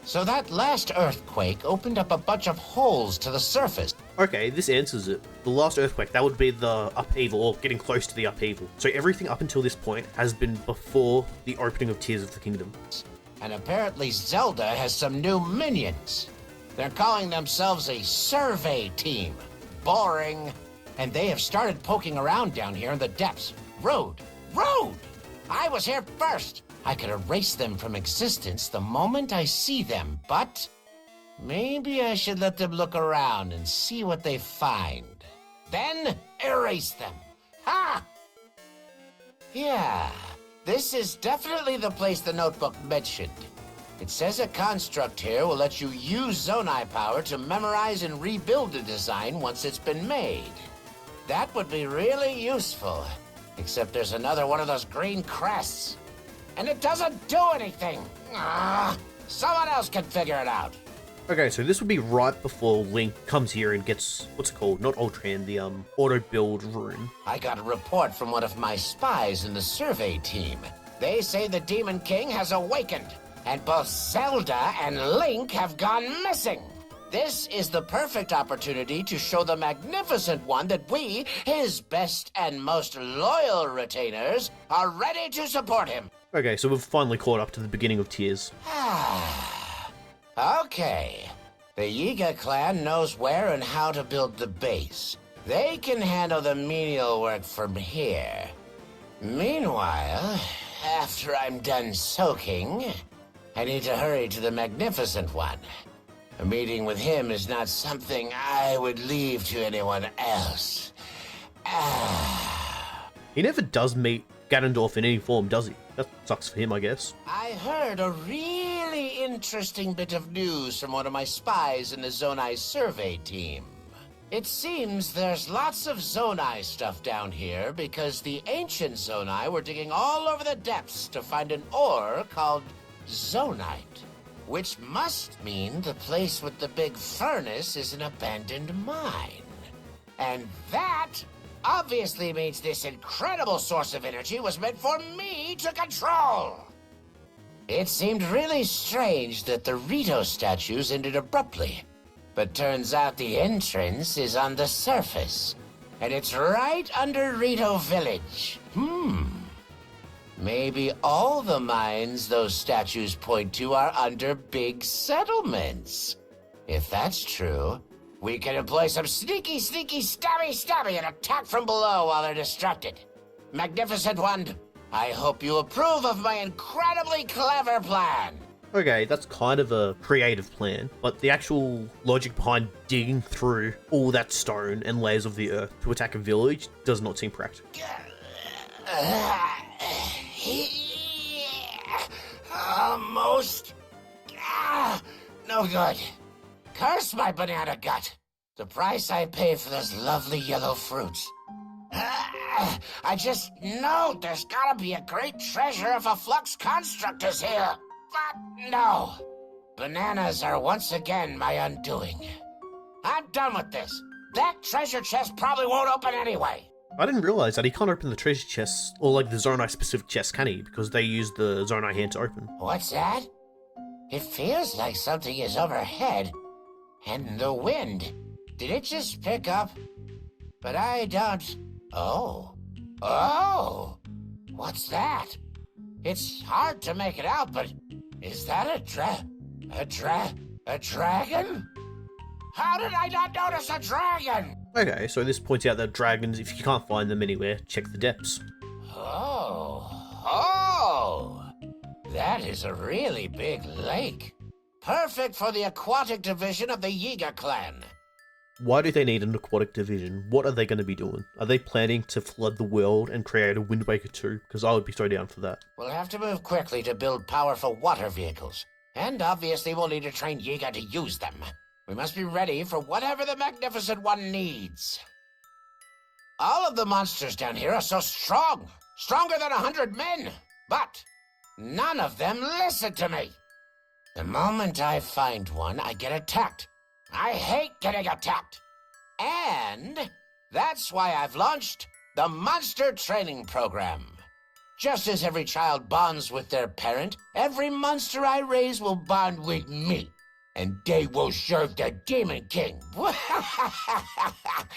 So that last earthquake opened up a bunch of holes to the surface. Okay, this answers it. The last earthquake, that would be the upheaval, or getting close to the upheaval. So everything up until this point has been before the opening of Tears of the Kingdom. And apparently Zelda has some new minions. They're calling themselves a survey team. Boring. And they have started poking around down here in the depths. Road! I was here first. I could erase them from existence the moment I see them, but maybe I should let them look around and see what they find. Then erase them. Ha! Yeah. This is definitely the place the notebook mentioned. It says a construct here will let you use Zonai power to memorize and rebuild a design once it's been made. That would be really useful, except there's another one of those green crests. And it doesn't do anything. Someone else can figure it out. Okay, so this would be right before Link comes here and gets, what's it called? Not Ultran, the auto-build rune. I got a report from one of my spies in the survey team. They say the Demon King has awakened, and both Zelda and Link have gone missing. This is the perfect opportunity to show the Magnificent One that we, his best and most loyal retainers, are ready to support him. Okay, so we've finally caught up to the beginning of Tears. Okay. The Yiga clan knows where and how to build the base. They can handle the menial work from here. Meanwhile, after I'm done soaking, I need to hurry to the Magnificent One. A meeting with him is not something I would leave to anyone else. He never does meet Ganondorf in any form, does he? That sucks for him, I guess. I heard a really interesting bit of news from one of my spies in the Zonai survey team. It seems there's lots of Zonai stuff down here because the ancient Zonai were digging all over the depths to find an ore called Zonite, which must mean the place with the big furnace is an abandoned mine. And that obviously means this incredible source of energy was meant for me to control. It seemed really strange that the Rito statues ended abruptly. But turns out the entrance is on the surface, and it's right under Rito Village. Maybe all the mines those statues point to are under big settlements. If that's true, we can employ some sneaky, stabby, and attack from below while they're distracted. Magnificent One, I hope you approve of my incredibly clever plan. Okay, that's kind of a creative plan, but the actual logic behind digging through all that stone and layers of the earth to attack a village does not seem practical. Almost. No good. Curse my banana gut. The price I pay for those lovely yellow fruits. I just know there's gotta be a great treasure if a flux construct is here. But no. Bananas are once again my undoing. I'm done with this. That treasure chest probably won't open anyway. I didn't realize that he can't open the treasure chests, or like the Zonai specific chests, can he? Because they use the Zonai hand to open. What's that? It feels like something is overhead. And the wind. Did it just pick up? But I don't... Oh. What's that? It's hard to make it out, but is that a dragon? How did I not notice a dragon? Okay, so this points out that dragons, if you can't find them anywhere, check the depths. Oh, that is a really big lake. Perfect for the aquatic division of the Yiga clan. Why do they need an aquatic division? What are they going to be doing? Are they planning to flood the world and create a Wind Waker 2? Because I would be so down for that. We'll have to move quickly to build powerful water vehicles. And obviously we'll need to train Yiga to use them. We must be ready for whatever the Magnificent One needs. All of the monsters down here are so strong. Stronger than 100 men. But none of them listen to me. The moment I find one, I get attacked. I hate getting attacked. And that's why I've launched the Monster Training Program. Just as every child bonds with their parent, every monster I raise will bond with me. And they will serve the Demon King.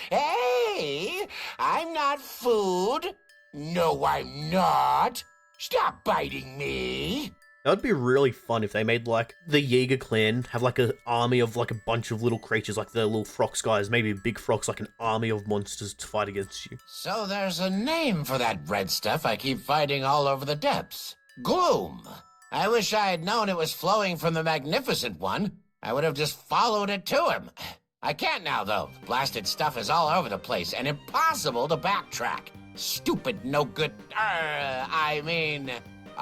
Hey, I'm not food. No, I'm not. Stop biting me. That would be really fun if they made, like, the Yiga clan have, like, an army of, like, a bunch of little creatures, like the little frox guys, maybe big frogs, like an army of monsters to fight against you. So there's a name for that red stuff I keep finding all over the depths. Gloom. I wish I had known it was flowing from the Magnificent One. I would have just followed it to him. I can't now, though. Blasted stuff is all over the place and impossible to backtrack. Stupid, no good...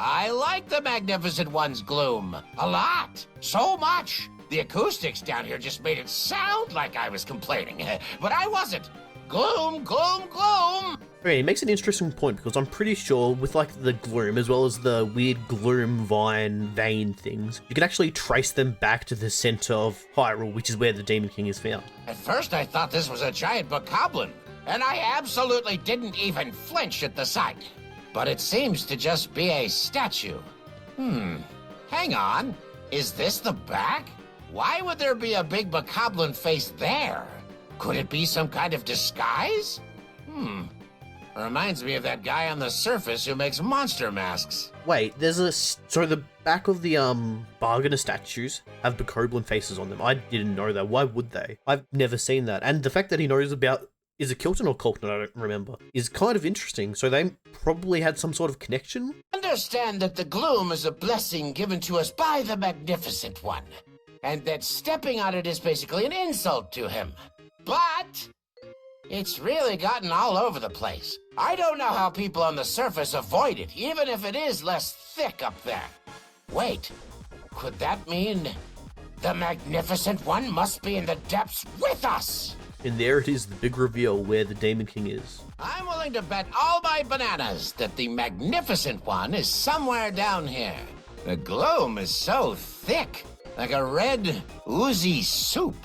I like the Magnificent One's gloom. A lot. So much. The acoustics down here just made it sound like I was complaining. But I wasn't. Gloom, gloom, gloom. Okay, he makes an interesting point because I'm pretty sure with like the gloom as well as the weird gloom vine vein things, you can actually trace them back to the center of Hyrule, which is where the Demon King is found. At first I thought this was a giant bokoblin, and I absolutely didn't even flinch at the sight. But it seems to just be a statue. Hang on. Is this the back? Why would there be a big bokoblin face there? Could it be some kind of disguise? Reminds me of that guy on the surface who makes monster masks. Wait, so the back of the bargainer statues have bokoblin faces on them. I didn't know that. Why would they? I've never seen that. And the fact that he knows about is it Kilton or Colton, I don't remember, is kind of interesting. So they probably had some sort of connection? Understand that the gloom is a blessing given to us by the Magnificent One, and that stepping on it is basically an insult to him. But It's really gotten all over the place. I don't know how people on the surface avoid it, even if it is less thick up there. Wait, could that mean the Magnificent One must be in the depths with us? And there it is, the big reveal where the Demon King is. I'm willing to bet all my bananas that the Magnificent One is somewhere down here. The gloom is so thick, like a red, oozy soup.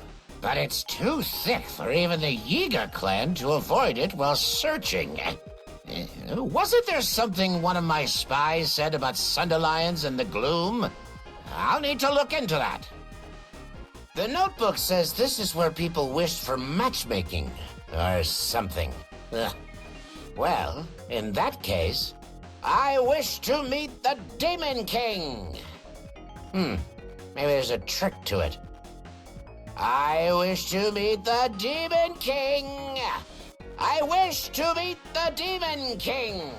But it's too thick for even the Yiga clan to avoid it while searching. Wasn't there something one of my spies said about Sunderlions and the gloom? I'll need to look into that. The notebook says this is where people wished for matchmaking, or something. Well, in that case, I wish to meet the Demon King. Maybe there's a trick to it. I wish to meet the Demon King. I wish to meet the Demon King.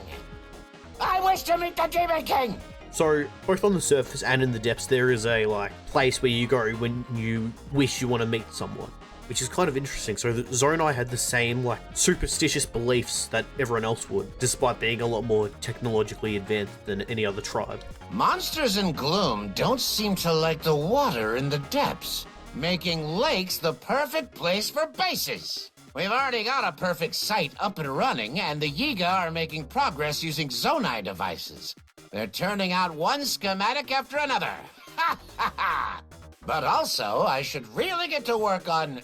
I wish to meet the Demon King. So, both on the surface and in the depths, there is a, place where you go when you wish you want to meet someone, which is kind of interesting. So, Zonai had the same, superstitious beliefs that everyone else would, despite being a lot more technologically advanced than any other tribe. Monsters in gloom don't seem to like the water in the depths, making lakes the perfect place for bases. We've already got a perfect site up and running, and the Yiga are making progress using Zonai devices. They're turning out one schematic after another. Ha ha ha! But also, I should really get to work on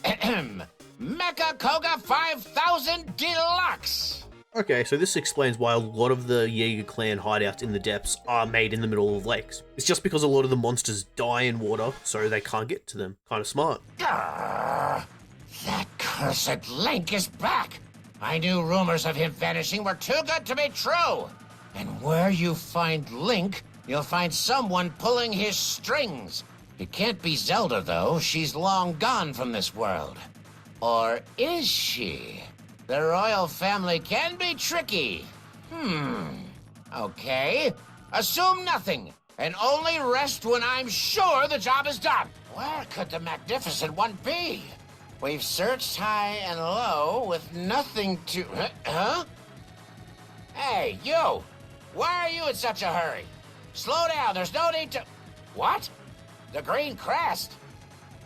Mecha Kohga 5000 Deluxe. Okay, so this explains why a lot of the Yiga clan hideouts in the depths are made in the middle of lakes. It's just because a lot of the monsters die in water, so they can't get to them. Kind of smart. Grrr, that cursed Link is back. I knew rumors of him vanishing were too good to be true. And where you find Link, you'll find someone pulling his strings. It can't be Zelda, though. She's long gone from this world. Or is she? The royal family can be tricky. Okay. Assume nothing, and only rest when I'm sure the job is done. Where could the Magnificent One be? We've searched high and low with nothing to... Huh? Hey, you! Why are you in such a hurry? Slow down, there's no need to... What? The green crest?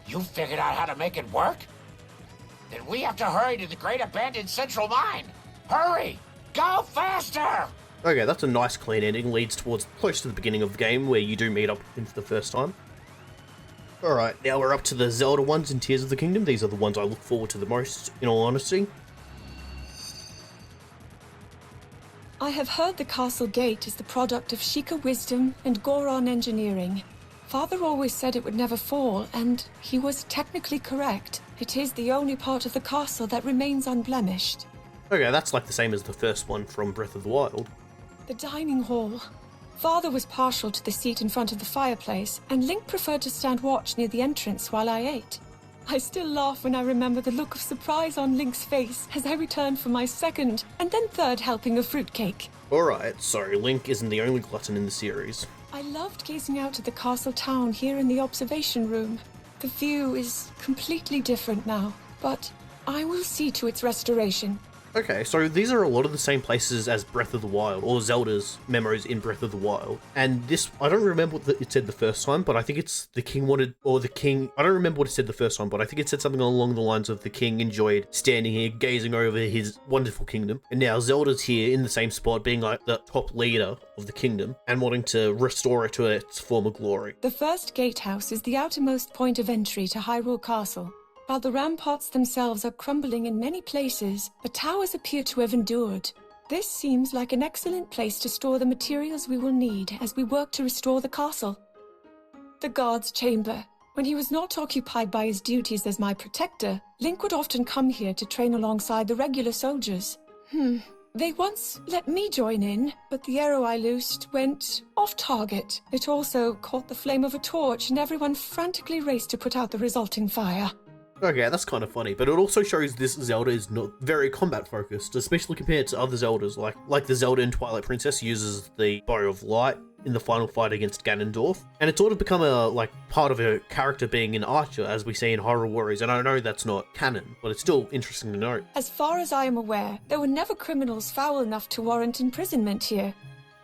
You figured out how to make it work? Then we have to hurry to the great abandoned central mine. Hurry! Go faster! Okay, that's a nice clean ending, leads towards close to the beginning of the game where you do meet up with him for the first time. Alright, now we're up to the Zelda ones in Tears of the Kingdom. These are the ones I look forward to the most, in all honesty. I have heard the castle gate is the product of Sheikah wisdom and Goron engineering. Father always said it would never fall, and he was technically correct. It is the only part of the castle that remains unblemished. Okay, that's like the same as the first one from Breath of the Wild. The dining hall. Father was partial to the seat in front of the fireplace, and Link preferred to stand watch near the entrance while I ate. I still laugh when I remember the look of surprise on Link's face as I returned for my second and then third helping of fruitcake. Alright, so Link isn't the only glutton in the series. I loved gazing out at the castle town here in the observation room. The view is completely different now, but I will see to its restoration. Okay, so these are a lot of the same places as Breath of the Wild, or Zelda's memories in Breath of the Wild. And this, I don't remember what it said the first time, but I think it's the king wanted, or the king, I don't remember what it said the first time, but I think it said something along the lines of the king enjoyed standing here, gazing over his wonderful kingdom. And now Zelda's here in the same spot, being like the top leader of the kingdom, and wanting to restore it to its former glory. The first gatehouse is the outermost point of entry to Hyrule Castle. While the ramparts themselves are crumbling in many places, the towers appear to have endured. This seems like an excellent place to store the materials we will need as we work to restore the castle. The guard's chamber. When he was not occupied by his duties as my protector, Link would often come here to train alongside the regular soldiers. They once let me join in, but the arrow I loosed went off target. It also caught the flame of a torch, and everyone frantically raced to put out the resulting fire. Okay, that's kind of funny, but it also shows this Zelda is not very combat focused, especially compared to other Zeldas, like the Zelda in Twilight Princess uses the Bow of Light, in the final fight against Ganondorf, and it's sort of become a like part of her character being an archer, as we see in Hyrule Warriors, and I know that's not canon, but it's still interesting to note. As far as I am aware, there were never criminals foul enough to warrant imprisonment here.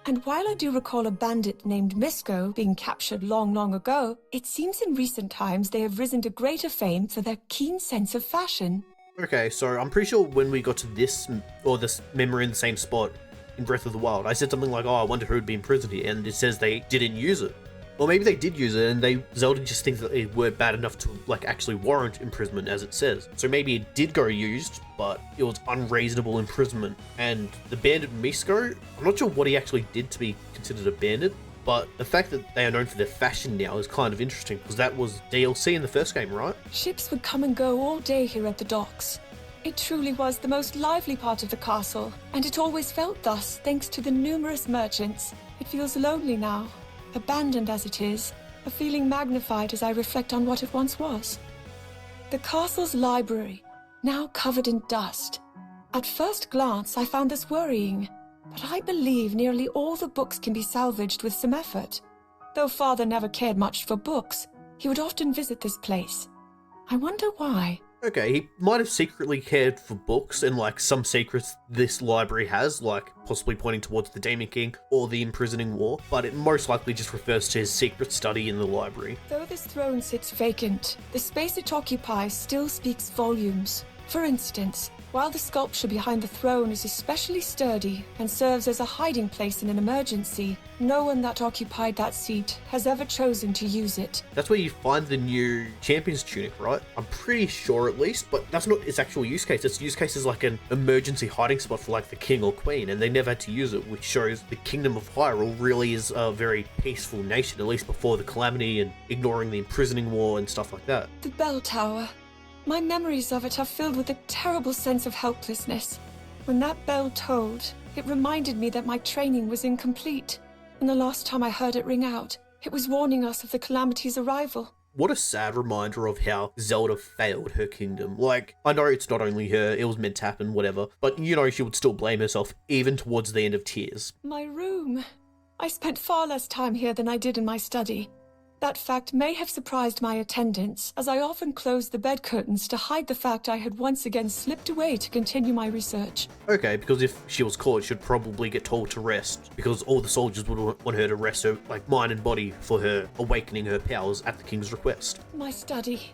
And while I do recall a bandit named Misko being captured long, long ago, it seems in recent times they have risen to greater fame for their keen sense of fashion. Okay, so I'm pretty sure when we got to this memory in the same spot in Breath of the Wild, I said something like, oh, I wonder who would be imprisoned here, and it says they didn't use it. Or maybe they did use it, and Zelda just thinks that they weren't bad enough to like actually warrant imprisonment, as it says. So maybe it did go used, but it was unreasonable imprisonment. And the bandit Misko, I'm not sure what he actually did to be considered a bandit, but the fact that they are known for their fashion now is kind of interesting, because that was DLC in the first game, right? Ships would come and go all day here at the docks. It truly was the most lively part of the castle, and it always felt thus thanks to the numerous merchants. It feels lonely now, abandoned as it is, a feeling magnified as I reflect on what it once was. The castle's library, now covered in dust. At first glance, I found this worrying, but I believe nearly all the books can be salvaged with some effort. Though Father never cared much for books, he would often visit this place. I wonder why. Okay, he might have secretly cared for books and like some secrets this library has, like possibly pointing towards the Demon King or the imprisoning war, but it most likely just refers to his secret study in the library. Though this throne sits vacant, the space it occupies still speaks volumes. For instance, while the sculpture behind the throne is especially sturdy and serves as a hiding place in an emergency, no one that occupied that seat has ever chosen to use it. That's where you find the new champion's tunic, right? I'm pretty sure at least, but that's not its actual use case. Its use case is like an emergency hiding spot for like the king or queen, and they never had to use it, which shows the Kingdom of Hyrule really is a very peaceful nation, at least before the calamity and ignoring the imprisoning war and stuff like that. The bell tower. My memories of it are filled with a terrible sense of helplessness. When that bell tolled, it reminded me that my training was incomplete. And the last time I heard it ring out, it was warning us of the calamity's arrival. What a sad reminder of how Zelda failed her kingdom. Like, I know it's not only her, it was meant to happen, whatever, but you know she would still blame herself even towards the end of Tears. My room. I spent far less time here than I did in my study. That fact may have surprised my attendants, as I often closed the bed curtains to hide the fact I had once again slipped away to continue my research. Okay, because if she was caught, she'd probably get told to rest, because all the soldiers would want her to rest her like mind and body for her awakening her powers at the king's request. My study.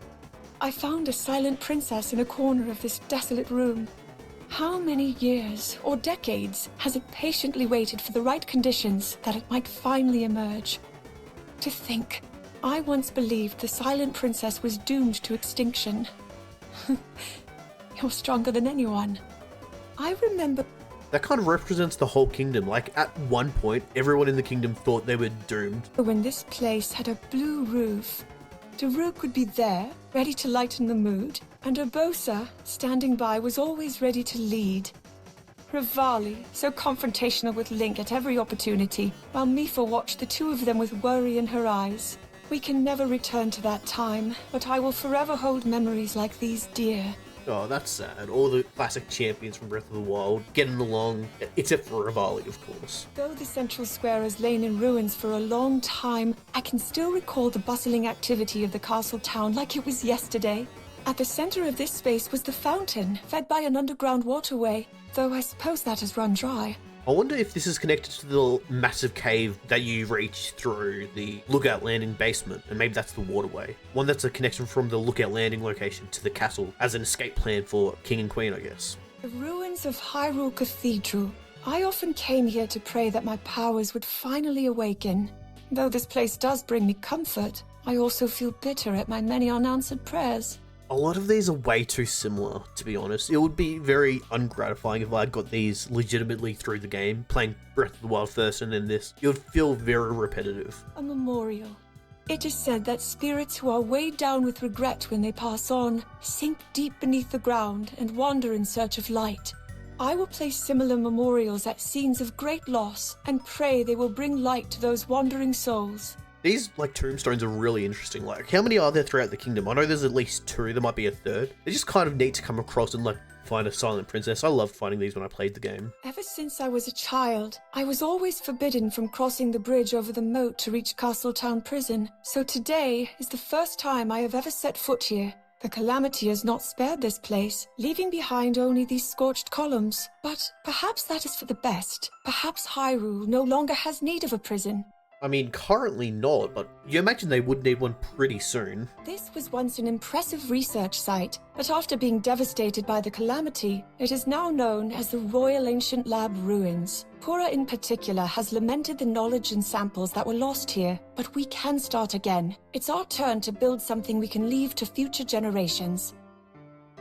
I found a silent princess in a corner of this desolate room. How many years or decades has it patiently waited for the right conditions that it might finally emerge? To think, I once believed the silent princess was doomed to extinction. You're stronger than anyone. I remember... That kind of represents the whole kingdom. Like, at one point, everyone in the kingdom thought they were doomed. when this place had a blue roof. Daruk would be there, ready to lighten the mood, and Urbosa, standing by, was always ready to lead. Rivali, so confrontational with Link at every opportunity, while Mipha watched the two of them with worry in her eyes. We can never return to that time, but I will forever hold memories like these dear. Oh, that's sad. All the classic champions from Breath of the Wild getting along, except for Rivali, of course. Though the central square has lain in ruins for a long time, I can still recall the bustling activity of the castle town like it was yesterday. At the center of this space was the fountain, fed by an underground waterway, though I suppose that has run dry. I wonder if this is connected to the massive cave that you reach through the Lookout Landing basement, and maybe that's the waterway. One that's a connection from the Lookout Landing location to the castle as an escape plan for King and Queen, I guess. The ruins of Hyrule Cathedral. I often came here to pray that my powers would finally awaken. Though this place does bring me comfort, I also feel bitter at my many unanswered prayers. A lot of these are way too similar, to be honest. It would be very ungratifying if I got these legitimately through the game, playing Breath of the Wild first and then this. It would feel very repetitive. A memorial. It is said that spirits who are weighed down with regret when they pass on sink deep beneath the ground and wander in search of light. I will place similar memorials at scenes of great loss and pray they will bring light to those wandering souls. These, like, tombstones are really interesting. Like, how many are there throughout the kingdom? I know there's at least 2, there might be a third. They're just kind of neat to come across and, like, find a silent princess. I loved finding these when I played the game. Ever since I was a child, I was always forbidden from crossing the bridge over the moat to reach Castletown Prison. So today is the first time I have ever set foot here. The calamity has not spared this place, leaving behind only these scorched columns. But perhaps that is for the best. Perhaps Hyrule no longer has need of a prison. I mean, currently not, but you imagine they would need one pretty soon. This was once an impressive research site, but after being devastated by the calamity, it is now known as the Royal Ancient Lab Ruins. Pura in particular has lamented the knowledge and samples that were lost here, but we can start again. It's our turn to build something we can leave to future generations.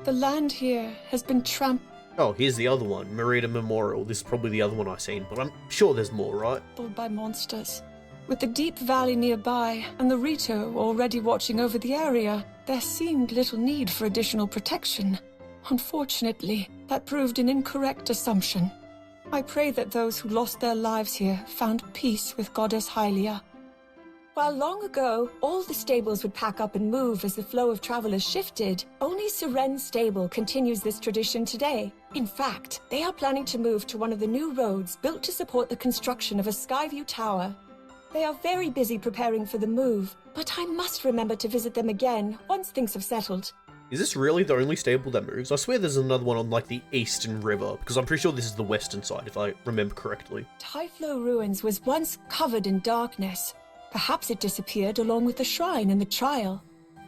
The land here has been Oh, here's the other one, Merida Memorial. This is probably the other one I've seen, but I'm sure there's more, right? trampled by monsters. With the deep valley nearby and the Rito already watching over the area, there seemed little need for additional protection. Unfortunately, that proved an incorrect assumption. I pray that those who lost their lives here found peace with Goddess Hylia. While long ago, all the stables would pack up and move as the flow of travelers shifted, only Seren Stable continues this tradition today. In fact, they are planning to move to one of the new roads built to support the construction of a Skyview Tower. They are very busy preparing for the move, but I must remember to visit them again once things have settled. Is this really the only stable that moves? I swear there's another one on like the eastern river, because I'm pretty sure this is the western side if I remember correctly. Typhlo Ruins was once covered in darkness. Perhaps it disappeared along with the shrine and the trial.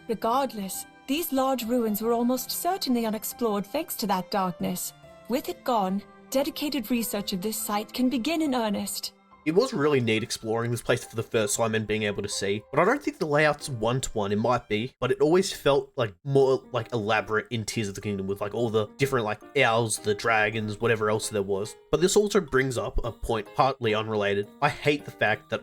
Regardless, these large ruins were almost certainly unexplored thanks to that darkness. With it gone, dedicated research of this site can begin in earnest. It was really neat exploring this place for the first time and being able to see, but I don't think the layout's one-to-one. It might be, but it always felt like more like elaborate in Tears of the Kingdom with like all the different like owls, the dragons, whatever else there was. But this also brings up a point partly unrelated. I hate the fact that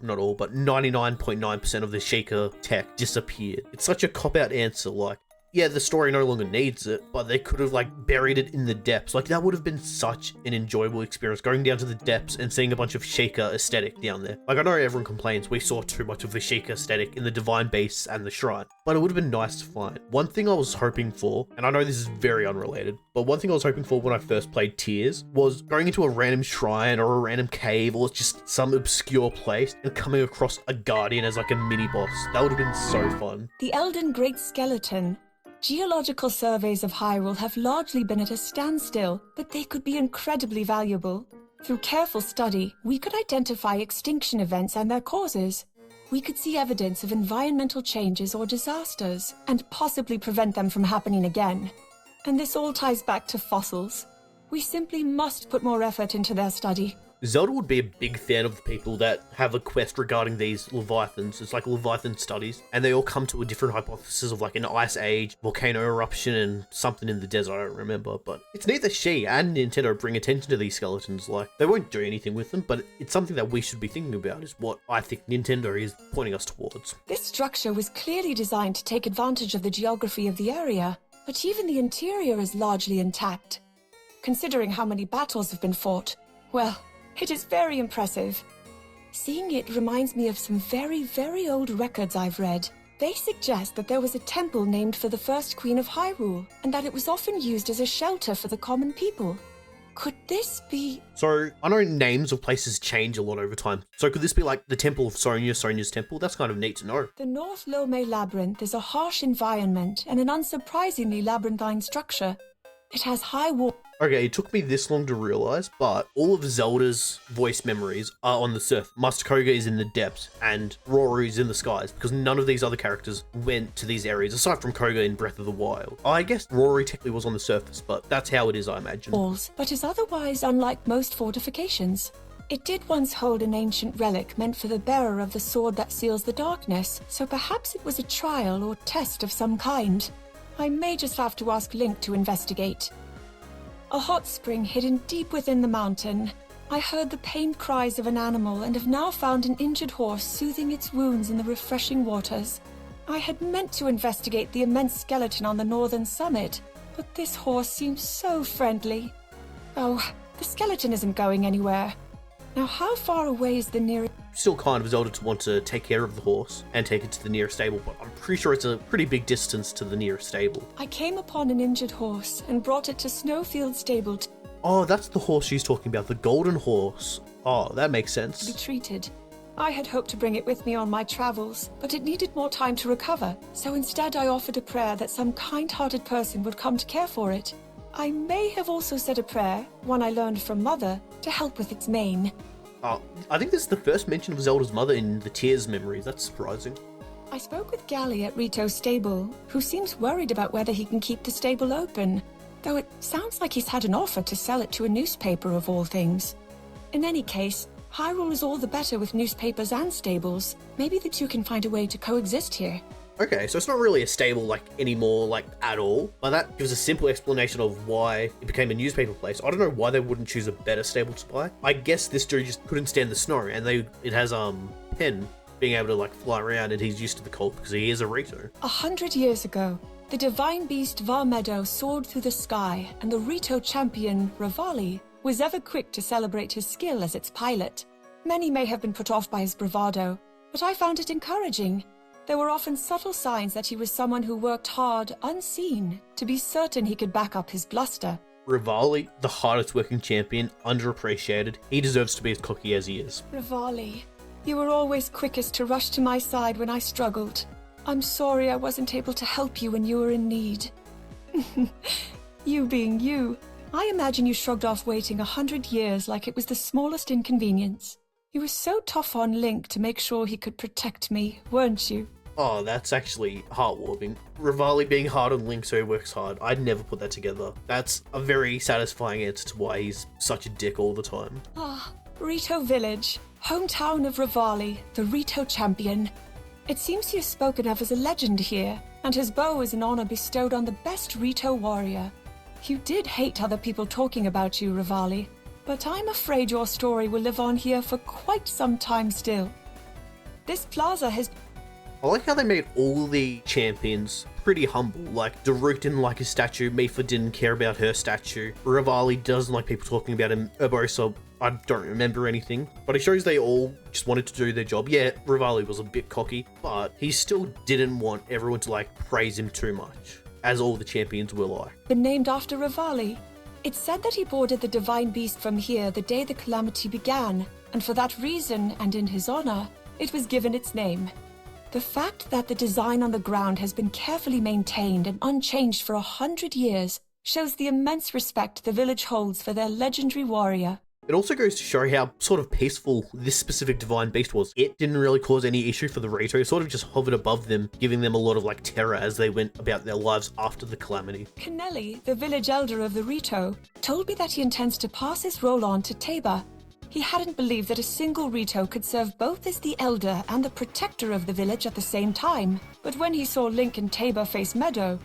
not all, but 99.9% of the Sheikah tech disappeared. It's such a cop-out answer, like, yeah, the story no longer needs it, but they could have, like, buried it in the depths. Like, that would have been such an enjoyable experience, going down to the depths and seeing a bunch of Sheikah aesthetic down there. Like, I know everyone complains we saw too much of the Sheikah aesthetic in the Divine Base and the Shrine, but it would have been nice to find. One thing I was hoping for, and I know this is very unrelated, but one thing I was hoping for when I first played Tears was going into a random shrine or a random cave or just some obscure place and coming across a Guardian as, like, a mini-boss. That would have been so fun. The Elden Great Skeleton. Geological surveys of Hyrule have largely been at a standstill, but they could be incredibly valuable. Through careful study, we could identify extinction events and their causes. We could see evidence of environmental changes or disasters, and possibly prevent them from happening again. And this all ties back to fossils. We simply must put more effort into their study. Zelda would be a big fan of the people that have a quest regarding these Leviathans. It's like Leviathan studies, and they all come to a different hypothesis of like an ice age, volcano eruption, and something in the desert, I don't remember. But it's neat that she and Nintendo bring attention to these skeletons. Like, they won't do anything with them, but it's something that we should be thinking about, is what I think Nintendo is pointing us towards. This structure was clearly designed to take advantage of the geography of the area, but even the interior is largely intact. Considering how many battles have been fought, well, it is very impressive. Seeing it reminds me of some very, very old records I've read. They suggest that there was a temple named for the first Queen of Hyrule, and that it was often used as a shelter for the common people. Could this be... So, I know names of places change a lot over time. So could this be like the Temple of Sonia, Sonia's temple? That's kind of neat to know. The North Lome Labyrinth is a harsh environment and an unsurprisingly labyrinthine structure. It has high wall... Okay, it took me this long to realize, but all of Zelda's voice memories are on the surface. Master Kohga is in the depths, and Rauru is in the skies, because none of these other characters went to these areas, aside from Kohga in Breath of the Wild. I guess Rauru technically was on the surface, but that's how it is, I imagine. Walls, but is otherwise unlike most fortifications. It did once hold an ancient relic meant for the bearer of the sword that seals the darkness, so perhaps it was a trial or test of some kind. I may just have to ask Link to investigate. A hot spring hidden deep within the mountain. I heard the pained cries of an animal and have now found an injured horse soothing its wounds in the refreshing waters. I had meant to investigate the immense skeleton on the northern summit, but this horse seems so friendly. Oh, the skeleton isn't going anywhere. Now how far away is the nearest... still kind of Zelda to want to take care of the horse and take it to the nearest stable, but I'm pretty sure it's a pretty big distance to the nearest stable. I came upon an injured horse and brought it to Snowfield Stable to Oh, that's the horse she's talking about, the golden horse. Oh, that makes be sense. treated. I had hoped to bring it with me on my travels, but it needed more time to recover, so instead I offered a prayer that some kind-hearted person would come to care for it. I may have also said a prayer, one I learned from Mother, to help with its mane. Oh, I think this is the first mention of Zelda's mother in the Tears memories. That's surprising. I spoke with Gally at Rito's stable, who seems worried about whether he can keep the stable open, though it sounds like he's had an offer to sell it to a newspaper of all things. In any case, Hyrule is all the better with newspapers and stables. Maybe the two can find a way to coexist here. Okay, so it's not really a stable anymore at all, but that gives a simple explanation of why it became a newspaper place. I don't know why they wouldn't choose a better stable to buy. I guess this dude just couldn't stand the snow, and it has Pen being able to fly around, and he's used to the cold because he is a Rito. 100 years ago, the divine beast Varmeadow soared through the sky, and the Rito champion, Revali, was ever quick to celebrate his skill as its pilot. Many may have been put off by his bravado, but I found it encouraging. There were often subtle signs that he was someone who worked hard, unseen, to be certain he could back up his bluster. Revali, the hardest working champion, underappreciated. He deserves to be as cocky as he is. Revali, you were always quickest to rush to my side when I struggled. I'm sorry I wasn't able to help you when you were in need. You being you, I imagine you shrugged off waiting 100 years like it was the smallest inconvenience. You were so tough on Link to make sure he could protect me, weren't you? Oh, that's actually heartwarming. Revali being hard on Link so he works hard. I'd never put that together. That's a very satisfying answer to why he's such a dick all the time. Rito Village, hometown of Revali, the Rito champion. It seems he is spoken of as a legend here, and his bow is an honor bestowed on the best Rito warrior. You did hate other people talking about you, Revali, but I'm afraid your story will live on here for quite some time still. This plaza has... I like how they made all the champions pretty humble. Daruk didn't like his statue, Mifa didn't care about her statue, Revali doesn't like people talking about him, Urbosa, I don't remember anything, but it shows they all just wanted to do their job. Yeah, Revali was a bit cocky, but he still didn't want everyone to praise him too much, as all the champions were like. been named after Revali. It's said that he boarded the divine beast from here the day the calamity began, and for that reason, and in his honor, it was given its name. The fact that the design on the ground has been carefully maintained and unchanged for 100 years shows the immense respect the village holds for their legendary warrior. It also goes to show how sort of peaceful this specific divine beast was. It didn't really cause any issue for the Rito, it sort of just hovered above them, giving them a lot of terror as they went about their lives after the calamity. Kennelly, the village elder of the Rito, told me that he intends to pass his role on to Teba. He hadn't believed that a single Rito could serve both as the elder and the protector of the village at the same time, but when he saw Link and Teba face Meadow,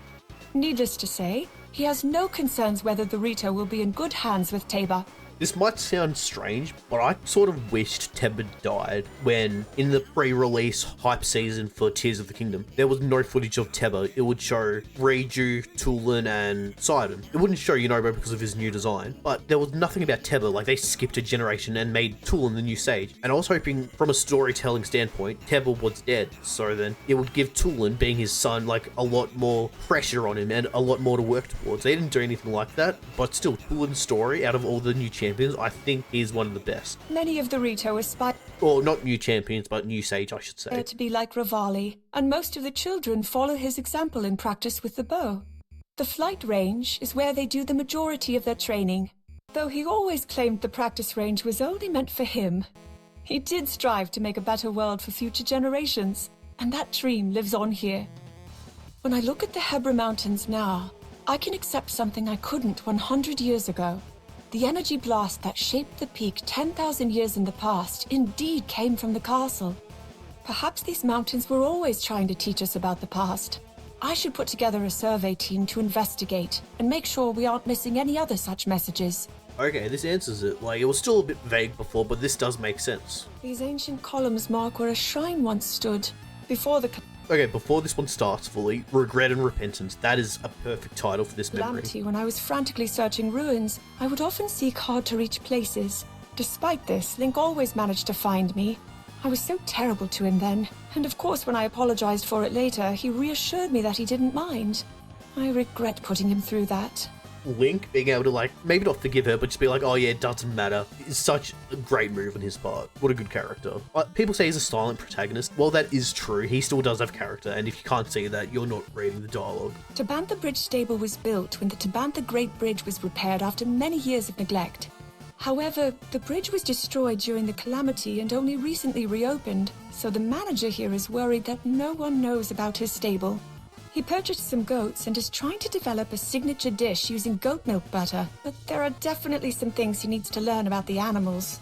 needless to say, he has no concerns whether the Rito will be in good hands with Teba. This might sound strange, but I sort of wished Teba died when, in the pre-release hype season for Tears of the Kingdom, there was no footage of Teba. It would show Reiju, Tulin, and Sidon. It wouldn't show Yunobo because of his new design, but there was nothing about Teba. They skipped a generation and made Tulin the new sage. And I was hoping, from a storytelling standpoint, Teba was dead, so then it would give Tulin, being his son, a lot more pressure on him and a lot more to work towards. They didn't do anything like that, but still, Tulin's story, out of all the new champions, I think he's one of the best. Many of the Rito aspire Or not new champions, but new sage, I should say. to be like Revali, and most of the children follow his example in practice with the bow. The flight range is where they do the majority of their training, though he always claimed the practice range was only meant for him. He did strive to make a better world for future generations, and that dream lives on here. When I look at the Hebra Mountains now, I can accept something I couldn't 100 years ago. The energy blast that shaped the peak 10,000 years in the past indeed came from the castle. Perhaps these mountains were always trying to teach us about the past. I should put together a survey team to investigate and make sure we aren't missing any other such messages. Okay, this answers it. It was still a bit vague before, but this does make sense. These ancient columns mark where a shrine once stood. Before the Okay, before this one starts fully, Regret and Repentance. That is a perfect title for this memory. calamity, when I was frantically searching ruins, I would often seek hard-to-reach places. Despite this, Link always managed to find me. I was so terrible to him then, and of course when I apologized for it later, he reassured me that he didn't mind. I regret putting him through that. Link being able to, like, maybe not forgive her, but just be like, oh yeah, it doesn't matter, is such a great move on his part. What a good character. People say he's a silent protagonist. Well, that is true. He still does have character, and if you can't see that, you're not reading the dialogue. Tabantha Bridge Stable was built when the Tabantha Great Bridge was repaired after many years of neglect. However, the bridge was destroyed during the calamity and only recently reopened, so the manager here is worried that no one knows about his stable. He purchased some goats and is trying to develop a signature dish using goat milk butter, but there are definitely some things he needs to learn about the animals.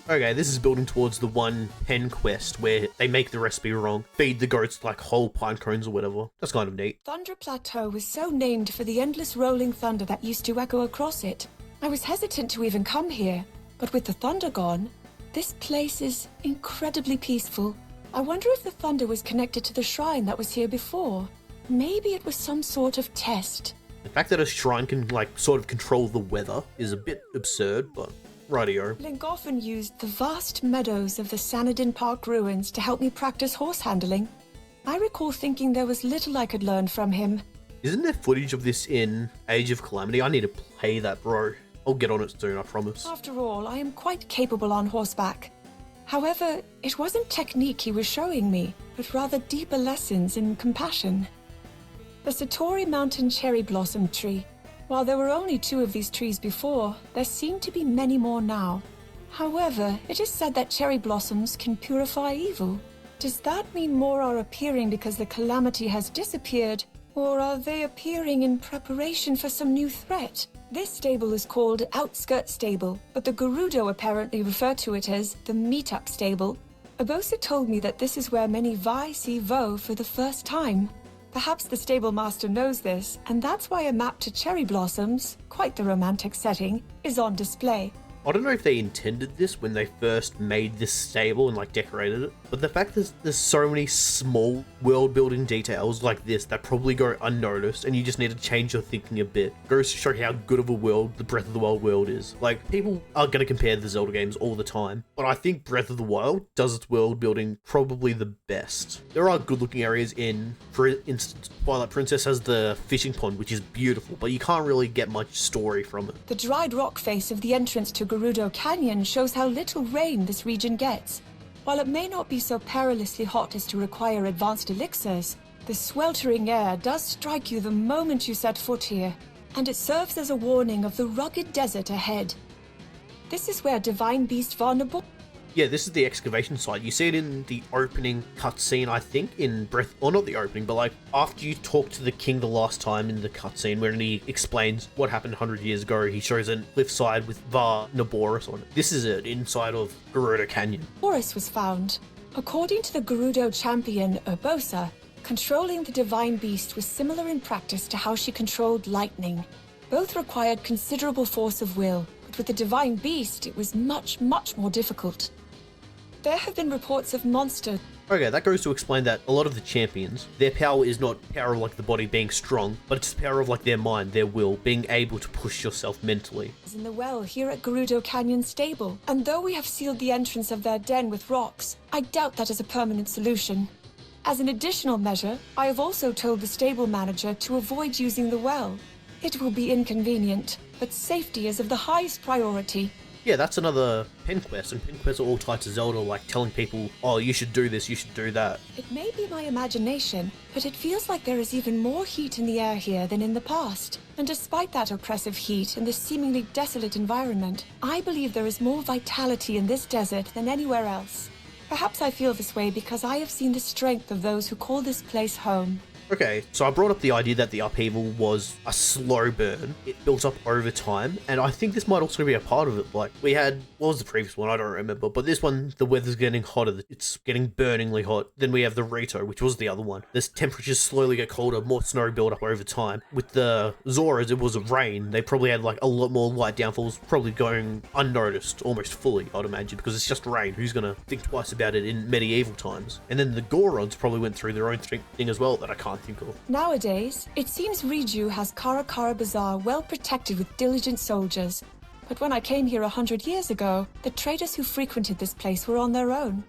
Okay, this is building towards the one pen quest where they make the recipe wrong, feed the goats like whole pine cones or whatever. That's kind of neat. Thunder Plateau was so named for the endless rolling thunder that used to echo across it. I was hesitant to even come here, but with the thunder gone, this place is incredibly peaceful. I wonder if the thunder was connected to the shrine that was here before. Maybe it was some sort of test. The fact that a shrine can, like, sort of control the weather is a bit absurd, but rightio. Link often used the vast meadows of the Sanadin Park ruins to help me practice horse handling. I recall thinking there was little I could learn from him. Isn't there footage of this in Age of Calamity? I need to play that, bro. I'll get on it soon, I promise. After all, I am quite capable on horseback. However, it wasn't technique he was showing me, but rather deeper lessons in compassion. The Satori Mountain Cherry Blossom Tree. While there were only 2 of these trees before, there seem to be many more now. However, it is said that cherry blossoms can purify evil. Does that mean more are appearing because the calamity has disappeared, or are they appearing in preparation for some new threat? This stable is called Outskirt Stable, but the Gerudo apparently refer to it as the Meetup Stable. Abosa told me that this is where many Vi see Vo for the first time. Perhaps the stable master knows this, and that's why a map to cherry blossoms, quite the romantic setting, is on display. I don't know if they intended this when they first made this stable and, like, decorated it, but the fact that there's so many small world building details like this that probably go unnoticed and you just need to change your thinking a bit goes to show how good of a world the Breath of the Wild world is. Like, people are going to compare the Zelda games all the time, but I think Breath of the Wild does its world building probably the best. There are good looking areas in, for instance, Twilight Princess has the fishing pond, which is beautiful, but you can't really get much story from it. The dried rock face of the entrance to Gerudo Canyon shows how little rain this region gets. While it may not be so perilously hot as to require advanced elixirs, the sweltering air does strike you the moment you set foot here, and it serves as a warning of the rugged desert ahead. This is where Divine Beast Vulnerable. Yeah, this is the excavation site. You see it in the opening cutscene, I think, in Breath... Or not the opening, but, like, after you talk to the king the last time in the cutscene, where he explains what happened 100 years ago, he shows a cliffside with Var Naboris on it. This is it, inside of Gerudo Canyon. Boris was found. According to the Gerudo champion, Urbosa, controlling the Divine Beast was similar in practice to how she controlled lightning. Both required considerable force of will, but with the Divine Beast, it was much, much more difficult. There have been reports of monsters. Okay, that goes to explain that a lot of the champions, their power is not power of, like, the body being strong, but it's the power of, like, their mind, their will, being able to push yourself mentally. In the well here at Gerudo Canyon Stable, and though we have sealed the entrance of their den with rocks, I doubt that is a permanent solution. As an additional measure, I have also told the stable manager to avoid using the well. It will be inconvenient, but safety is of the highest priority. Yeah, that's another pen quest, and pen quests are all tied to Zelda, like telling people, oh, you should do this, you should do that. It may be my imagination, but it feels like there is even more heat in the air here than in the past. And despite that oppressive heat and the seemingly desolate environment, I believe there is more vitality in this desert than anywhere else. Perhaps I feel this way because I have seen the strength of those who call this place home. Okay, so I brought up the idea that the upheaval was a slow burn. It built up over time, and I think this might also be a part of it. Like, we had, what was the previous one? I don't remember, but this one, the weather's getting hotter. It's getting burningly hot. Then we have the Rito, which was the other one. This temperatures slowly get colder, more snow build up over time. With the Zoras, it was rain. They probably had, like, a lot more light downfalls, probably going unnoticed, almost fully, I'd imagine, because it's just rain. Who's gonna think twice about it in medieval times? And then the Gorons probably went through their own thing as well that I can't think of. Nowadays, it seems Riju has Karakara Bazaar well protected with diligent soldiers. But when I came here 100 years ago, the traders who frequented this place were on their own.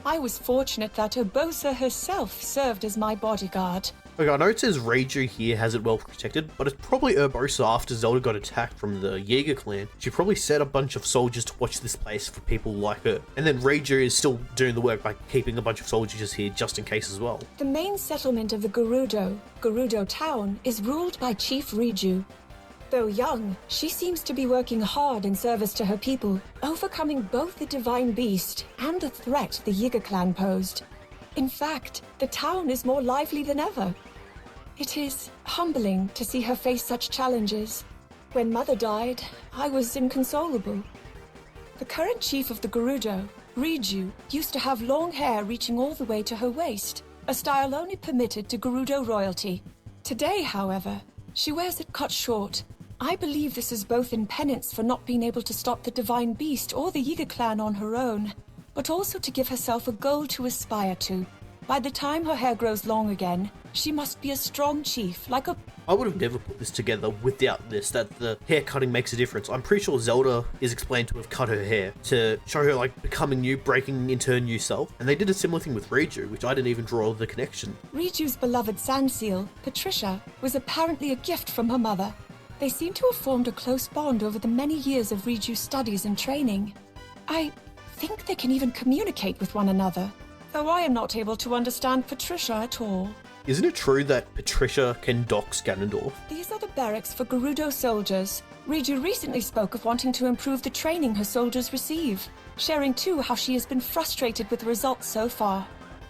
I was fortunate that Urbosa herself served as my bodyguard. Okay, I know it says Raiju here has it well protected, but it's probably Urbosa after Zelda got attacked from the Jäger clan. She probably set a bunch of soldiers to watch this place for people like her. And then Raiju is still doing the work by keeping a bunch of soldiers here just in case as well. The main settlement of the Gerudo town, is ruled by Chief Raiju. Though young, she seems to be working hard in service to her people, overcoming both the divine beast and the threat the Jäger clan posed. In fact, the town is more lively than ever. It is humbling to see her face such challenges. When Mother died, I was inconsolable. The current chief of the Gerudo, Raiju, used to have long hair reaching all the way to her waist, a style only permitted to Gerudo royalty. Today, however, she wears it cut short. I believe this is both in penance for not being able to stop the divine beast or the Jäger clan on her own, but also to give herself a goal to aspire to. By the time her hair grows long again, she must be a strong chief, like a... I would have never put this together without this, that the hair cutting makes a difference. I'm pretty sure Zelda is explained to have cut her hair to show her like becoming new, breaking into her new self. And they did a similar thing with Raiju, which I didn't even draw the connection. Riju's beloved sand seal, Patricia, was apparently a gift from her mother. They seem to have formed a close bond over the many years of Riju's studies and training. I think they can even communicate with one another, though I am not able to understand Patricia at all. Isn't it true that Patricia can dox Ganondorf? These are the barracks for Gerudo soldiers. Raiju recently spoke of wanting to improve the training her soldiers receive, sharing too how she has been frustrated with the results so far.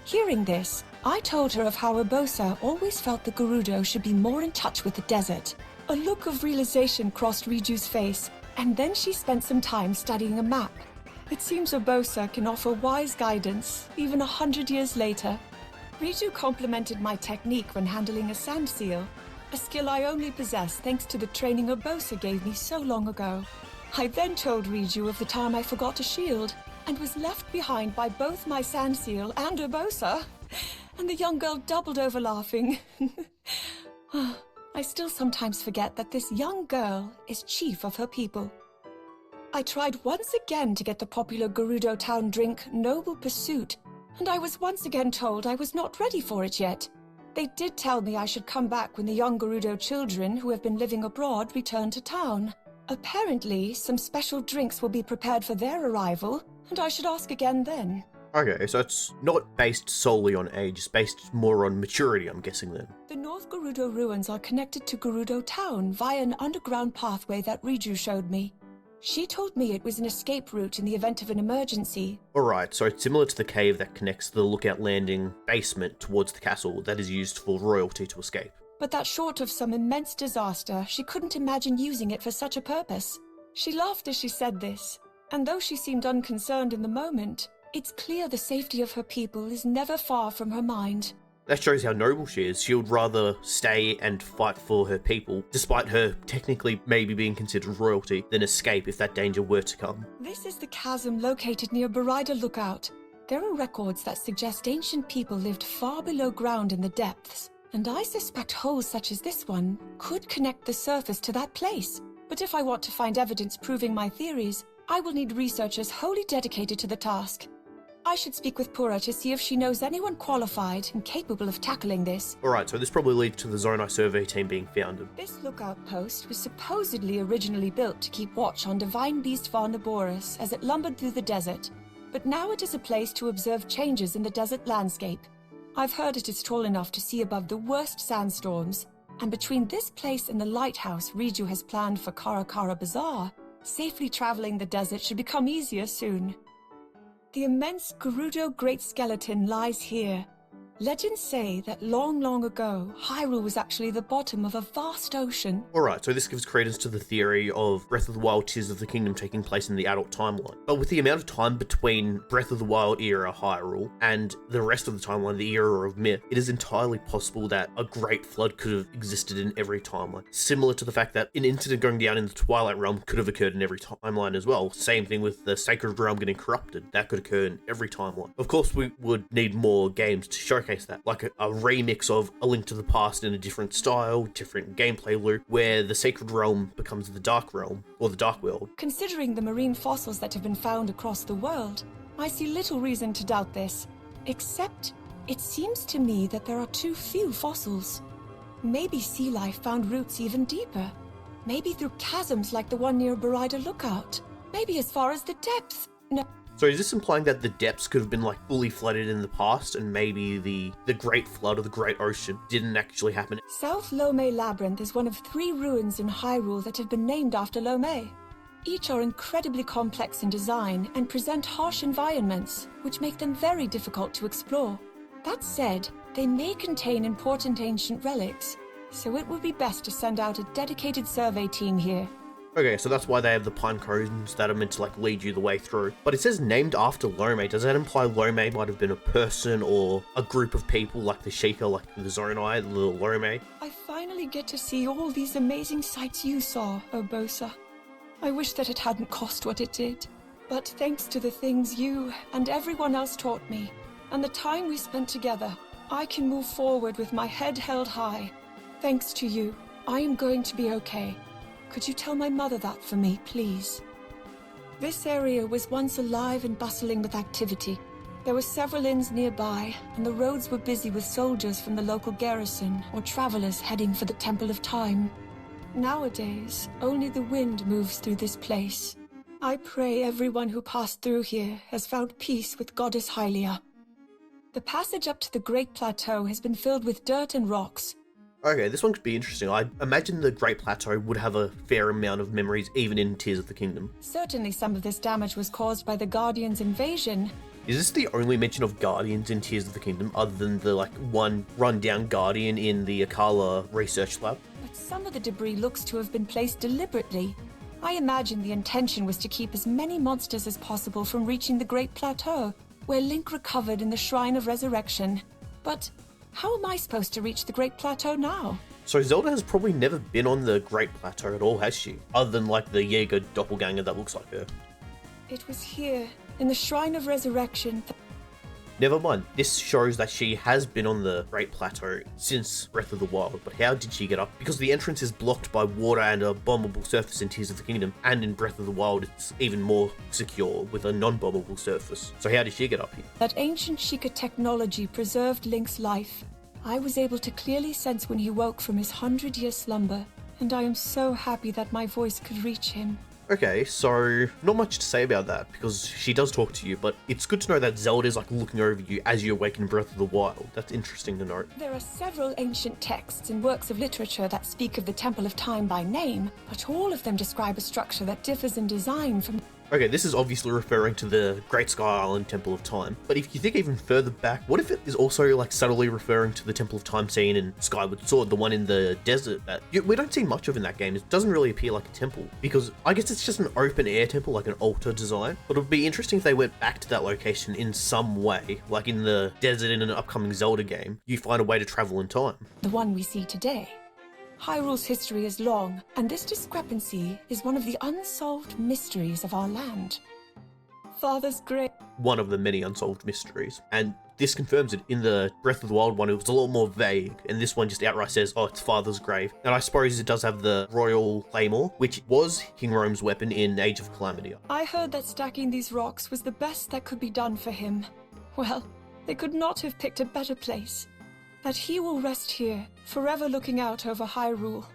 Hearing this, I told her of how Urbosa always felt the Gerudo should be more in touch with the desert. A look of realization crossed Riju's face, and then she spent some time studying a map. It seems Urbosa can offer wise guidance, even 100 years later. Raiju complimented my technique when handling a sand seal, a skill I only possess thanks to the training Urbosa gave me so long ago. I then told Raiju of the time I forgot a shield, and was left behind by both my sand seal and Urbosa, and the young girl doubled over laughing. I still sometimes forget that this young girl is chief of her people. I tried once again to get the popular Gerudo town drink Noble Pursuit, and I was once again told I was not ready for it yet. They did tell me I should come back when the young Gerudo children who have been living abroad return to town. Apparently, some special drinks will be prepared for their arrival, and I should ask again then. Okay, so it's not based solely on age, it's based more on maturity, I'm guessing then. The North Gerudo ruins are connected to Gerudo town via an underground pathway that Raiju showed me. She told me it was an escape route in the event of an emergency. Alright, so it's similar to the cave that connects the Lookout Landing basement towards the castle that is used for royalty to escape. But that short of some immense disaster, she couldn't imagine using it for such a purpose. She laughed as she said this, and though she seemed unconcerned in the moment, it's clear the safety of her people is never far from her mind. That shows how noble she is. She would rather stay and fight for her people, despite her technically maybe being considered royalty, than escape if that danger were to come. This is the chasm located near Barida Lookout. There are records that suggest ancient people lived far below ground in the depths, and I suspect holes such as this one could connect the surface to that place. But if I want to find evidence proving my theories, I will need researchers wholly dedicated to the task. I should speak with Pura to see if she knows anyone qualified and capable of tackling this. Alright, so this probably leads to the Zonai survey team being founded. This lookout post was supposedly originally built to keep watch on Divine Beast Varnaboris as it lumbered through the desert, but now it is a place to observe changes in the desert landscape. I've heard it is tall enough to see above the worst sandstorms, and between this place and the lighthouse Raiju has planned for Karakara Bazaar, safely traveling the desert should become easier soon. The immense Gerudo Great Skeleton lies here. Legends say that long, long ago, Hyrule was actually the bottom of a vast ocean. Alright, so this gives credence to the theory of Breath of the Wild Tears of the Kingdom taking place in the adult timeline. But with the amount of time between Breath of the Wild era Hyrule and the rest of the timeline, the era of myth, it is entirely possible that a great flood could have existed in every timeline. Similar to the fact that an incident going down in the Twilight Realm could have occurred in every timeline as well. Same thing with the Sacred Realm getting corrupted. That could occur in every timeline. Of course, we would need more games to showcase that, like a remix of A Link to the Past in a different style, different gameplay loop, where the Sacred Realm becomes the Dark Realm, or the Dark World. Considering the marine fossils that have been found across the world, I see little reason to doubt this, except it seems to me that there are too few fossils. Maybe sea life found roots even deeper. Maybe through chasms like the one near Barida Lookout. Maybe as far as the depths. No. So is this implying that the depths could have been like fully flooded in the past, and maybe the Great Flood or the Great Ocean didn't actually happen? South Lome Labyrinth is one of 3 ruins in Hyrule that have been named after Lome. Each are incredibly complex in design and present harsh environments, which make them very difficult to explore. That said, they may contain important ancient relics, so it would be best to send out a dedicated survey team here. Okay, so that's why they have the pine cones that are meant to like lead you the way through. But it says named after Lome. Does that imply Lome might have been a person or a group of people like the Sheikah, like the Zonai, the little Lome? I finally get to see all these amazing sights you saw, Urbosa. I wish that it hadn't cost what it did. But thanks to the things you and everyone else taught me, and the time we spent together, I can move forward with my head held high. Thanks to you, I am going to be okay. Could you tell my mother that for me, please? This area was once alive and bustling with activity. There were several inns nearby, and the roads were busy with soldiers from the local garrison or travelers heading for the Temple of Time. Nowadays, only the wind moves through this place. I pray everyone who passed through here has found peace with Goddess Hylia. The passage up to the Great Plateau has been filled with dirt and rocks. Okay, this one could be interesting. I imagine the Great Plateau would have a fair amount of memories even in Tears of the Kingdom. Certainly some of this damage was caused by the Guardians' invasion. Is this the only mention of Guardians in Tears of the Kingdom other than the like one run-down Guardian in the Akala research lab? But some of the debris looks to have been placed deliberately. I imagine the intention was to keep as many monsters as possible from reaching the Great Plateau, where Link recovered in the Shrine of Resurrection. But how am I supposed to reach the Great Plateau now? So Zelda has probably never been on the Great Plateau at all, has she? Other than like the Jaeger doppelganger that looks like her. It was here, in the Shrine of Resurrection. Never mind, this shows that she has been on the Great Plateau since Breath of the Wild, but how did she get up? Because the entrance is blocked by water and a bombable surface in Tears of the Kingdom, and in Breath of the Wild it's even more secure with a non-bombable surface. So how did she get up here? That ancient Sheikah technology preserved Link's life. I was able to clearly sense when he woke from his 100-year slumber, and I am so happy that my voice could reach him. Okay, so not much to say about that, because she does talk to you, but it's good to know that Zelda is like looking over you as you awaken in Breath of the Wild. That's interesting to note. There are several ancient texts and works of literature that speak of the Temple of Time by name, but all of them describe a structure that differs in design from... Okay, this is obviously referring to the Great Sky Island Temple of Time, but if you think even further back, what if it is also like subtly referring to the Temple of Time scene in Skyward Sword, the one in the desert that we don't see much of in that game? It doesn't really appear like a temple, because I guess it's just an open air temple, like an altar design, but it would be interesting if they went back to that location in some way, like in the desert in an upcoming Zelda game, you find a way to travel in time. the one we see today. Hyrule's history is long, and this discrepancy is one of the unsolved mysteries of our land. Father's grave... One of the many unsolved mysteries, and this confirms it. In the Breath of the Wild one, it was a lot more vague, and this one just outright says, oh, it's Father's grave. And I suppose it does have the Royal Claymore, which was King Rome's weapon in Age of Calamity. I heard that stacking these rocks was the best that could be done for him. Well, they could not have picked a better place. That he will rest here, forever looking out over Hyrule.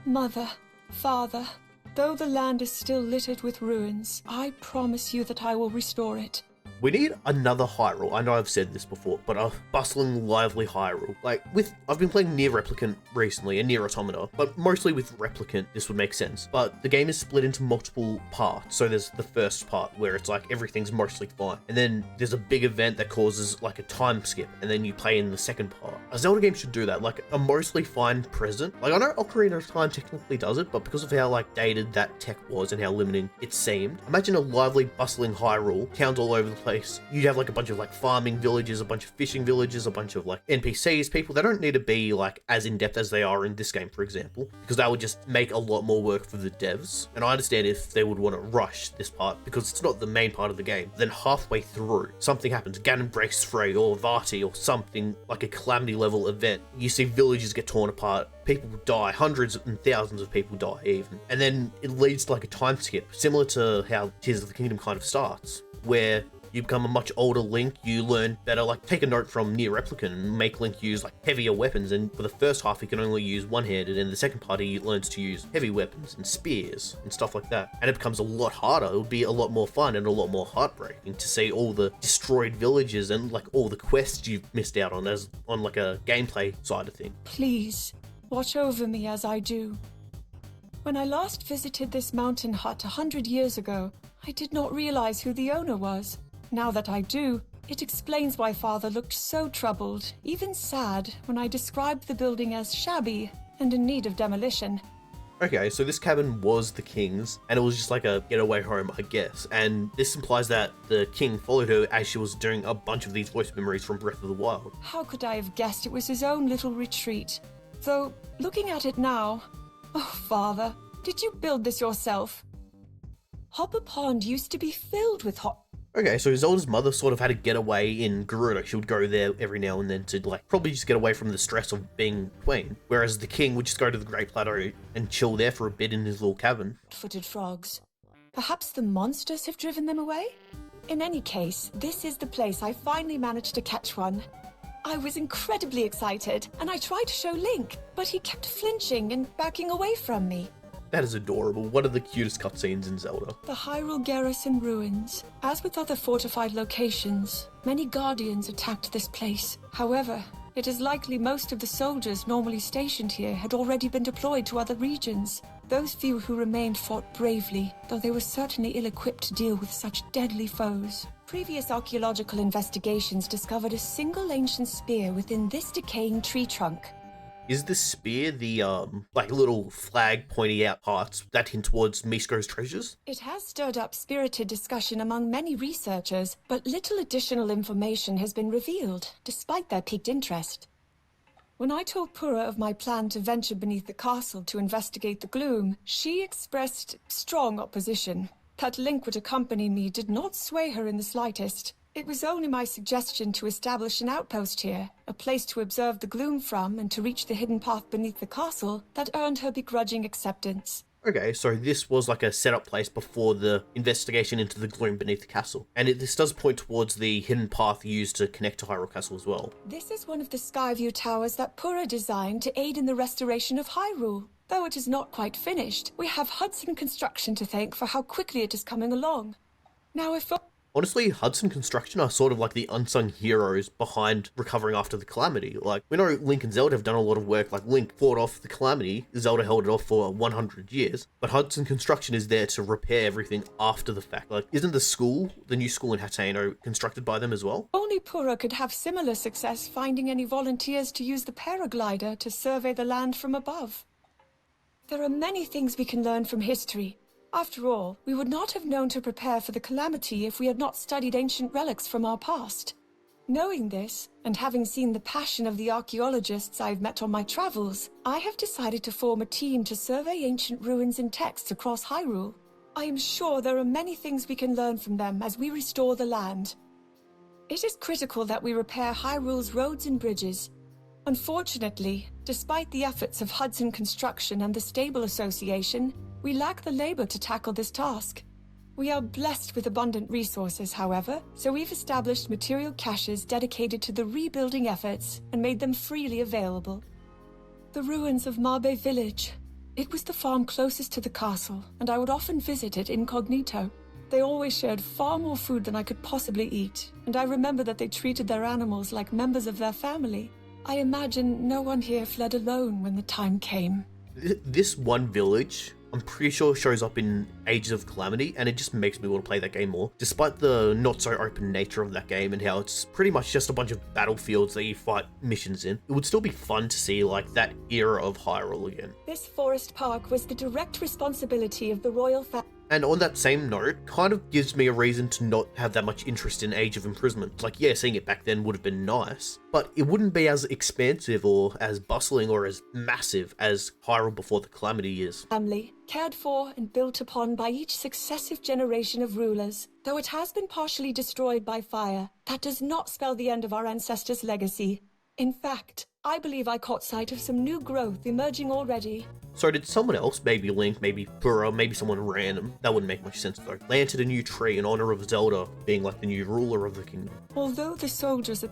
Mother, Father, though the land is still littered with ruins, I promise you that I will restore it. We need another Hyrule. I know I've said this before, but a bustling, lively Hyrule. I've been playing Nier Replicant recently, and Nier Automata, but mostly with Replicant, this would make sense. But the game is split into multiple parts, so there's the first part, where it's like everything's mostly fine. And then there's a big event that causes like a time skip, and then you play in the second part. A Zelda game should do that, like a mostly fine present. Like, I know Ocarina of Time technically does it, but because of how like dated that tech was and how limiting it seemed, imagine a lively, bustling Hyrule, towns all over the place. You'd have like a bunch of like farming villages, a bunch of fishing villages, a bunch of like NPCs, people. They don't need to be like as in-depth as they are in this game, for example, because that would just make a lot more work for the devs. And I understand if they would want to rush this part because it's not the main part of the game. Then halfway through, something happens. Ganon breaks free, or Vati, or something like a calamity level event. You see villages get torn apart. People die, hundreds and thousands of people die even. And then it leads to like a time skip, similar to how Tears of the Kingdom kind of starts, where You become a much older Link, you learn better, like take a note from Near Replicant and make Link use like heavier weapons, and for the first half he can only use one-handed, and the second part he learns to use heavy weapons and spears and stuff like that. And it becomes a lot harder. It would be a lot more fun and a lot more heartbreaking to see all the destroyed villages and like all the quests you've missed out on as on like a gameplay side of things. Please, watch over me as I do. When I last visited this mountain hut 100 years ago, I did not realize who the owner was. Now that I do, it explains why Father looked so troubled, even sad, when I described the building as shabby and in need of demolition. Okay, so this cabin was the king's, and it was just like a getaway home, I guess. And this implies that the king followed her as she was doing a bunch of these voice memories from Breath of the Wild. How could I have guessed it was his own little retreat? Though, looking at it now... Oh, Father, did you build this yourself? Hopper Pond used to be filled with Okay, so Zelda's mother sort of had a getaway in Gerudo. She would go there every now and then to, like, probably just get away from the stress of being queen. Whereas the king would just go to the Great Plateau and chill there for a bit in his little cabin. footed frogs. Perhaps the monsters have driven them away? In any case, this is the place I finally managed to catch one. I was incredibly excited, and I tried to show Link, but he kept flinching and backing away from me. That is adorable. One of the cutest cutscenes in Zelda. The Hyrule garrison ruins. As with other fortified locations, many guardians attacked this place. However, it is likely most of the soldiers normally stationed here had already been deployed to other regions. Those few who remained fought bravely, though they were certainly ill-equipped to deal with such deadly foes. Previous archaeological investigations discovered a single ancient spear within this decaying tree trunk. Is the spear the, like little flag pointing out parts that hint towards Misko's treasures? It has stirred up spirited discussion among many researchers, but little additional information has been revealed, despite their piqued interest. When I told Purah of my plan to venture beneath the castle to investigate the gloom, she expressed strong opposition. That Link would accompany me did not sway her in the slightest. It was only my suggestion to establish an outpost here, a place to observe the gloom from and to reach the hidden path beneath the castle, that earned her begrudging acceptance. Okay, so this was like a setup place before the investigation into the gloom beneath the castle. And this does point towards the hidden path used to connect to Hyrule Castle as well. This is one of the Skyview towers that Purah designed to aid in the restoration of Hyrule. Though it is not quite finished, we have Hudson Construction to thank for how quickly it is coming along. Now if... Honestly, Hudson Construction are sort of like the unsung heroes behind recovering after the Calamity. Like, we know Link and Zelda have done a lot of work, like Link fought off the Calamity, Zelda held it off for 100 years, but Hudson Construction is there to repair everything after the fact. Like, isn't the new school in Hateno, constructed by them as well? Only Purah could have similar success finding any volunteers to use the paraglider to survey the land from above. There are many things we can learn from history. After all, we would not have known to prepare for the Calamity if we had not studied ancient relics from our past. Knowing this, and having seen the passion of the archaeologists I've met on my travels, I have decided to form a team to survey ancient ruins and texts across Hyrule. I am sure there are many things we can learn from them as we restore the land. It is critical that we repair Hyrule's roads and bridges. Unfortunately, despite the efforts of Hudson Construction and the Stable Association, we lack the labor to tackle this task. We are blessed with abundant resources, however, so we've established material caches dedicated to the rebuilding efforts and made them freely available. The ruins of Mabe Village. It was the farm closest to the castle, and I would often visit it incognito. They always shared far more food than I could possibly eat, and I remember that they treated their animals like members of their family. I imagine no one here fled alone when the time came. This one village, I'm pretty sure shows up in Ages of Calamity, and it just makes me want to play that game more. Despite the not so open nature of that game and how it's pretty much just a bunch of battlefields that you fight missions in, it would still be fun to see like that era of Hyrule again. This forest park was the direct responsibility of the royal family. And on that same note, kind of gives me a reason to not have that much interest in Age of Imprisonment. Like, yeah, seeing it back then would have been nice, but it wouldn't be as expansive or as bustling or as massive as Hyrule Before the Calamity is. Family, cared for and built upon by each successive generation of rulers. Though it has been partially destroyed by fire, that does not spell the end of our ancestors' legacy. In fact, I believe I caught sight of some new growth emerging already. So did someone else, maybe Link, maybe Burrow, maybe someone random, that wouldn't make much sense though, planted a new tree in honor of Zelda being like the new ruler of the kingdom? Although the soldiers are...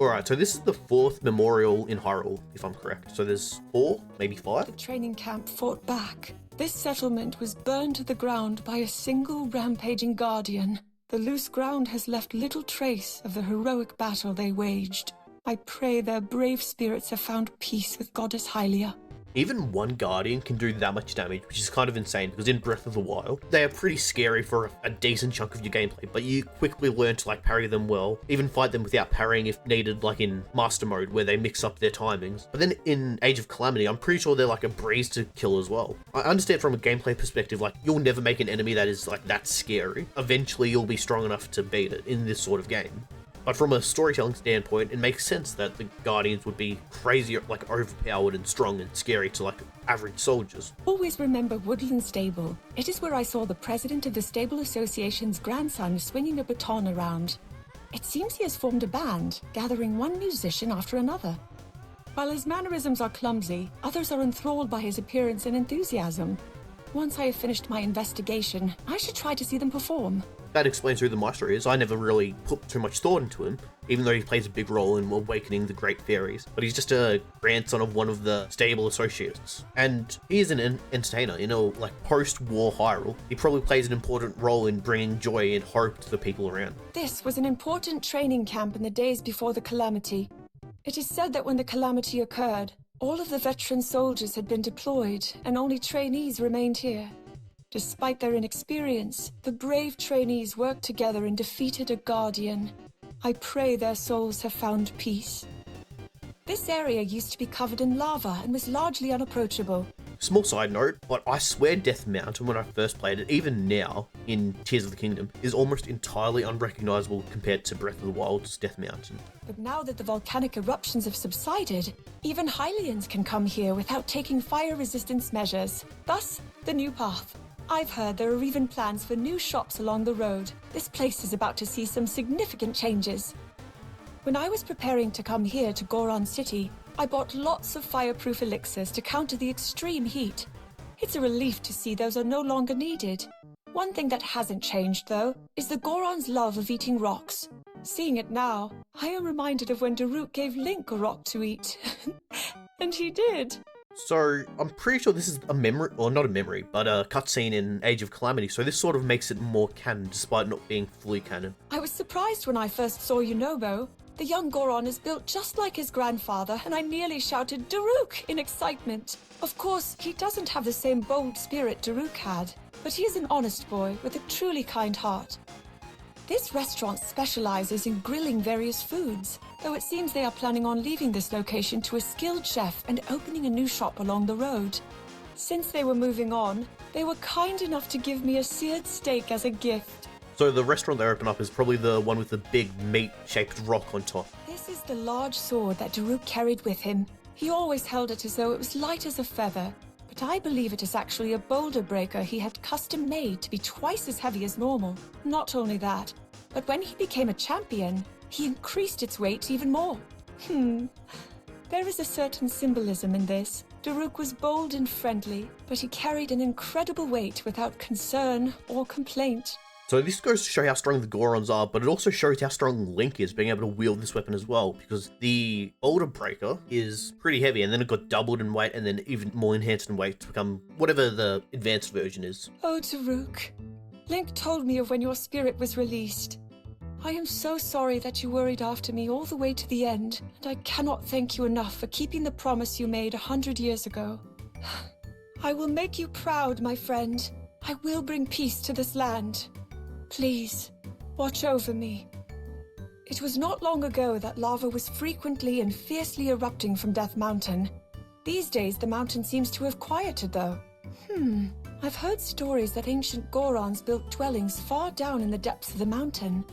Alright, so this is the 4th memorial in Hyrule, if I'm correct. So there's 4, maybe 5? The training camp fought back. This settlement was burned to the ground by a single rampaging guardian. The loose ground has left little trace of the heroic battle they waged. I pray their brave spirits have found peace with Goddess Hylia. Even one Guardian can do that much damage, which is kind of insane, because in Breath of the Wild, they are pretty scary for a decent chunk of your gameplay, but you quickly learn to like parry them well, even fight them without parrying if needed, like in Master Mode, where they mix up their timings. But then in Age of Calamity, I'm pretty sure they're like a breeze to kill as well. I understand from a gameplay perspective, like, you'll never make an enemy that is like that scary. Eventually, you'll be strong enough to beat it in this sort of game. But from a storytelling standpoint, it makes sense that the Guardians would be crazy, like overpowered and strong and scary to like average soldiers. Always remember Woodland Stable. It is where I saw the president of the Stable Association's grandson swinging a baton around. It seems he has formed a band, gathering one musician after another. While his mannerisms are clumsy, others are enthralled by his appearance and enthusiasm. Once I have finished my investigation, I should try to see them perform. That explains who the Maestro is. I never really put too much thought into him, even though he plays a big role in awakening the Great Fairies. But he's just a grandson of one of the stable associates. And he is an entertainer, you know, like post-war Hyrule. He probably plays an important role in bringing joy and hope to the people around. This was an important training camp in the days before the Calamity. It is said that when the Calamity occurred, all of the veteran soldiers had been deployed and only trainees remained here. Despite their inexperience, the brave trainees worked together and defeated a guardian. I pray their souls have found peace. This area used to be covered in lava and was largely unapproachable. Small side note, but I swear Death Mountain, when I first played it, even now in Tears of the Kingdom, is almost entirely unrecognizable compared to Breath of the Wild's Death Mountain. But now that the volcanic eruptions have subsided, even Hylians can come here without taking fire resistance measures. Thus, the new path. I've heard there are even plans for new shops along the road. This place is about to see some significant changes. When I was preparing to come here to Goron City, I bought lots of fireproof elixirs to counter the extreme heat. It's a relief to see those are no longer needed. One thing that hasn't changed, though, is the Goron's love of eating rocks. Seeing it now, I am reminded of when Daruk gave Link a rock to eat. And he did. So, I'm pretty sure this is a memory, or not a memory, but a cutscene in Age of Calamity, so this sort of makes it more canon, despite not being fully canon. I was surprised when I first saw Yunobo. The young Goron is built just like his grandfather, and I nearly shouted Daruk in excitement. Of course, he doesn't have the same bold spirit Daruk had, but he is an honest boy with a truly kind heart. This restaurant specializes in grilling various foods, though it seems they are planning on leaving this location to a skilled chef and opening a new shop along the road. Since they were moving on, they were kind enough to give me a seared steak as a gift. So the restaurant they open up is probably the one with the big meat-shaped rock on top. This is the large sword that Daruk carried with him. He always held it as though it was light as a feather, but I believe it is actually a boulder breaker he had custom made to be twice as heavy as normal. Not only that, but when he became a champion, he increased its weight even more. There is a certain symbolism in this. Daruk was bold and friendly, but he carried an incredible weight without concern or complaint. So this goes to show how strong the Gorons are, but it also shows how strong Link is being able to wield this weapon as well, because the Boulder Breaker is pretty heavy, and then it got doubled in weight, and then even more enhanced in weight to become whatever the advanced version is. Oh, Daruk. Link told me of when your spirit was released. I am so sorry that you worried after me all the way to the end, and I cannot thank you enough for keeping the promise you made 100 years ago. I will make you proud, my friend. I will bring peace to this land. Please, watch over me. It was not long ago that lava was frequently and fiercely erupting from Death Mountain. These days, the mountain seems to have quieted, though. I've heard stories that ancient Gorons built dwellings far down in the depths of the mountain.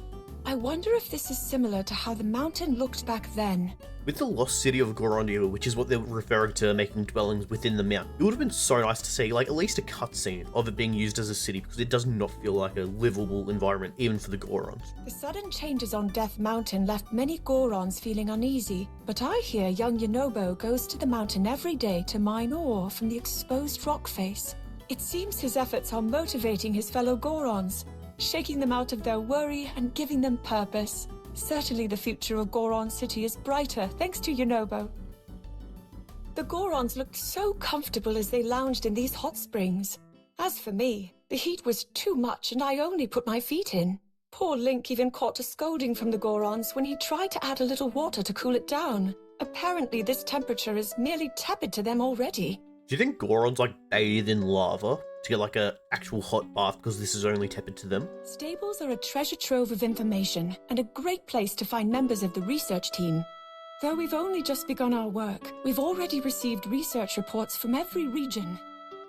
I wonder if this is similar to how the mountain looked back then. With the lost city of Gorondia, which is what they're referring to making dwellings within the mountain, it would have been so nice to see, like, at least a cutscene of it being used as a city, because it does not feel like a livable environment, even for the Gorons. The sudden changes on Death Mountain left many Gorons feeling uneasy, but I hear young Yonobo goes to the mountain every day to mine ore from the exposed rock face. It seems his efforts are motivating his fellow Gorons, shaking them out of their worry and giving them purpose. Certainly the future of Goron City is brighter, thanks to Yonobo. The Gorons looked so comfortable as they lounged in these hot springs. As for me, the heat was too much and I only put my feet in. Poor Link even caught a scolding from the Gorons when he tried to add a little water to cool it down. Apparently this temperature is merely tepid to them already. Do you think Gorons, like, bathe in lava to get, like, a actual hot bath because this is only tepid to them? Stables are a treasure trove of information and a great place to find members of the research team. Though we've only just begun our work, we've already received research reports from every region.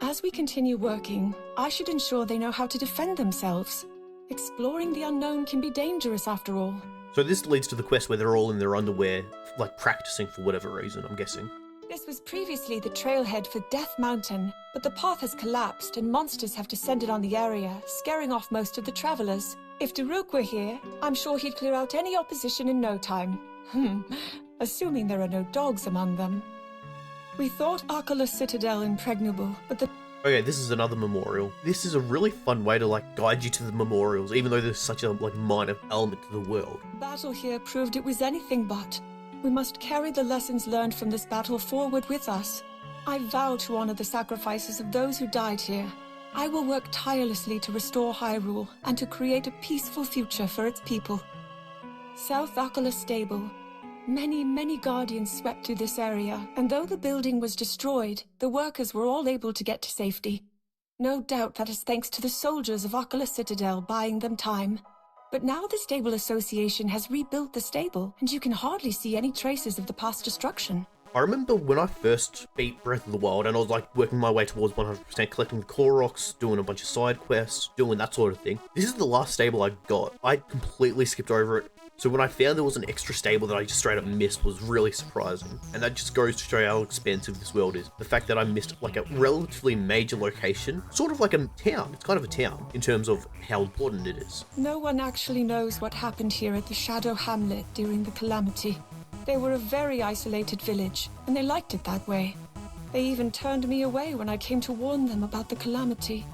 As we continue working, I should ensure they know how to defend themselves. Exploring the unknown can be dangerous after all. So this leads to the quest where they're all in their underwear, like, practicing for whatever reason, I'm guessing. This was previously the trailhead for Death Mountain, but the path has collapsed and monsters have descended on the area, scaring off most of the travelers. If Daruk were here, I'm sure he'd clear out any opposition in no time. Assuming there are no dogs among them. We thought Akala Citadel impregnable, but the... Okay, this is another memorial. This is a really fun way to, like, guide you to the memorials, even though there's such a, like, minor element to the world. battle here proved it was anything but. We must carry the lessons learned from this battle forward with us. I vow to honor the sacrifices of those who died here. I will work tirelessly to restore Hyrule and to create a peaceful future for its people. South Akala Stable. Many guardians swept through this area, and though the building was destroyed, the workers were all able to get to safety. No doubt that is thanks to the soldiers of Akala Citadel buying them time. But now the Stable Association has rebuilt the stable, and you can hardly see any traces of the past destruction. I remember when I first beat Breath of the Wild and I was, like, working my way towards 100%, collecting the Koroks, doing a bunch of side quests, doing that sort of thing. This is the last stable I got. I completely skipped over it. So when I found there was an extra stable that I just straight up missed was really surprising. And that just goes to show how expansive this world is. The fact that I missed, like, a relatively major location, sort of like a town. It's kind of a town in terms of how important it is. No one actually knows what happened here at the Shadow Hamlet during the Calamity. They were a very isolated village, and they liked it that way. They even turned me away when I came to warn them about the Calamity.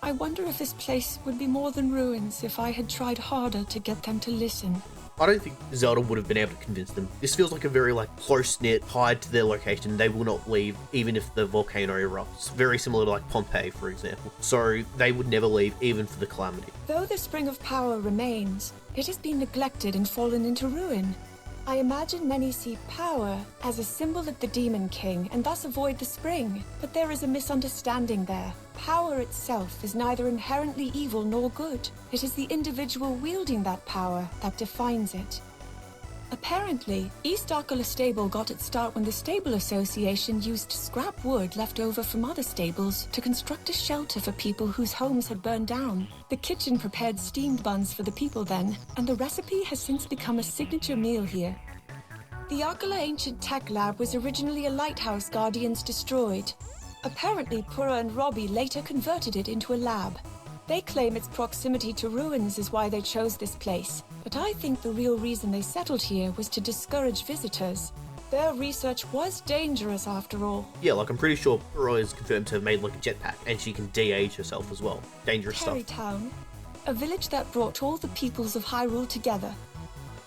I wonder if this place would be more than ruins if I had tried harder to get them to listen. I don't think Zelda would have been able to convince them. This feels like a very, like, close-knit, tied to their location. They will not leave even if the volcano erupts. Very similar to, like, Pompeii, for example. So they would never leave even for the Calamity. Though the Spring of Power remains, it has been neglected and fallen into ruin. I imagine many see power as a symbol of the Demon King and thus avoid the spring. But there is a misunderstanding there. Power itself is neither inherently evil nor good. It is the individual wielding that power that defines it. Apparently, East Akala Stable got its start when the Stable Association used scrap wood left over from other stables to construct a shelter for people whose homes had burned down. The kitchen prepared steamed buns for the people then, and the recipe has since become a signature meal here. The Akala Ancient Tech Lab was originally a lighthouse Guardians destroyed. Apparently, Pura and Robbie later converted it into a lab. They claim its proximity to ruins is why they chose this place, but I think the real reason they settled here was to discourage visitors. Their research was dangerous after all. Yeah, like, I'm pretty sure Pura is confirmed to have made, like, a jetpack, and she can de-age herself as well. Dangerous stuff. Terrytown, a village that brought all the peoples of Hyrule together.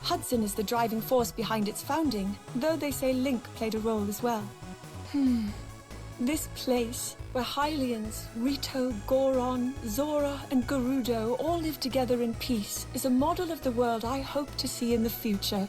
Hudson is the driving force behind its founding, though they say Link played a role as well. This place, where Hylians, Rito, Goron, Zora, and Gerudo all live together in peace, is a model of the world I hope to see in the future.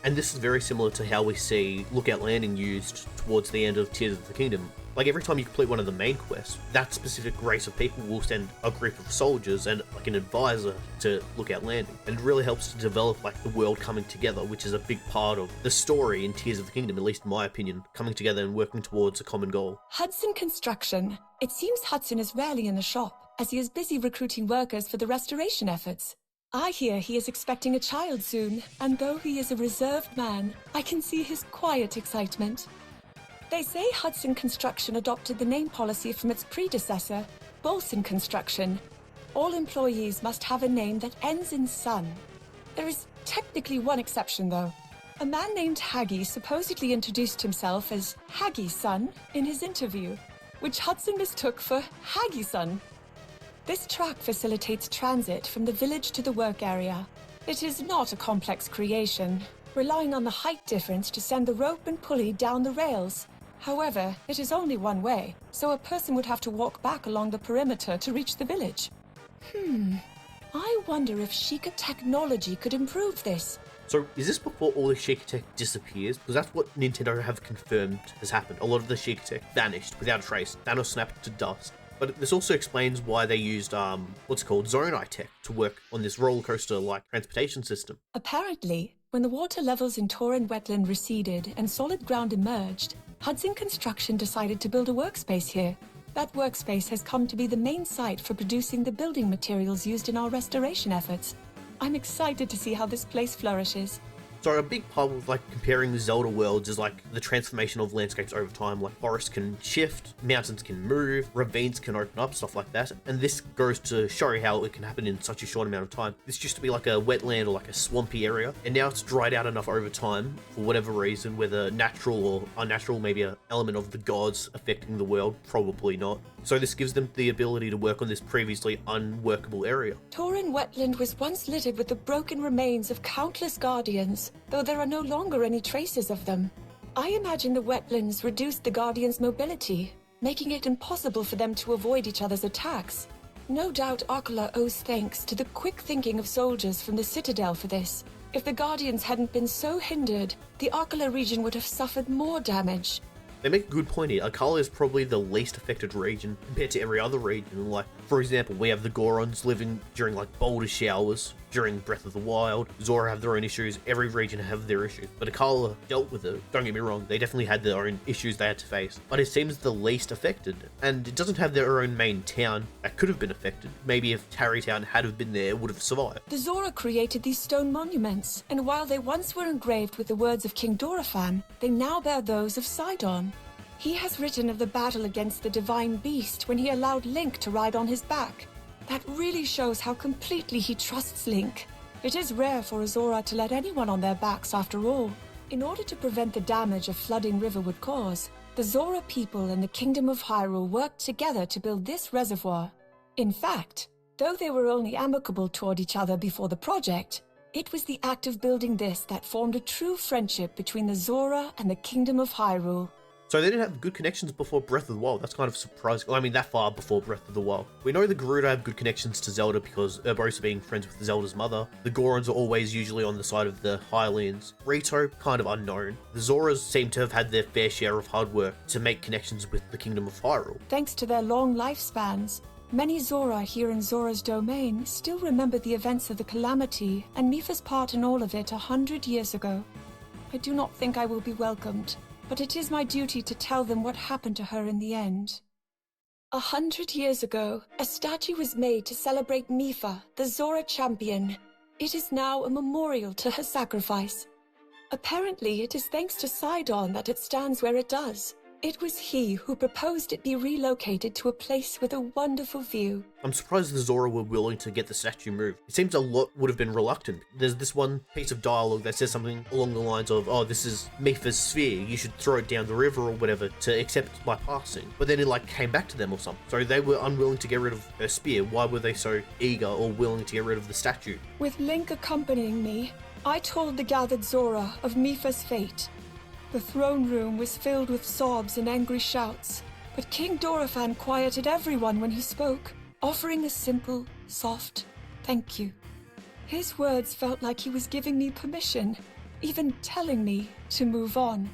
And this is very similar to how we see Lookout Landing used towards the end of Tears of the Kingdom. Like, every time you complete one of the main quests, that specific race of people will send a group of soldiers and, like, an advisor to Lookout Landing. And it really helps to develop, like, the world coming together, which is a big part of the story in Tears of the Kingdom, at least in my opinion, coming together and working towards a common goal. Hudson Construction. It seems Hudson is rarely in the shop, as he is busy recruiting workers for the restoration efforts. I hear he is expecting a child soon, and though he is a reserved man, I can see his quiet excitement. They say Hudson Construction adopted the name policy from its predecessor, Bolson Construction. All employees must have a name that ends in son. There is technically one exception, though. A man named Haggy supposedly introduced himself as Haggy's son in his interview, which Hudson mistook for Haggy-son. This track facilitates transit from the village to the work area. It is not a complex creation, relying on the height difference to send the rope and pulley down the rails. However, it is only one way, so a person would have to walk back along the perimeter to reach the village. I wonder if Sheikah technology could improve this. So, is this before all the Sheikah tech disappears? Because that's what Nintendo have confirmed has happened. A lot of the Sheikah tech vanished without a trace. Thanos snapped to dust. But this also explains why they used, Zonai tech to work on this roller coaster-like transportation system. Apparently, when the water levels in Tauren wetland receded and solid ground emerged, Hudson Construction decided to build a workspace here. That workspace has come to be the main site for producing the building materials used in our restoration efforts. I'm excited to see how this place flourishes. So a big part of comparing the Zelda worlds is the transformation of landscapes over time. Forests can shift, mountains can move, ravines can open up, stuff like that. And this goes to show you how it can happen in such a short amount of time. This used to be a wetland or a swampy area, and now it's dried out enough over time for whatever reason, whether natural or unnatural, maybe an element of the gods affecting the world, probably not. So this gives them the ability to work on this previously unworkable area. Tauren wetland was once littered with the broken remains of countless guardians, though there are no longer any traces of them. I imagine the wetlands reduced the guardians' mobility, making it impossible for them to avoid each other's attacks. No doubt Akala owes thanks to the quick thinking of soldiers from the Citadel for this. If the guardians hadn't been so hindered, the Akala region would have suffered more damage. They make a good point here. Akala is probably the least affected region compared to every other region. For example, we have the Gorons living during boulder showers during Breath of the Wild. Zora have their own issues. Every region have their issues. But Akala dealt with it. Don't get me wrong, they definitely had their own issues they had to face. But it seems the least affected. And it doesn't have their own main town that could have been affected. Maybe if Tarrytown had have been there, it would have survived. The Zora created these stone monuments, and while they once were engraved with the words of King Dorephan, they now bear those of Sidon. He has written of the battle against the divine beast when he allowed Link to ride on his back. That really shows how completely he trusts Link. It is rare for a Zora to let anyone on their backs after all. In order to prevent the damage a flooding river would cause, the Zora people and the Kingdom of Hyrule worked together to build this reservoir. In fact, though they were only amicable toward each other before the project, it was the act of building this that formed a true friendship between the Zora and the Kingdom of Hyrule. So they didn't have good connections before Breath of the Wild. That's kind of surprising. I mean, that far before Breath of the Wild. We know the Gerudo have good connections to Zelda because Urbosa being friends with Zelda's mother. The Gorons are always usually on the side of the Hylians. Rito, kind of unknown. The Zoras seem to have had their fair share of hard work to make connections with the Kingdom of Hyrule. Thanks to their long lifespans, many Zora here in Zora's domain still remember the events of the Calamity and Mipha's part in all of it 100 years ago. I do not think I will be welcomed, but it is my duty to tell them what happened to her in the end. 100 years ago, a statue was made to celebrate Mipha, the Zora champion. It is now a memorial to her sacrifice. Apparently, it is thanks to Sidon that it stands where it does. It was he who proposed it be relocated to a place with a wonderful view. I'm surprised the Zora were willing to get the statue moved. It seems a lot would have been reluctant. There's this one piece of dialogue that says something along the lines of, oh, this is Mipha's sphere, you should throw it down the river or whatever to accept my passing. But then it came back to them or something. So they were unwilling to get rid of her spear. Why were they so eager or willing to get rid of the statue? With Link accompanying me, I told the gathered Zora of Mipha's fate. The throne room was filled with sobs and angry shouts, but King Dorephan quieted everyone when he spoke, offering a simple, soft thank you. His words felt like he was giving me permission, even telling me to move on,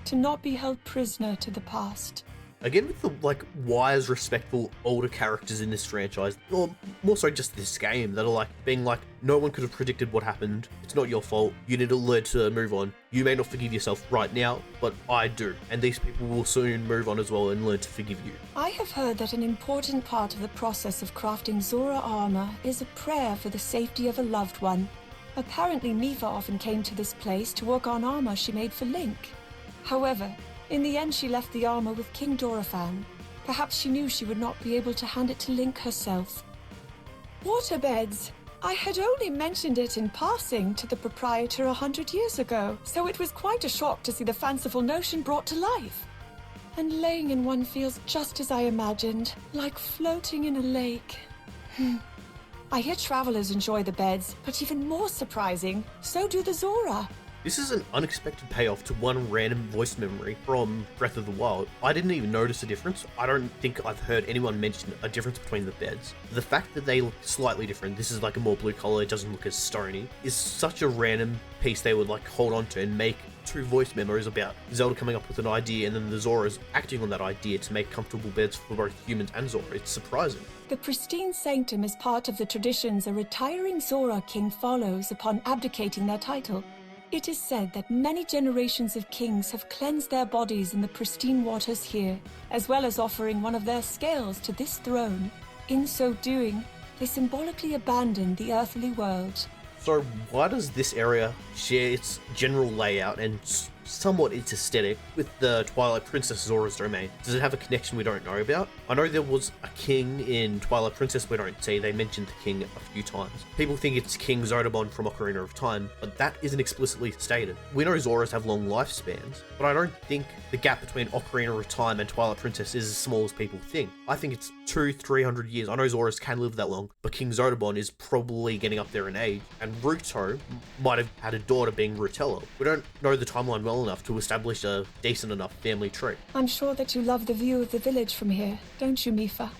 to not be held prisoner to the past. Again with the, like, wise, respectful, older characters in this franchise, or more so just this game, that are, like, being like, no one could have predicted what happened, it's not your fault, you need to learn to move on. You may not forgive yourself right now, but I do, and these people will soon move on as well and learn to forgive you. I have heard that an important part of the process of crafting Zora armor is a prayer for the safety of a loved one. Apparently Mifa often came to this place to work on armor she made for Link. However, in the end she left the armor with King Dorephan. Perhaps she knew she would not be able to hand it to Link herself. Waterbeds! I had only mentioned it in passing to the proprietor 100 years ago, so it was quite a shock to see the fanciful notion brought to life. And laying in one feels just as I imagined, like floating in a lake. I hear travelers enjoy the beds, but even more surprising, so do the Zora. This is an unexpected payoff to one random voice memory from Breath of the Wild. I didn't even notice a difference. I don't think I've heard anyone mention a difference between the beds. The fact that they look slightly different, this is like a more blue color, it doesn't look as stony, is such a random piece they would like hold on to and make two voice memories about Zelda coming up with an idea and then the Zoras acting on that idea to make comfortable beds for both humans and Zora. It's surprising. The pristine sanctum is part of the traditions a retiring Zora king follows upon abdicating their title. It is said that many generations of kings have cleansed their bodies in the pristine waters here, as well as offering one of their scales to this throne. In so doing, they symbolically abandon the earthly world. So why does this area share its general layout and somewhat its aesthetic with the Twilight Princess Zora's domain? Does it have a connection we don't know about? I know there was a king in Twilight Princess we don't see. They mentioned the king a few times. People think it's King Zodabon from Ocarina of Time, but that isn't explicitly stated. We know Zoras have long lifespans, but I don't think the gap between Ocarina of Time and Twilight Princess is as small as people think. I think it's 200-300 years. I know Zoras can live that long, but King Zodabon is probably getting up there in age, and Ruto might have had a daughter being Rutella. We don't know the timeline well enough to establish a decent enough family tree. I'm sure that you love the view of the village from here, don't you, Mifa?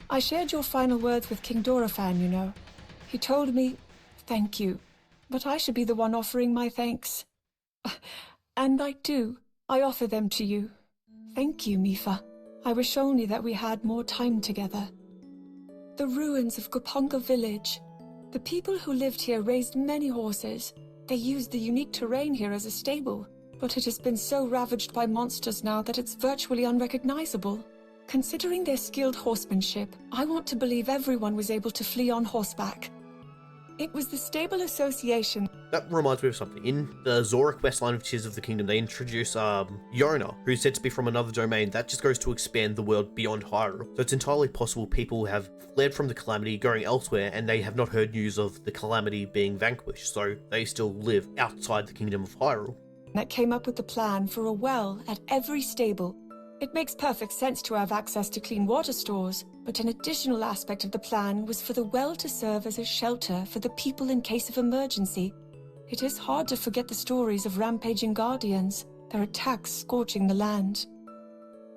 I shared your final words with King Dorephan, you know. He told me, thank you, but I should be the one offering my thanks. And I do. I offer them to you. Thank you, Mifa. I wish only that we had more time together. The ruins of Goponga village. The people who lived here raised many horses. They used the unique terrain here as a stable, but it has been so ravaged by monsters now that it's virtually unrecognizable. Considering their skilled horsemanship, I want to believe everyone was able to flee on horseback. It was the Stable Association. That reminds me of something. In the Zora questline of Tears of the Kingdom, they introduce Yona, who's said to be from another domain. That just goes to expand the world beyond Hyrule. So it's entirely possible people have fled from the Calamity, going elsewhere, and they have not heard news of the Calamity being vanquished, so they still live outside the Kingdom of Hyrule. That came up with the plan for a well at every stable. It makes perfect sense to have access to clean water stores, but an additional aspect of the plan was for the well to serve as a shelter for the people in case of emergency. It is hard to forget the stories of rampaging guardians, their attacks scorching the land.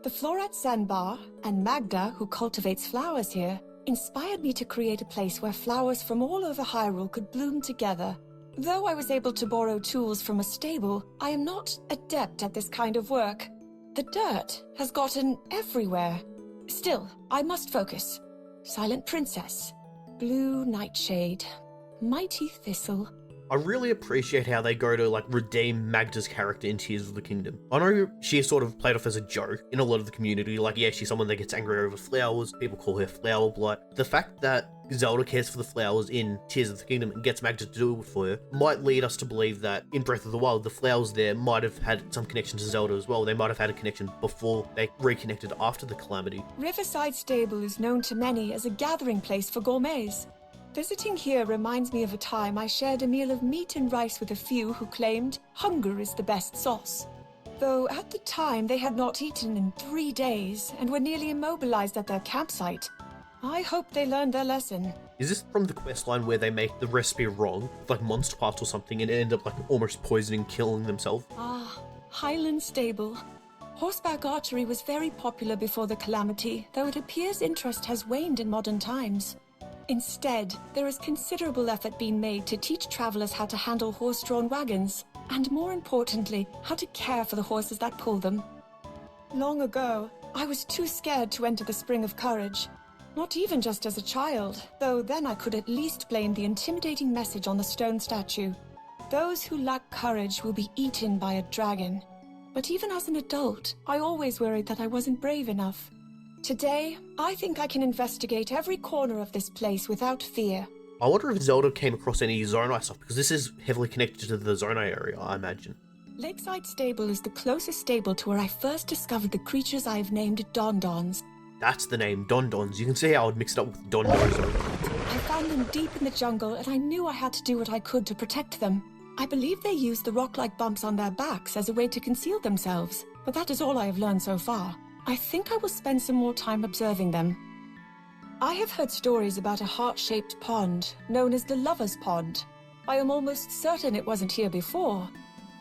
The Florat Sandbar and Magda, who cultivates flowers here, inspired me to create a place where flowers from all over Hyrule could bloom together. Though I was able to borrow tools from a stable, I am not adept at this kind of work. The dirt has gotten everywhere. Still, I must focus. Silent Princess, Blue Nightshade, Mighty Thistle. I really appreciate how they go to like redeem Magda's character in Tears of the Kingdom. I know she is sort of played off as a joke in a lot of the community, like yeah, she's someone that gets angry over flowers, people call her Flower Blight. The fact that Zelda cares for the flowers in Tears of the Kingdom and gets Magda to do it for her might lead us to believe that in Breath of the Wild, the flowers there might have had some connection to Zelda as well. They might have had a connection before they reconnected after the Calamity. Riverside Stable is known to many as a gathering place for gourmets. Visiting here reminds me of a time I shared a meal of meat and rice with a few who claimed hunger is the best sauce. Though at the time they had not eaten in 3 days and were nearly immobilized at their campsite. I hope they learned their lesson. Is this from the questline where they make the recipe wrong, like monster parts or something, and end up like almost poisoning, killing themselves? Ah, Highland Stable. Horseback archery was very popular before the Calamity, though it appears interest has waned in modern times. Instead, there is considerable effort being made to teach travelers how to handle horse-drawn wagons, and more importantly, how to care for the horses that pull them. Long ago, I was too scared to enter the Spring of Courage. Not even just as a child, though then I could at least blame the intimidating message on the stone statue. Those who lack courage will be eaten by a dragon. But even as an adult, I always worried that I wasn't brave enough. Today, I think I can investigate every corner of this place without fear. I wonder if Zelda came across any Zonai stuff, because this is heavily connected to the Zonai area, I imagine. Lakeside Stable is the closest stable to where I first discovered the creatures I have named Dondons. That's the name, Dondons. You can see how I'd mixed it up with Dondozo. I found them deep in the jungle, and I knew I had to do what I could to protect them. I believe they use the rock-like bumps on their backs as a way to conceal themselves, but that is all I have learned so far. I think I will spend some more time observing them. I have heard stories about a heart-shaped pond, known as the Lover's Pond. I am almost certain it wasn't here before,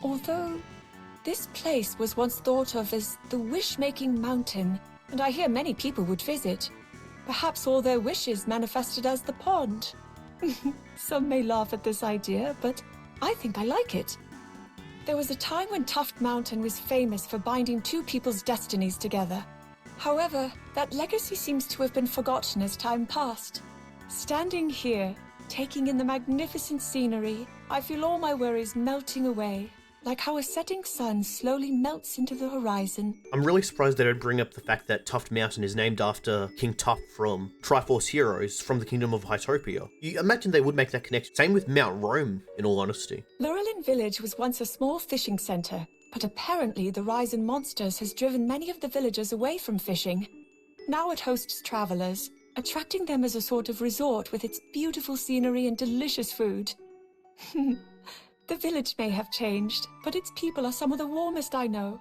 although this place was once thought of as the wish-making mountain, and I hear many people would visit. Perhaps all their wishes manifested as the pond. Some may laugh at this idea, but I think I like it. There was a time when Tuft Mountain was famous for binding two people's destinies together. However, that legacy seems to have been forgotten as time passed. Standing here, taking in the magnificent scenery, I feel all my worries melting away, like how a setting sun slowly melts into the horizon. I'm really surprised they don't bring up the fact that Tuft Mountain is named after King Tuft from Triforce Heroes from the Kingdom of Hytopia. You imagine they would make that connection. Same with Mount Rome, in all honesty. Lurelin Village was once a small fishing center, but apparently the rise in monsters has driven many of the villagers away from fishing. Now it hosts travelers, attracting them as a sort of resort with its beautiful scenery and delicious food. The village may have changed, but its people are some of the warmest I know.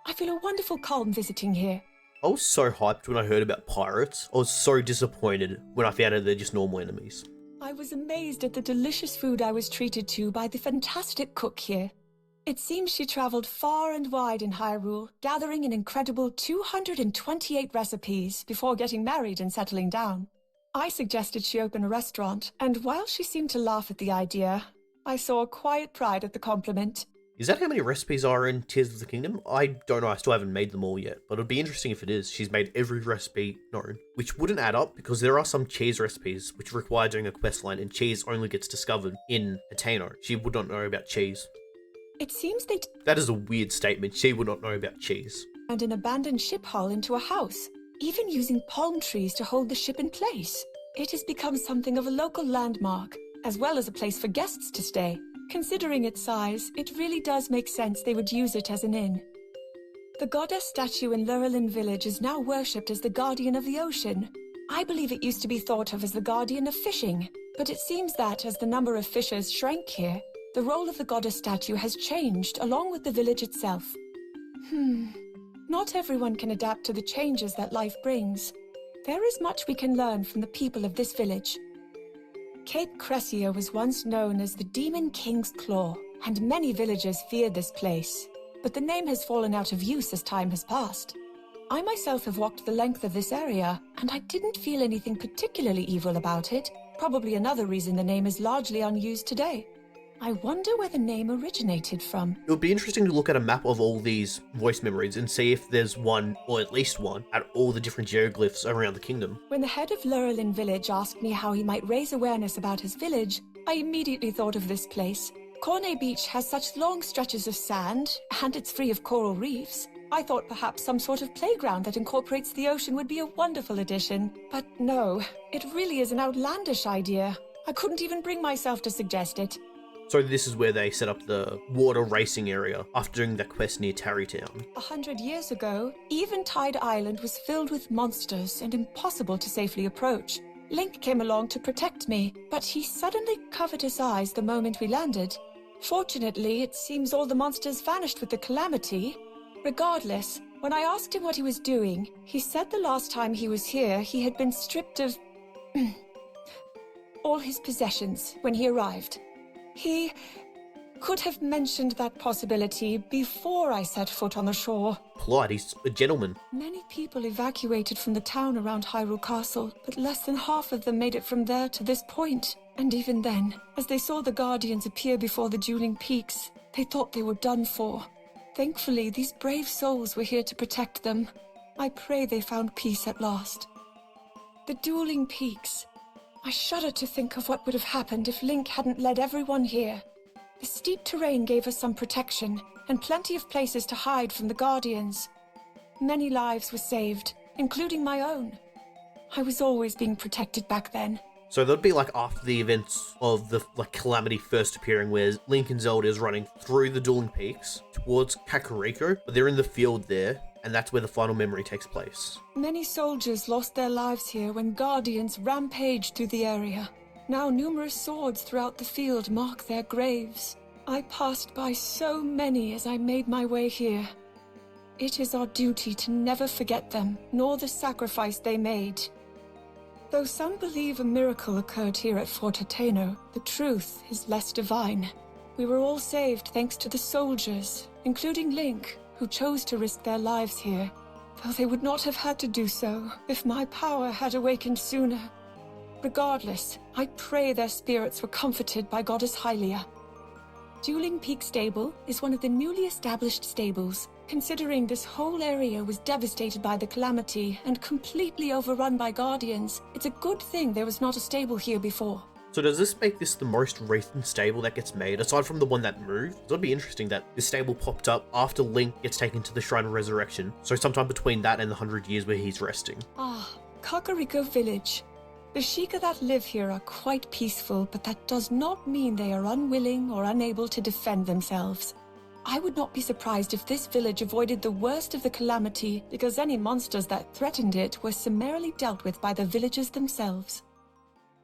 I feel a wonderful calm visiting here. I was so hyped when I heard about pirates. I was so disappointed when I found out they're just normal enemies. I was amazed at the delicious food I was treated to by the fantastic cook here. It seems she traveled far and wide in Hyrule, gathering an incredible 228 recipes before getting married and settling down. I suggested she open a restaurant, and while she seemed to laugh at the idea, I saw a quiet pride at the compliment. Is that how many recipes are in Tears of the Kingdom? I don't know, I still haven't made them all yet, but it'd be interesting if it is. She's made every recipe known, which wouldn't add up because there are some cheese recipes which require doing a questline and cheese only gets discovered in Hateno. She would not know about cheese. It seems they That is a weird statement. She would not know about cheese. turned an abandoned ship hull into a house, even using palm trees to hold the ship in place. It has become something of a local landmark, as well as a place for guests to stay. Considering its size, it really does make sense they would use it as an inn. The goddess statue in Lurelin Village is now worshipped as the guardian of the ocean. I believe it used to be thought of as the guardian of fishing, but it seems that as the number of fishers shrank here, the role of the goddess statue has changed along with the village itself. Not everyone can adapt to the changes that life brings. There is much we can learn from the people of this village. Cape Cressia was once known as the Demon King's Claw, and many villagers feared this place. But the name has fallen out of use as time has passed. I myself have walked the length of this area, and I didn't feel anything particularly evil about it. Probably another reason the name is largely unused today. I wonder where the name originated from. It would be interesting to look at a map of all these voice memories and see if there's one, or at least one, at all the different geoglyphs around the kingdom. When the head of Lurelin Village asked me how he might raise awareness about his village, I immediately thought of this place. Cornet Beach has such long stretches of sand, and it's free of coral reefs. I thought perhaps some sort of playground that incorporates the ocean would be a wonderful addition. But no, it really is an outlandish idea. I couldn't even bring myself to suggest it. So this is where they set up the water racing area after doing that quest near Tarrytown. 100 years ago, Eventide Island was filled with monsters and impossible to safely approach. Link came along to protect me, but he suddenly covered his eyes the moment we landed. Fortunately, it seems all the monsters vanished with the calamity. Regardless, when I asked him what he was doing, he said the last time he was here, he had been stripped of all his possessions when he arrived. He could have mentioned that possibility before I set foot on the shore. Polite, he's a gentleman. Many people evacuated from the town around Hyrule Castle, but less than half of them made it from there to this point. And even then, as they saw the Guardians appear before the dueling peaks, they thought they were done for. Thankfully, these brave souls were here to protect them. I pray they found peace at last. The dueling peaks. I shudder to think of what would have happened if Link hadn't led everyone here. The steep terrain gave us some protection, and plenty of places to hide from the Guardians. Many lives were saved, including my own. I was always being protected back then. So that'd be like after the events of the Calamity first appearing, where Link and Zelda is running through the dueling peaks towards Kakariko, but they're in the field there, and that's where the final memory takes place. Many soldiers lost their lives here when Guardians rampaged through the area. Now numerous swords throughout the field mark their graves. I passed by so many as I made my way here. It is our duty to never forget them, nor the sacrifice they made. Though some believe a miracle occurred here at Fort Hateno, the truth is less divine. We were all saved thanks to the soldiers, including Link, who chose to risk their lives here, though they would not have had to do so if my power had awakened sooner. Regardless, I pray their spirits were comforted by Goddess Hylia. Dueling Peak Stable is one of the newly established stables. Considering this whole area was devastated by the Calamity and completely overrun by Guardians, it's a good thing there was not a stable here before. So does this make this the most recent stable that gets made, aside from the one that moved? It'd be interesting that this stable popped up after Link gets taken to the Shrine of Resurrection, so sometime between that and the 100 years where he's resting. Kakariko Village. The Sheikah that live here are quite peaceful, but that does not mean they are unwilling or unable to defend themselves. I would not be surprised if this village avoided the worst of the Calamity because any monsters that threatened it were summarily dealt with by the villagers themselves.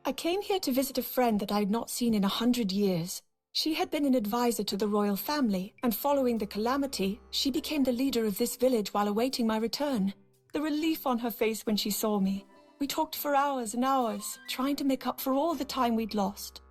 I came here to visit a friend that I had not seen in 100 years. She had been an advisor to the royal family, and following the Calamity, she became the leader of this village while awaiting my return. The relief on her face when she saw me. We talked for hours and hours, trying to make up for all the time we'd lost.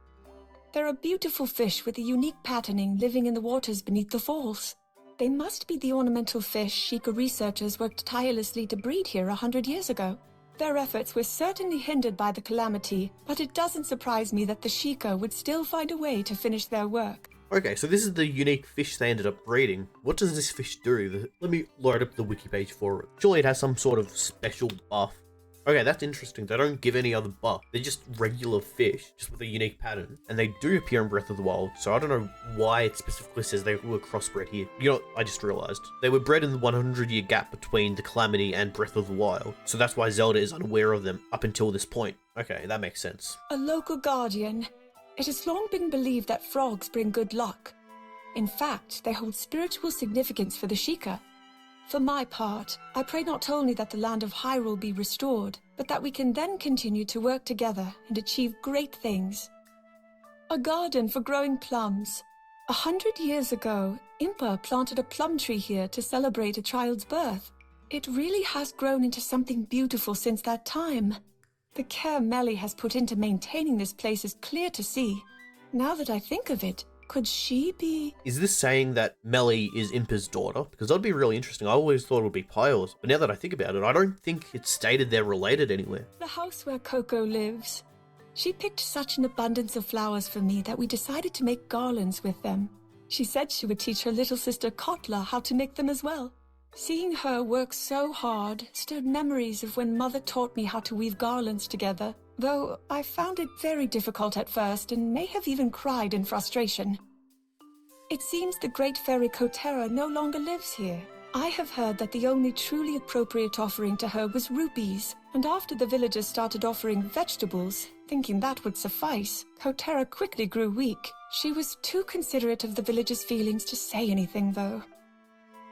There are beautiful fish with a unique patterning living in the waters beneath the falls. They must be the ornamental fish Sheikah researchers worked tirelessly to breed here 100 years ago. Their efforts were certainly hindered by the Calamity, but it doesn't surprise me that the Sheikah would still find a way to finish their work. Okay, so this is the unique fish they ended up breeding. What does this fish do? Let me load up the wiki page for it. Surely it has some sort of special buff. Okay, that's interesting. They don't give any other buff. They're just regular fish, just with a unique pattern. And they do appear in Breath of the Wild, so I don't know why it specifically says they were crossbred here. You know what? I just realized. They were bred in the 100-year gap between the Calamity and Breath of the Wild, so that's why Zelda is unaware of them up until this point. Okay, that makes sense. A local guardian. It has long been believed that frogs bring good luck. In fact, they hold spiritual significance for the Sheikah. For my part, I pray not only that the land of Hyrule be restored, but that we can then continue to work together and achieve great things. A garden for growing plums. 100 years ago, Impa planted a plum tree here to celebrate a child's birth. It really has grown into something beautiful since that time. The care Melly has put into maintaining this place is clear to see. Now that I think of it, could she be... Is this saying that Melly is Impa's daughter? Because that'd be really interesting. I always thought it would be Pyle's, but now that I think about it, I don't think it's stated they're related anywhere. The house where Coco lives. She picked such an abundance of flowers for me that we decided to make garlands with them. She said she would teach her little sister Kotla how to make them as well. Seeing her work so hard stirred memories of when Mother taught me how to weave garlands together, though I found it very difficult at first and may have even cried in frustration. It seems the great fairy Kotera no longer lives here. I have heard that the only truly appropriate offering to her was rupees, and after the villagers started offering vegetables, thinking that would suffice, Kotera quickly grew weak. She was too considerate of the villagers' feelings to say anything, though.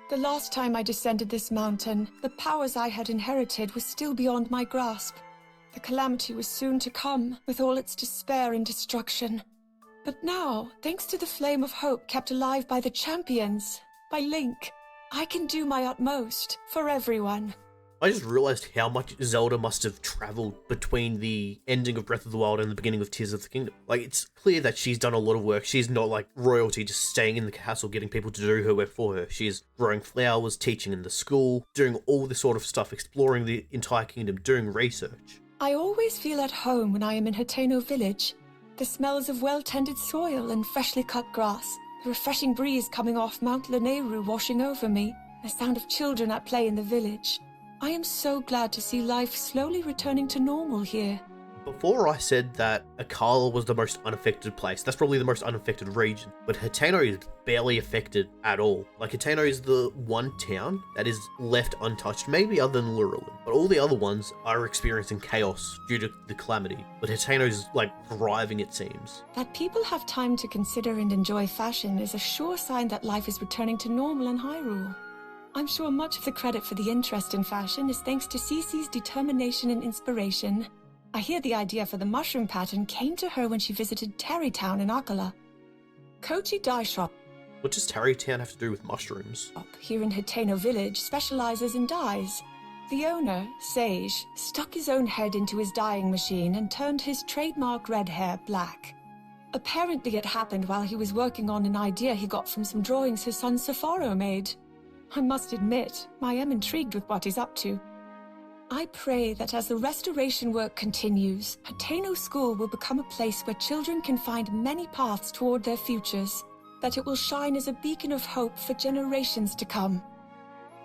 The last time I descended this mountain, the powers I had inherited were still beyond my grasp. The Calamity was soon to come, with all its despair and destruction. But now, thanks to the flame of hope kept alive by the champions, by Link, I can do my utmost for everyone. I just realized how much Zelda must have traveled between the ending of Breath of the Wild and the beginning of Tears of the Kingdom. Like, it's clear that she's done a lot of work. She's not like royalty, just staying in the castle, getting people to do her work for her. She's growing flowers, teaching in the school, doing all this sort of stuff, exploring the entire kingdom, doing research. I always feel at home when I am in Hateno village. The smells of well-tended soil and freshly cut grass, the refreshing breeze coming off Mount Lanayru washing over me, the sound of children at play in the village. I am so glad to see life slowly returning to normal here. Before I said that Akala was the most unaffected place, that's probably the most unaffected region, but Hateno is barely affected at all. Like, Hateno is the one town that is left untouched, maybe other than Lurelin, but all the other ones are experiencing chaos due to the calamity. But Hateno's, like, thriving, it seems. That people have time to consider and enjoy fashion is a sure sign that life is returning to normal in Hyrule. I'm sure much of the credit for the interest in fashion is thanks to Cece's determination and inspiration. I hear the idea for the mushroom pattern came to her when she visited Tarrytown in Akala. Kochi Dye Shop What does Tarrytown have to do with mushrooms? here in Hateno Village specializes in dyes. The owner, Sage, stuck his own head into his dyeing machine and turned his trademark red hair black. Apparently it happened while he was working on an idea he got from some drawings his son Safaro made. I must admit, I am intrigued with what he's up to. I pray that as the restoration work continues, Hateno School will become a place where children can find many paths toward their futures, that it will shine as a beacon of hope for generations to come.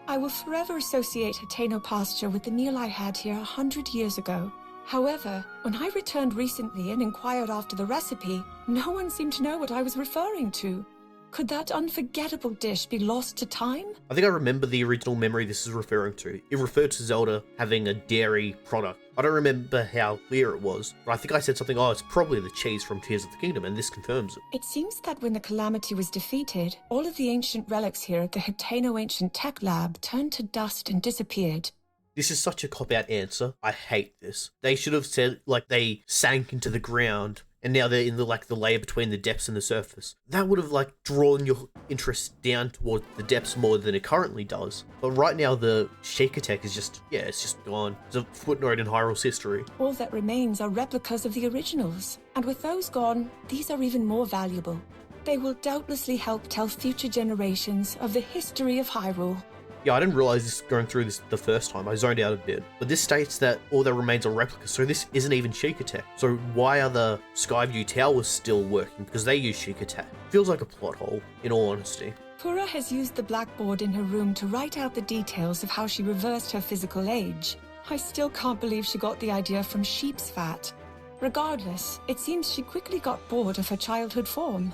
I will forever associate Hateno Pasture with the meal I had here 100 years ago. However, when I returned recently and inquired after the recipe, no one seemed to know what I was referring to. Could that unforgettable dish be lost to time? I think I remember the original memory this is referring to. It referred to Zelda having a dairy product. I don't remember how clear it was, but I think I said something, it's probably the cheese from Tears of the Kingdom, and this confirms it. It seems that when the calamity was defeated, all of the ancient relics here at the Hateno Ancient Tech Lab turned to dust and disappeared. This is such a cop-out answer. I hate this. They should have said, like, they sank into the ground, and now they're in the layer between the depths and the surface. That would have, drawn your interest down towards the depths more than it currently does. But right now, the Sheikah is just, it's just gone. It's a footnote in Hyrule's history. All that remains are replicas of the originals, and with those gone, these are even more valuable. They will doubtlessly help tell future generations of the history of Hyrule. Yeah, I didn't realize this going through this the first time. I zoned out a bit. But this states that all that remains are replicas, so this isn't even Sheikah. So why are the Skyview Towers still working? Because they use Sheikah. Feels like a plot hole, in all honesty. Pura has used the blackboard in her room to write out the details of how she reversed her physical age. I still can't believe she got the idea from sheep's fat. Regardless, it seems she quickly got bored of her childhood form.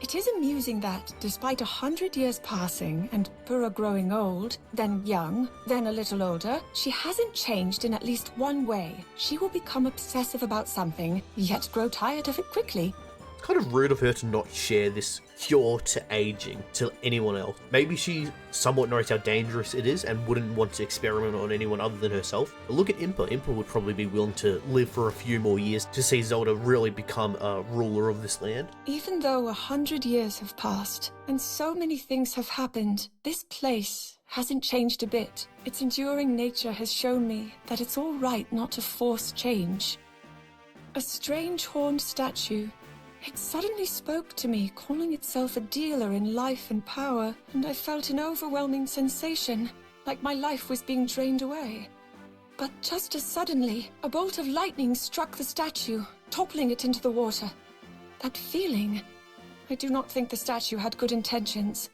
It is amusing that, despite 100 years passing and Pura growing old, then young, then a little older, she hasn't changed in at least one way. She will become obsessive about something, yet grow tired of it quickly. It's kind of rude of her to not share this cure to aging to anyone else. Maybe she somewhat knows how dangerous it is and wouldn't want to experiment on anyone other than herself. But look at Impa. Impa would probably be willing to live for a few more years to see Zelda really become a ruler of this land. Even though 100 years have passed, and so many things have happened, this place hasn't changed a bit. Its enduring nature has shown me that it's all right not to force change. A strange horned statue. It suddenly spoke to me, calling itself a dealer in life and power, and I felt an overwhelming sensation, like my life was being drained away. But just as suddenly, a bolt of lightning struck the statue, toppling it into the water. That feeling... I do not think the statue had good intentions.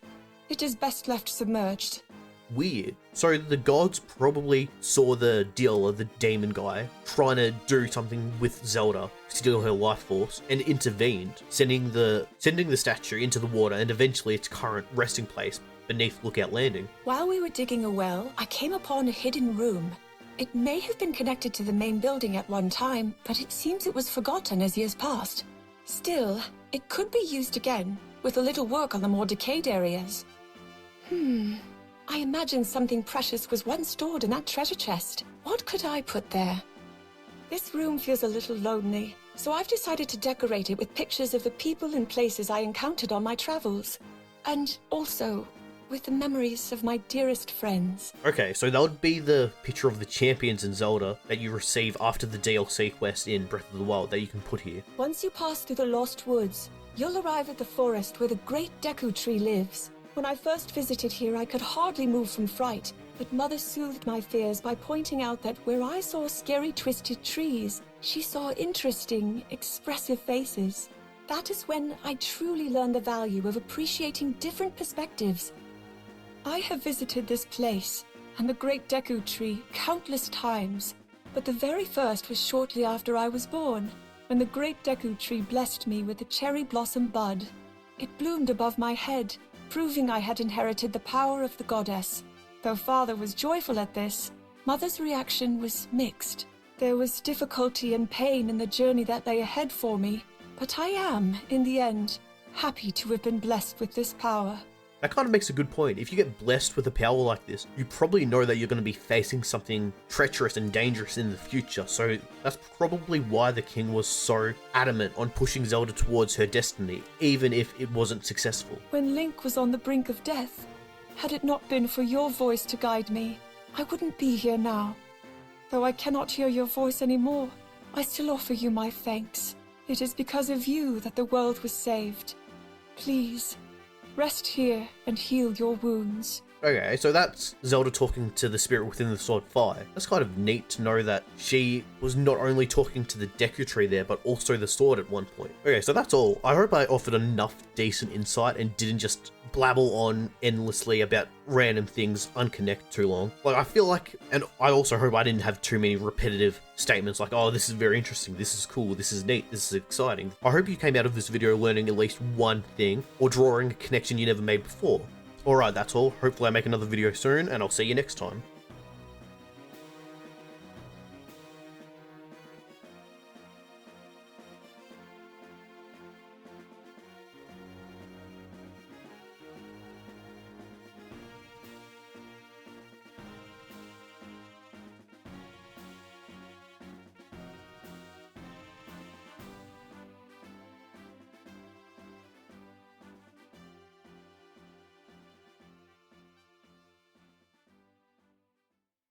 It is best left submerged. Weird. So the gods probably saw the dealer, the demon guy, trying to do something with Zelda, steal her life force, and intervened, sending the statue into the water and eventually its current resting place beneath Lookout Landing. While we were digging a well, I came upon a hidden room. It may have been connected to the main building at one time, but it seems it was forgotten as years passed. Still, it could be used again, with a little work on the more decayed areas. I imagine something precious was once stored in that treasure chest. What could I put there? This room feels a little lonely, so I've decided to decorate it with pictures of the people and places I encountered on my travels. And also, with the memories of my dearest friends. Okay, so that would be the picture of the champions in Zelda that you receive after the DLC quest in Breath of the Wild that you can put here. Once you pass through the Lost Woods, you'll arrive at the forest where the great Deku Tree lives. When I first visited here, I could hardly move from fright, but Mother soothed my fears by pointing out that where I saw scary twisted trees, she saw interesting, expressive faces. That is when I truly learned the value of appreciating different perspectives. I have visited this place, and the great Deku Tree countless times, but the very first was shortly after I was born, when the great Deku Tree blessed me with the cherry blossom bud. It bloomed above my head, proving I had inherited the power of the goddess. Though Father was joyful at this, Mother's reaction was mixed. There was difficulty and pain in the journey that lay ahead for me, but I am, in the end, happy to have been blessed with this power. That kind of makes a good point. If you get blessed with a power like this, you probably know that you're going to be facing something treacherous and dangerous in the future, so that's probably why the king was so adamant on pushing Zelda towards her destiny, even if it wasn't successful. When Link was on the brink of death, had it not been for your voice to guide me, I wouldn't be here now. Though I cannot hear your voice anymore, I still offer you my thanks. It is because of you that the world was saved. Please, rest here and heal your wounds. Okay, so that's Zelda talking to the spirit within the Sword Fire. That's kind of neat to know that she was not only talking to the Deku Tree there, but also the sword at one point. Okay, so that's all. I hope I offered enough decent insight and didn't just blabble on endlessly about random things unconnected too long. Like, I feel like, and I also hope I didn't have too many repetitive statements like, oh, this is very interesting, this is cool, this is neat, this is exciting. I hope you came out of this video learning at least one thing, or drawing a connection you never made before. Alright, that's all. Hopefully I make another video soon, and I'll see you next time.